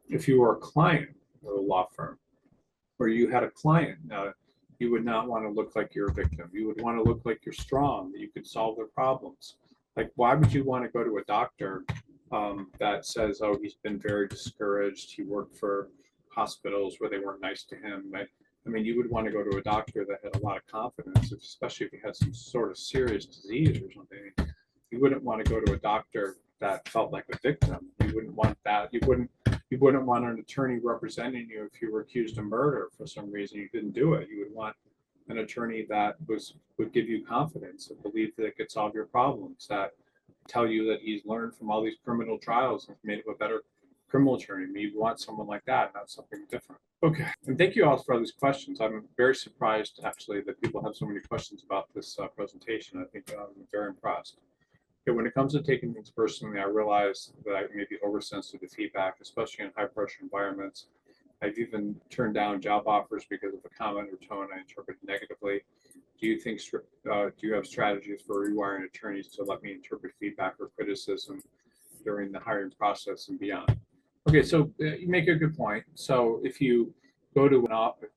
If you were a client of a law firm, or you had a client, you would not want to look like you're a victim. You would want to look like you're strong, that you could solve their problems. Like, why would you want to go to a doctor that says, oh, he's been very discouraged, he worked for hospitals where they weren't nice to him? I mean, you would want to go to a doctor that had a lot of confidence, especially if you had some sort of serious disease or something. You wouldn't want to go to a doctor that felt like a victim. You wouldn't want that. You wouldn't want an attorney representing you if you were accused of murder for some reason you didn't do it. You would want an attorney that would give you confidence and believe that it could solve your problems, that tell you that he's learned from all these criminal trials and made him a better criminal attorney. I mean, you want someone like that, not something different. Okay, and thank you all for these questions. I'm very surprised, actually, that people have so many questions about this presentation. I think I'm very impressed. Okay, when it comes to taking things personally, I realize that I may be oversensitive to feedback, especially in high pressure environments. I've even turned down job offers because of a comment or tone I interpreted negatively. Do you have strategies for rewiring attorneys to let me interpret feedback or criticism during the hiring process and beyond? Okay, so you make a good point. So if you go to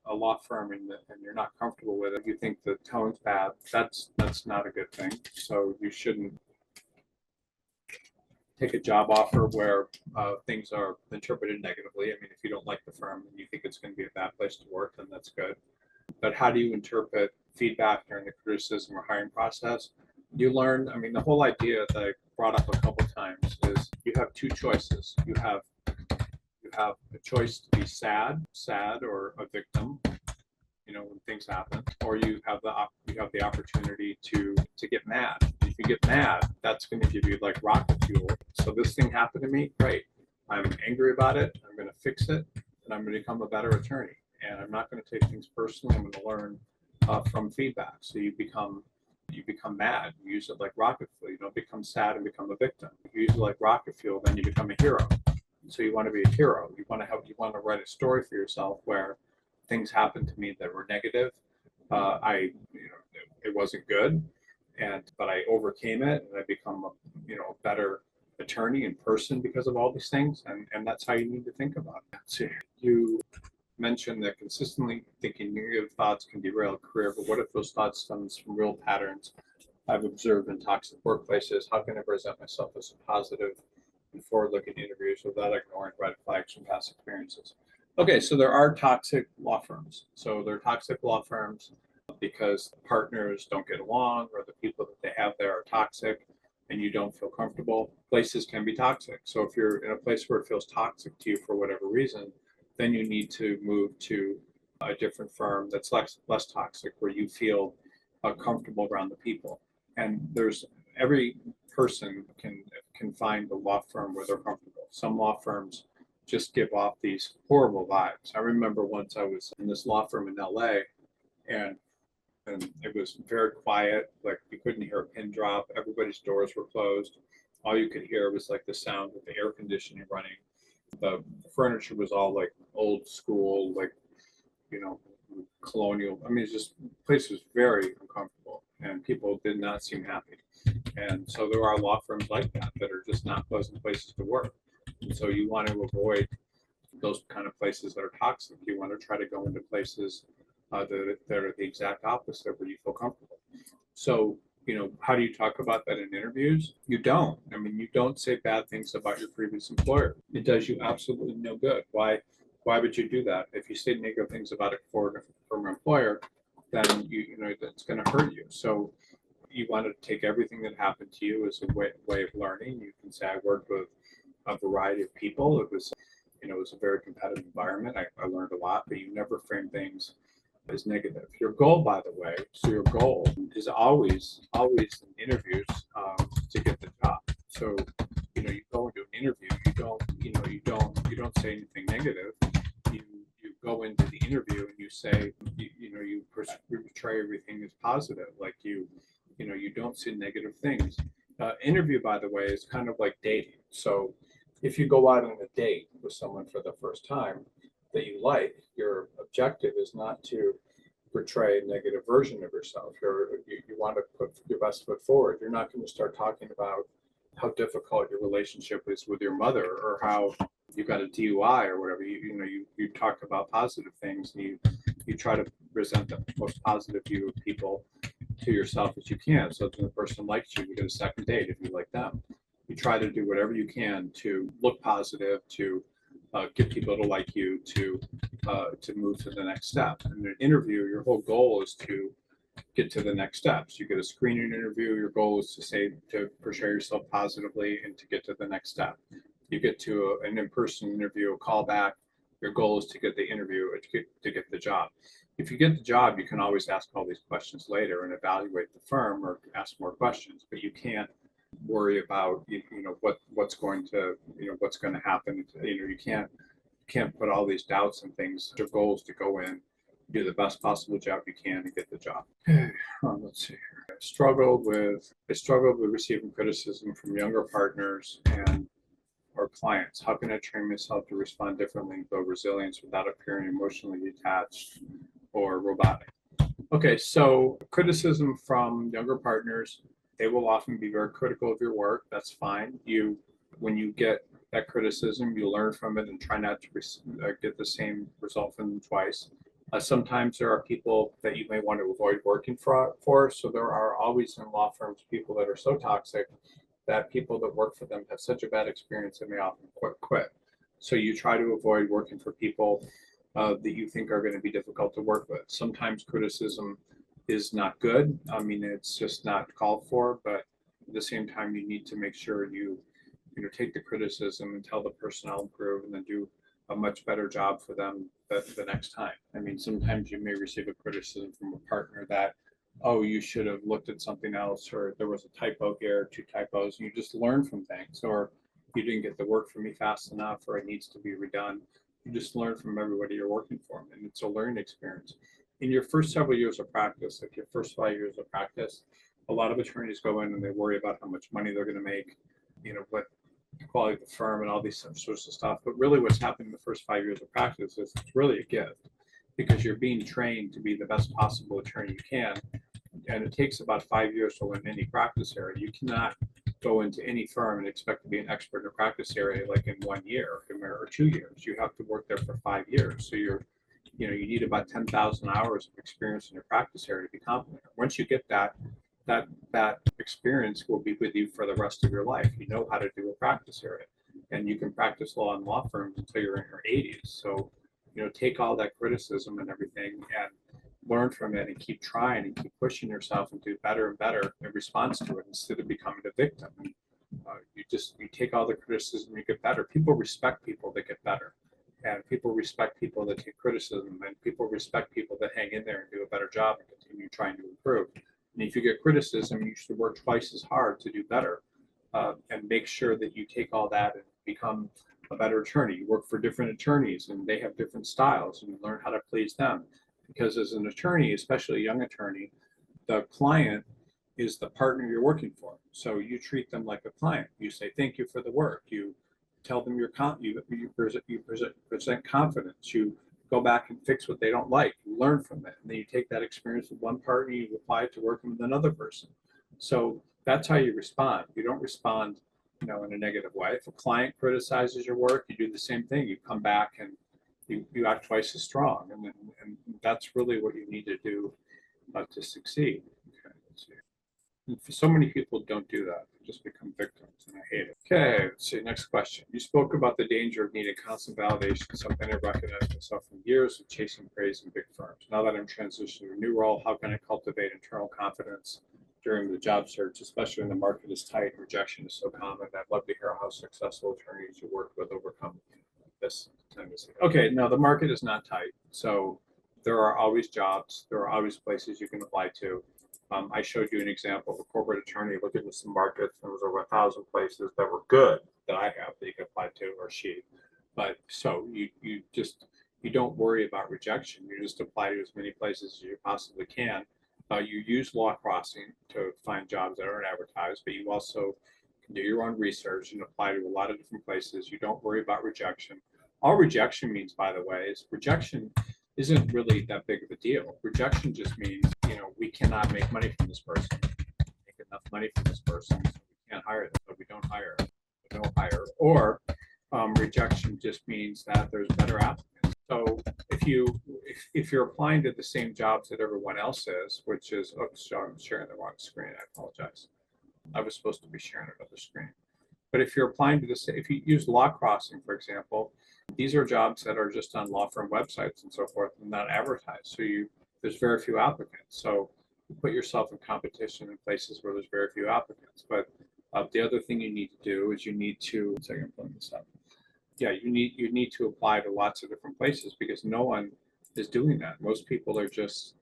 a law firm and you're not comfortable with it, you think the tone's bad, that's not a good thing. So you shouldn't take a job offer where things are interpreted negatively. I mean, if you don't like the firm and you think it's going to be a bad place to work, then that's good. But how do you interpret feedback during the criticism or hiring process? You learn, I mean, the whole idea that I brought up a couple times is you have two choices. You have a choice to be sad or a victim, when things happen, or you have the opportunity to get mad. If you get mad, that's going to give you like rocket fuel. So this thing happened to me, great. I'm angry about it. I'm going to fix it, and I'm going to become a better attorney. And I'm not going to take things personally. I'm going to learn from feedback. So you become mad. You use it like rocket fuel. You don't become sad and become a victim. You use it like rocket fuel, then you become a hero. So you want to be a hero. You want to write a story for yourself where things happened to me that were negative. It wasn't good, but I overcame it, and I become a better attorney and person because of all these things. And that's how you need to think about it. So you mentioned that consistently thinking negative thoughts can derail a career, but what if those thoughts stems from real patterns I've observed in toxic workplaces? How can I present myself as a positive and forward-looking interviews without ignoring red flags from past experiences? Okay, so there are toxic law firms. So they're toxic law firms because partners don't get along, or the people that they have there are toxic and you don't feel comfortable. Places can be toxic. So if you're in a place where it feels toxic to you for whatever reason, then you need to move to a different firm that's less toxic, where you feel comfortable around the people. And every person can find a law firm where they're comfortable. Some law firms just give off these horrible vibes. I remember once I was in this law firm in LA, and it was very quiet, like you couldn't hear a pin drop. Everybody's doors were closed. All you could hear was like the sound of the air conditioning running. The furniture was all like old school, like, colonial. I mean, the place was very uncomfortable. and people did not seem happy. And so there are law firms like that are just not pleasant places to work. And so you want to avoid those kind of places that are toxic. You want to try to go into places that are the exact opposite where you feel comfortable. So, how do you talk about that in interviews? You don't. I mean, you don't say bad things about your previous employer. It does you absolutely no good. Why would you do that? If you say negative things about it for a former employer, then that's going to hurt you. So you want to take everything that happened to you as a way of learning. You can say, I worked with a variety of people. It was a very competitive environment. I learned a lot, but you never frame things as negative. Your goal, by the way, so your goal is always in interviews to get the job. So, you go into an interview, you don't say anything negative. You go into the interview and you say, you portray everything as positive. Like you don't say negative things. Interview, by the way, is kind of like dating. So if you go out on a date with someone for the first time that you like, your objective is not to portray a negative version of yourself. You want to put your best foot forward. You're not going to start talking about how difficult your relationship is with your mother or how you got a DUI or whatever. You talk about positive things, and you try to present the most positive view of people to yourself as you can. So if the person likes you, you get a second date if you like them. You try to do whatever you can to look positive, to get people to like you, to move to the next step. In an interview, your whole goal is to get to the next steps. You get a screening interview, your goal is to portray yourself positively and to get to the next step. You get to an in-person interview, a callback, your goal is to get the interview, to get the job. If you get the job, you can always ask all these questions later and evaluate the firm or ask more questions, but you can't worry about what's going to happen. You can't put all these doubts and things. Your goal is to go in, do the best possible job you can and get the job. Okay, let's see here. I struggled with receiving criticism from younger partners and or clients. How can I train myself to respond differently and build resilience without appearing emotionally detached or robotic? Okay, so criticism from younger partners, they will often be very critical of your work. That's fine. When you get that criticism, you learn from it and try not to get the same result from them twice. Sometimes there are people that you may want to avoid working for. So there are always in law firms people that are so toxic that people that work for them have such a bad experience they may often quit. So you try to avoid working for people that you think are going to be difficult to work with. Sometimes criticism is not good. I mean, it's just not called for, but at the same time, you need to make sure you take the criticism and tell the person I'll improve and then do a much better job for them the next time. I mean, sometimes you may receive a criticism from a partner that, oh, you should have looked at something else, or there was a typo here, 2 typos, and you just learn from things, or you didn't get the work for me fast enough, or it needs to be redone. You just learn from everybody you're working for, and it's a learning experience. In your first several years of practice, like your first 5 years of practice, a lot of attorneys go in and they worry about how much money they're going to make, what the quality of the firm and all these sorts of stuff. But really what's happening in the first 5 years of practice is it's really a gift because you're being trained to be the best possible attorney you can. And it takes about 5 years to learn any practice area. You cannot go into any firm and expect to be an expert in a practice area like in 1 year or 2 years. You have to work there for 5 years. So you need about 10,000 hours of experience in your practice area to be competent. Once you get that experience will be with you for the rest of your life. You know how to do a practice area, and you can practice law in law firms until you're in your 80s. So, take all that criticism and everything and learn from it and keep trying and keep pushing yourself and do better and better in response to it instead of becoming a victim. You take all the criticism, you get better. People respect people that get better, and people respect people that take criticism, and people respect people that hang in there and do a better job and continue trying to improve. And if you get criticism, you should work twice as hard to do better, and make sure that you take all that and become a better attorney. You work for different attorneys and they have different styles, and you learn how to please them. Because as an attorney, especially a young attorney, the client is the partner you're working for. So you treat them like a client. You say thank you for the work. You tell them you present confidence. You go back and fix what they don't like, learn from it. And then you take that experience with one partner, you apply it to working with another person. So that's how you respond. You don't respond, in a negative way. If a client criticizes your work, you do the same thing. You come back and you act twice as strong. And that's really what you need to do to succeed. Okay, let's see. For so many people don't do that. They just become victims, and I hate it. Okay, let's see. Next question. You spoke about the danger of needing constant validation, something I recognize myself from years of chasing praise in big firms. Now that I'm transitioning to a new role, how can I cultivate internal confidence during the job search, especially when the market is tight and rejection is so common? I'd love to hear how successful attorneys you work with overcome this tendency. Okay, no, the market is not tight. So there are always jobs. There are always places you can apply to. I showed you an example of a corporate attorney looking at some markets. There was over 1,000 places that were good that I have that you can apply to, or she. But so you don't worry about rejection. You just apply to as many places as you possibly can. You use law crossing to find jobs that aren't advertised, but you also can do your own research and apply to a lot of different places. You don't worry about rejection. All rejection means, by the way, is rejection isn't really that big of a deal. Rejection just means, we cannot make money from this person. Make enough money from this person, so we can't hire them, so we don't hire. We don't hire. Or rejection just means that there's better applicants. So if you're applying to the same jobs that everyone else is, which is, oops, I'm sharing the wrong screen. I apologize. I was supposed to be sharing another screen. But if you're applying to this, if you use law crossing, for example, these are jobs that are just on law firm websites and so forth and not advertised. So there's very few applicants. So you put yourself in competition in places where there's very few applicants. But the other thing you need to do is you need to, one second, I'm pulling this up. Yeah, you need to apply to lots of different places because no one is doing that. Most people are just,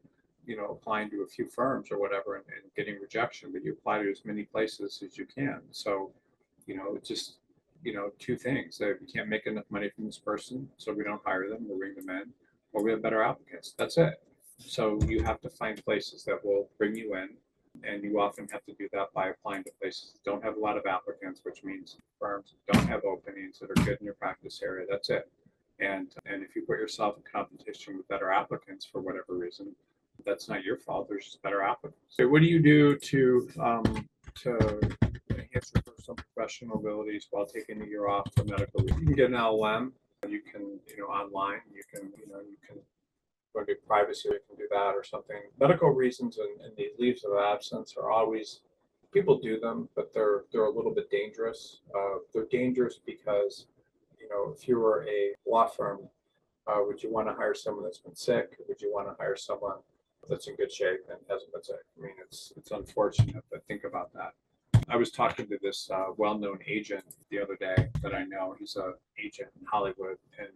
applying to a few firms or whatever and getting rejection, but you apply to as many places as you can. So, just, two things. That we can't make enough money from this person, so we don't hire them, we'll bring them in, or we have better applicants. That's it. So you have to find places that will bring you in, and you often have to do that by applying to places that don't have a lot of applicants, which means firms don't have openings that are good in your practice area. That's it. And if you put yourself in competition with better applicants for whatever reason, that's not your fault. There's just better applicants. So what do you do to enhance your personal professional abilities while taking a year off for medical reasons? You can get an LLM. You can, online. You can go to privacy. You can do that or something. Medical reasons and these leaves of absence are always, people do them, but they're a little bit dangerous. They're dangerous because, if you were a law firm, would you want to hire someone that's been sick? Would you want to hire someone that's in good shape and hasn't been sick? I mean, it's unfortunate, but think about that. I was talking to this well-known agent the other day that I know. He's an agent in Hollywood, and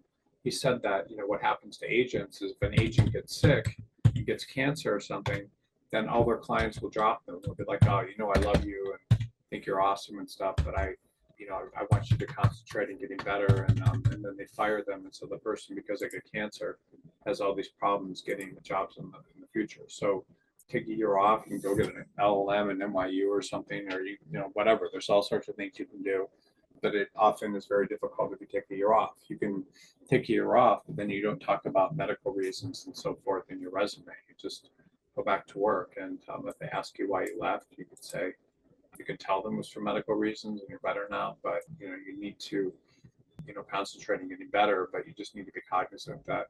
he said that what happens to agents is if an agent gets sick, he gets cancer or something, then all their clients will drop them. They'll be like, oh, I love you and think you're awesome and stuff, but I want you to concentrate on getting better, and then they fire them, and so the person, because they get cancer, has all these problems getting jobs in the future. So take a year off and go get an LLM and NYU or something, or whatever. There's all sorts of things you can do, but it often is very difficult if you take a year off. You can take a year off, but then you don't talk about medical reasons and so forth in your resume. You just go back to work, and if they ask you why you left, you could say, you can tell them it was for medical reasons and you're better now, but you need to concentrate on getting better, but you just need to be cognizant that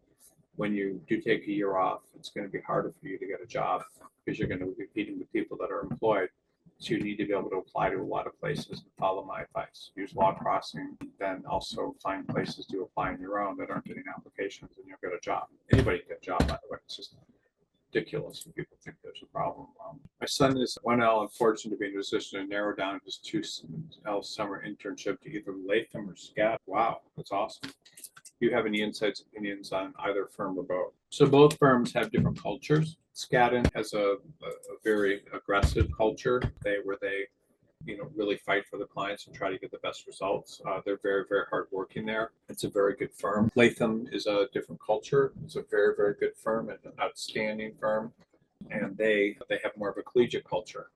when you do take a year off, it's going to be harder for you to get a job because you're going to be competing with people that are employed. So you need to be able to apply to a lot of places and follow my advice. Use law crossing, then also find places to apply on your own that aren't getting applications, and you'll get a job. Anybody can get a job, by the way. It's just ridiculous when people think there's a problem. My son is 1L and fortunate to be in a position to narrow down his 2L summer internship to either Latham or SCAD. Wow, that's awesome. Do you have any insights, opinions on either firm or both? So both firms have different cultures. Skadden has a very aggressive culture. They really fight for the clients and try to get the best results. They're very, very hardworking there. It's a very good firm. Latham is a different culture. It's a very, very good firm and an outstanding firm. And they have more of a collegiate culture.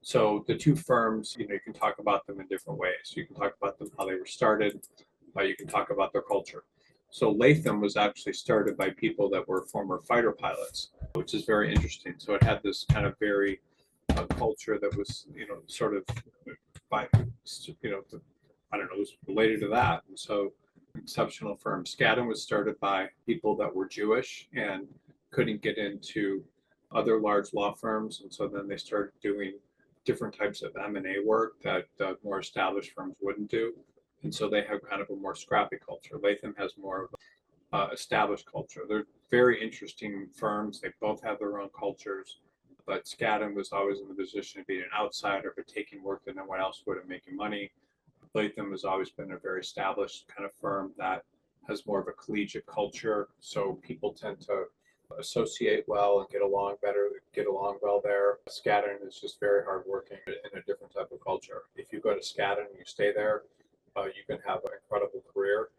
So the two firms, you can talk about them in different ways. You can talk about them how they were started, you can talk about their culture. So Latham was actually started by people that were former fighter pilots, which is very interesting. So it had this kind of very culture that was, sort of by, I don't know, was related to that. And so exceptional firm. Skadden was started by people that were Jewish and couldn't get into other large law firms. And so then they started doing different types of M&A work that more established firms wouldn't do. And so they have kind of a more scrappy culture. Latham has more of established culture. They're very interesting firms. They both have their own cultures. But Skadden was always in the position of being an outsider, but taking work that no one else would and making money. Latham has always been a very established kind of firm that has more of a collegiate culture. So people tend to associate well and get along better, get along well there. Skadden is just very hardworking in a different type of culture. If you go to Skadden and you stay there, you can have an incredible career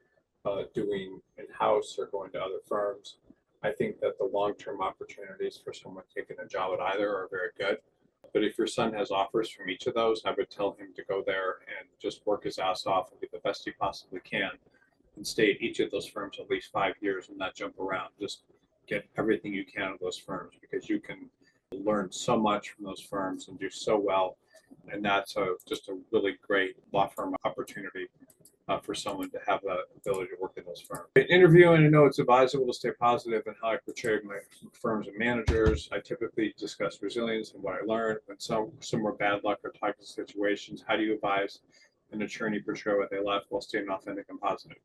doing in-house or going to other firms. I think that the long-term opportunities for someone taking a job at either are very good. But if your son has offers from each of those, I would tell him to go there and just work his ass off and be the best he possibly can and stay at each of those firms at least 5 years and not jump around. Just get everything you can of those firms because you can learn so much from those firms and do so well. And that's just a really great law firm opportunity for someone to have the ability to work in those firms. In interviewing, I know it's advisable to stay positive in how I portray my firms and managers. I typically discuss resilience and what I learned. When some were bad luck or toxic situations, how do you advise an attorney portray what they left while staying authentic and positive?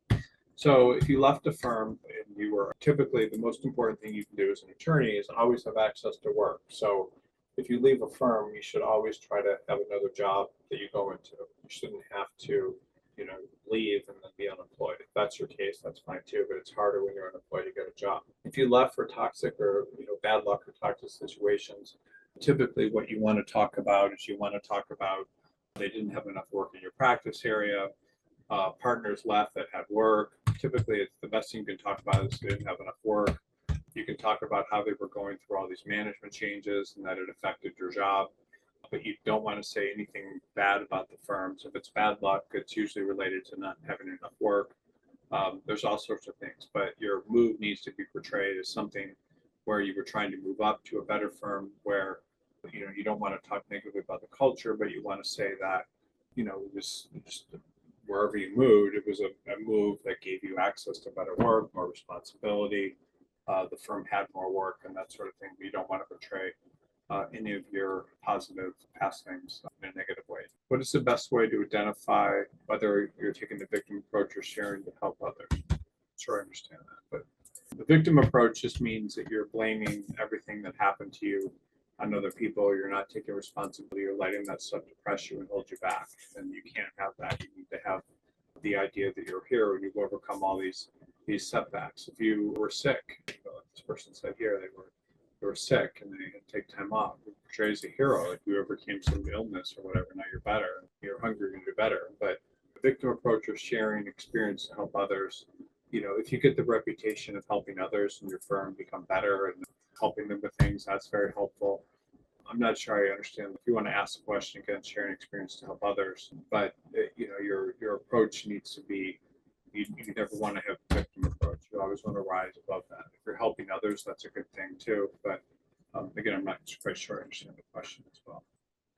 So if you left a firm and you were typically, the most important thing you can do as an attorney is always have access to work. So if you leave a firm, you should always try to have another job that you go into. You shouldn't have to leave and then be unemployed. If that's your case, that's fine too, but it's harder when you're unemployed to get a job. If you left for toxic or bad luck or toxic situations, typically what you want to talk about is you want to talk about they didn't have enough work in your practice area, partners left that had work. Typically, it's the best thing you can talk about is they didn't have enough work. You can talk about how they were going through all these management changes and that it affected your job. But you don't want to say anything bad about the firms. If it's bad luck, it's usually related to not having enough work. There's all sorts of things, but your move needs to be portrayed as something where you were trying to move up to a better firm where, you don't want to talk negatively about the culture, but you want to say that, just wherever you moved, it was a move that gave you access to better work, more responsibility. The firm had more work and that sort of thing. But you don't want to portray any of your positive past things in a negative way. What is the best way to identify whether you're taking the victim approach or sharing to help others? Sure, I understand that. But the victim approach just means that you're blaming everything that happened to you on other people. You're not taking responsibility. You're letting that stuff depress you and hold you back. And you can't have that. You need to have the idea that you're here and you've overcome all these setbacks. If you were sick, like this person said here, they were sick and they had to take time off. It portrays a hero. If you overcame some illness or whatever, now you're better. You're hungry, you're gonna do better. But the victim approach of sharing experience to help others, if you get the reputation of helping others and your firm become better and helping them with things, that's very helpful. I'm not sure I understand. If you want to ask a question, again, sharing experience to help others, but your approach needs to be. You never want to have a victim approach. You always want to rise above that. If you're helping others, that's a good thing too. But again, I'm not quite sure I understand the question as well.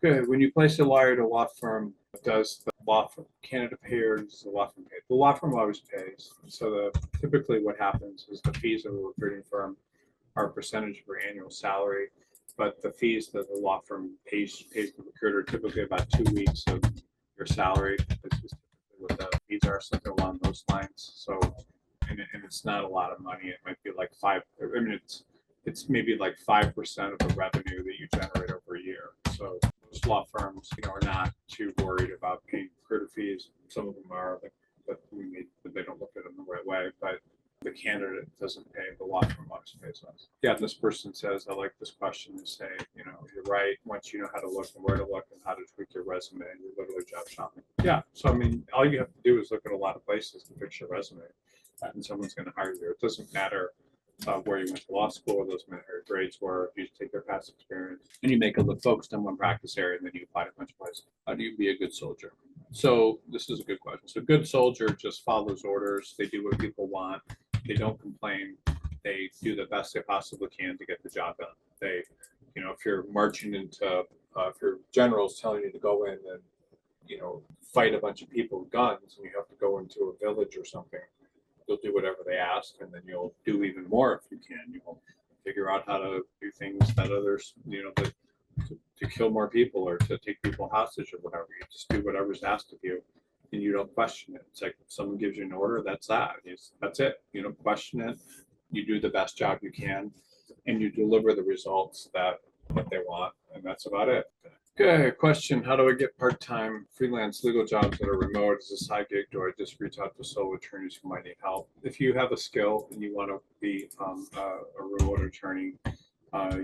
Good. When you place a lawyer at a law firm, does the law firm candidate pay or does the law firm pay? The law firm always pays. So typically what happens is the fees of a recruiting firm are a percentage of your annual salary, but the fees that the law firm pays the recruiter typically about 2 weeks of your salary. This is typically what the fees are, something along those lines. So, and it's not a lot of money. It might be like it's maybe like 5% of the revenue that you generate over a year. So most law firms, are not too worried about paying recruiter fees. Some of them are, but they don't look at them the right way. But the candidate doesn't pay, the law firm always pays us. Yeah, this person says, I like this question to say, you're right. Once you know how to look and where to look and how to tweak your resume, you're literally job shopping. Yeah, so all you have to do is look at a lot of places to fix your resume, and someone's going to hire you. It doesn't matter where you went to law school, those your grades were. You take their past experience and you make it look focused on one practice area, and then you apply to a bunch of places. How do you be a good soldier? So this is a good question. So a good soldier just follows orders. They do what people want. They don't complain. They do the best they possibly can to get the job done. They, if you're marching into, if your general's telling you to go in and, fight a bunch of people with guns and you have to go into a village or something, you'll do whatever they ask, and then you'll do even more if you can. You'll figure out how to do things that others, to kill more people or to take people hostage or whatever. You just do whatever's asked of you, and you don't question it. It's like if someone gives you an order, that's that. That's it. You don't question it. You do the best job you can, and you deliver the results that what they want, and that's about it. Okay, question. How do I get part-time freelance legal jobs that are remote as a side gig? Do I just reach out to solo attorneys who might need help? If you have a skill and you want to be a remote attorney,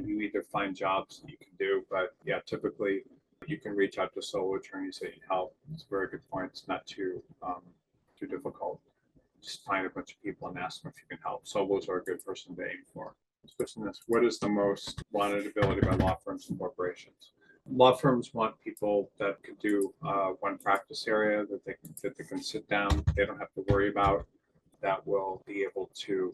you either find jobs that you can do, but yeah, typically you can reach out to solo attorneys that need help. It's a very good point. It's not too difficult. Just find a bunch of people and ask them if you can help. Solos are a good person to aim for. What is the most wanted ability by law firms and corporations? Law firms want people that could do one practice area that they can sit down. They don't have to worry about. That will be able to,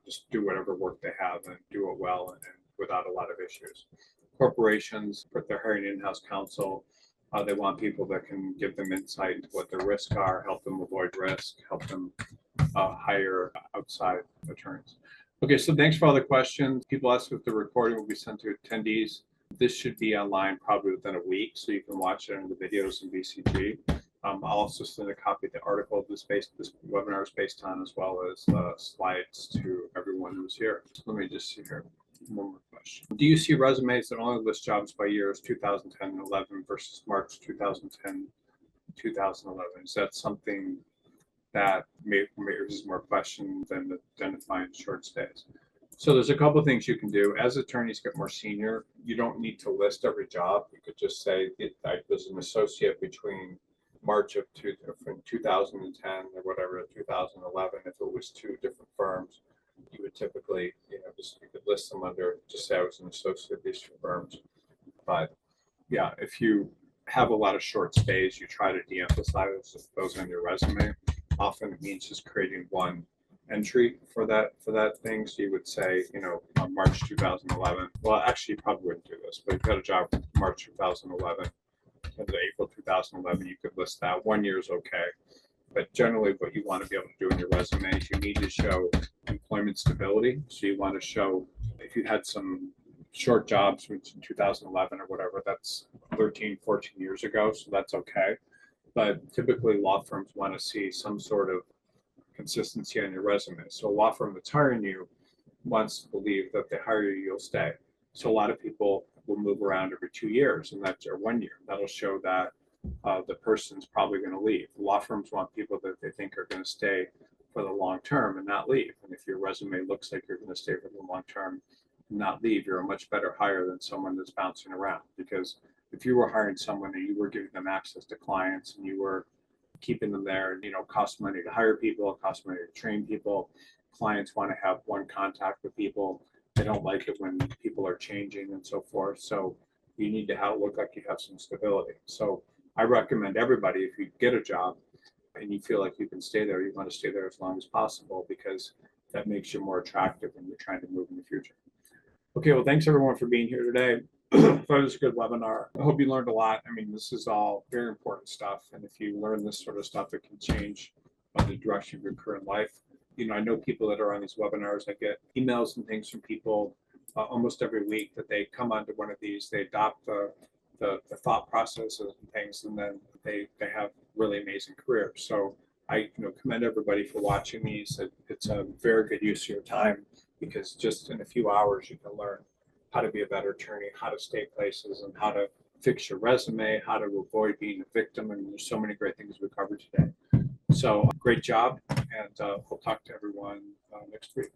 just do whatever work they have and do it well and without a lot of issues. Corporations, they're hiring in-house counsel. They want people that can give them insight into what their risks are, help them avoid risk, help them hire outside attorneys. Okay, so thanks for all the questions. People ask if the recording will be sent to attendees. This should be online probably within a week, so you can watch it in the videos in BCG. I'll also send a copy of the article this webinar is based on, as well as slides to everyone who's here. So let me just see here. One more question. Do you see resumes that only list jobs by years 2010 and 11 versus March 2010, 2011? Is that something that raises more questions than identifying short stays? So there's a couple of things you can do. As attorneys get more senior, you don't need to list every job. You could just say I was an associate between March of 2010 or whatever, 2011. If it was two different firms, you would typically, you could list them under, just say I was an associate of these two firms. But yeah, if you have a lot of short stays, you try to de-emphasize those on your resume. Often it means just creating one entry for that thing. So you would say, on March 2011. Well, actually, you probably wouldn't do this, but if you had a job from March 2011 to April 2011, you could list that. 1 year is okay. But generally, what you want to be able to do in your resume is you need to show employment stability. So you want to show if you had some short jobs in 2011 or whatever, that's 13, 14 years ago. So that's okay. But typically, law firms want to see some sort of consistency on your resume. So a law firm that's hiring you wants to believe that if they hire you, you'll stay. So a lot of people will move around every 2 years, and that's or 1 year. That'll show that the person's probably going to leave. Law firms want people that they think are going to stay for the long term and not leave. And if your resume looks like you're going to stay for the long term and not leave, you're a much better hire than someone that's bouncing around. Because if you were hiring someone and you were giving them access to clients and you were keeping them there, and costs money to hire people, it costs money to train people. Clients want to have one contact with people. They don't like it when people are changing and so forth. So you need to look like you have some stability. So I recommend everybody, if you get a job and you feel like you can stay there, you want to stay there as long as possible, because that makes you more attractive when you're trying to move in the future. Okay, well, thanks everyone for being here today. I thought it was a good webinar. I hope you learned a lot. I mean, this is all very important stuff. And if you learn this sort of stuff, it can change the direction of your current life. I know people that are on these webinars. I get emails and things from people almost every week that they come onto one of these, they adopt the thought processes and things, and then they have really amazing careers. So I commend everybody for watching these. It's a very good use of your time, because just in a few hours you can learn how to be a better attorney, how to stay places, and how to fix your resume, how to avoid being a victim. And there's so many great things we covered today. So great job, and we'll talk to everyone next week.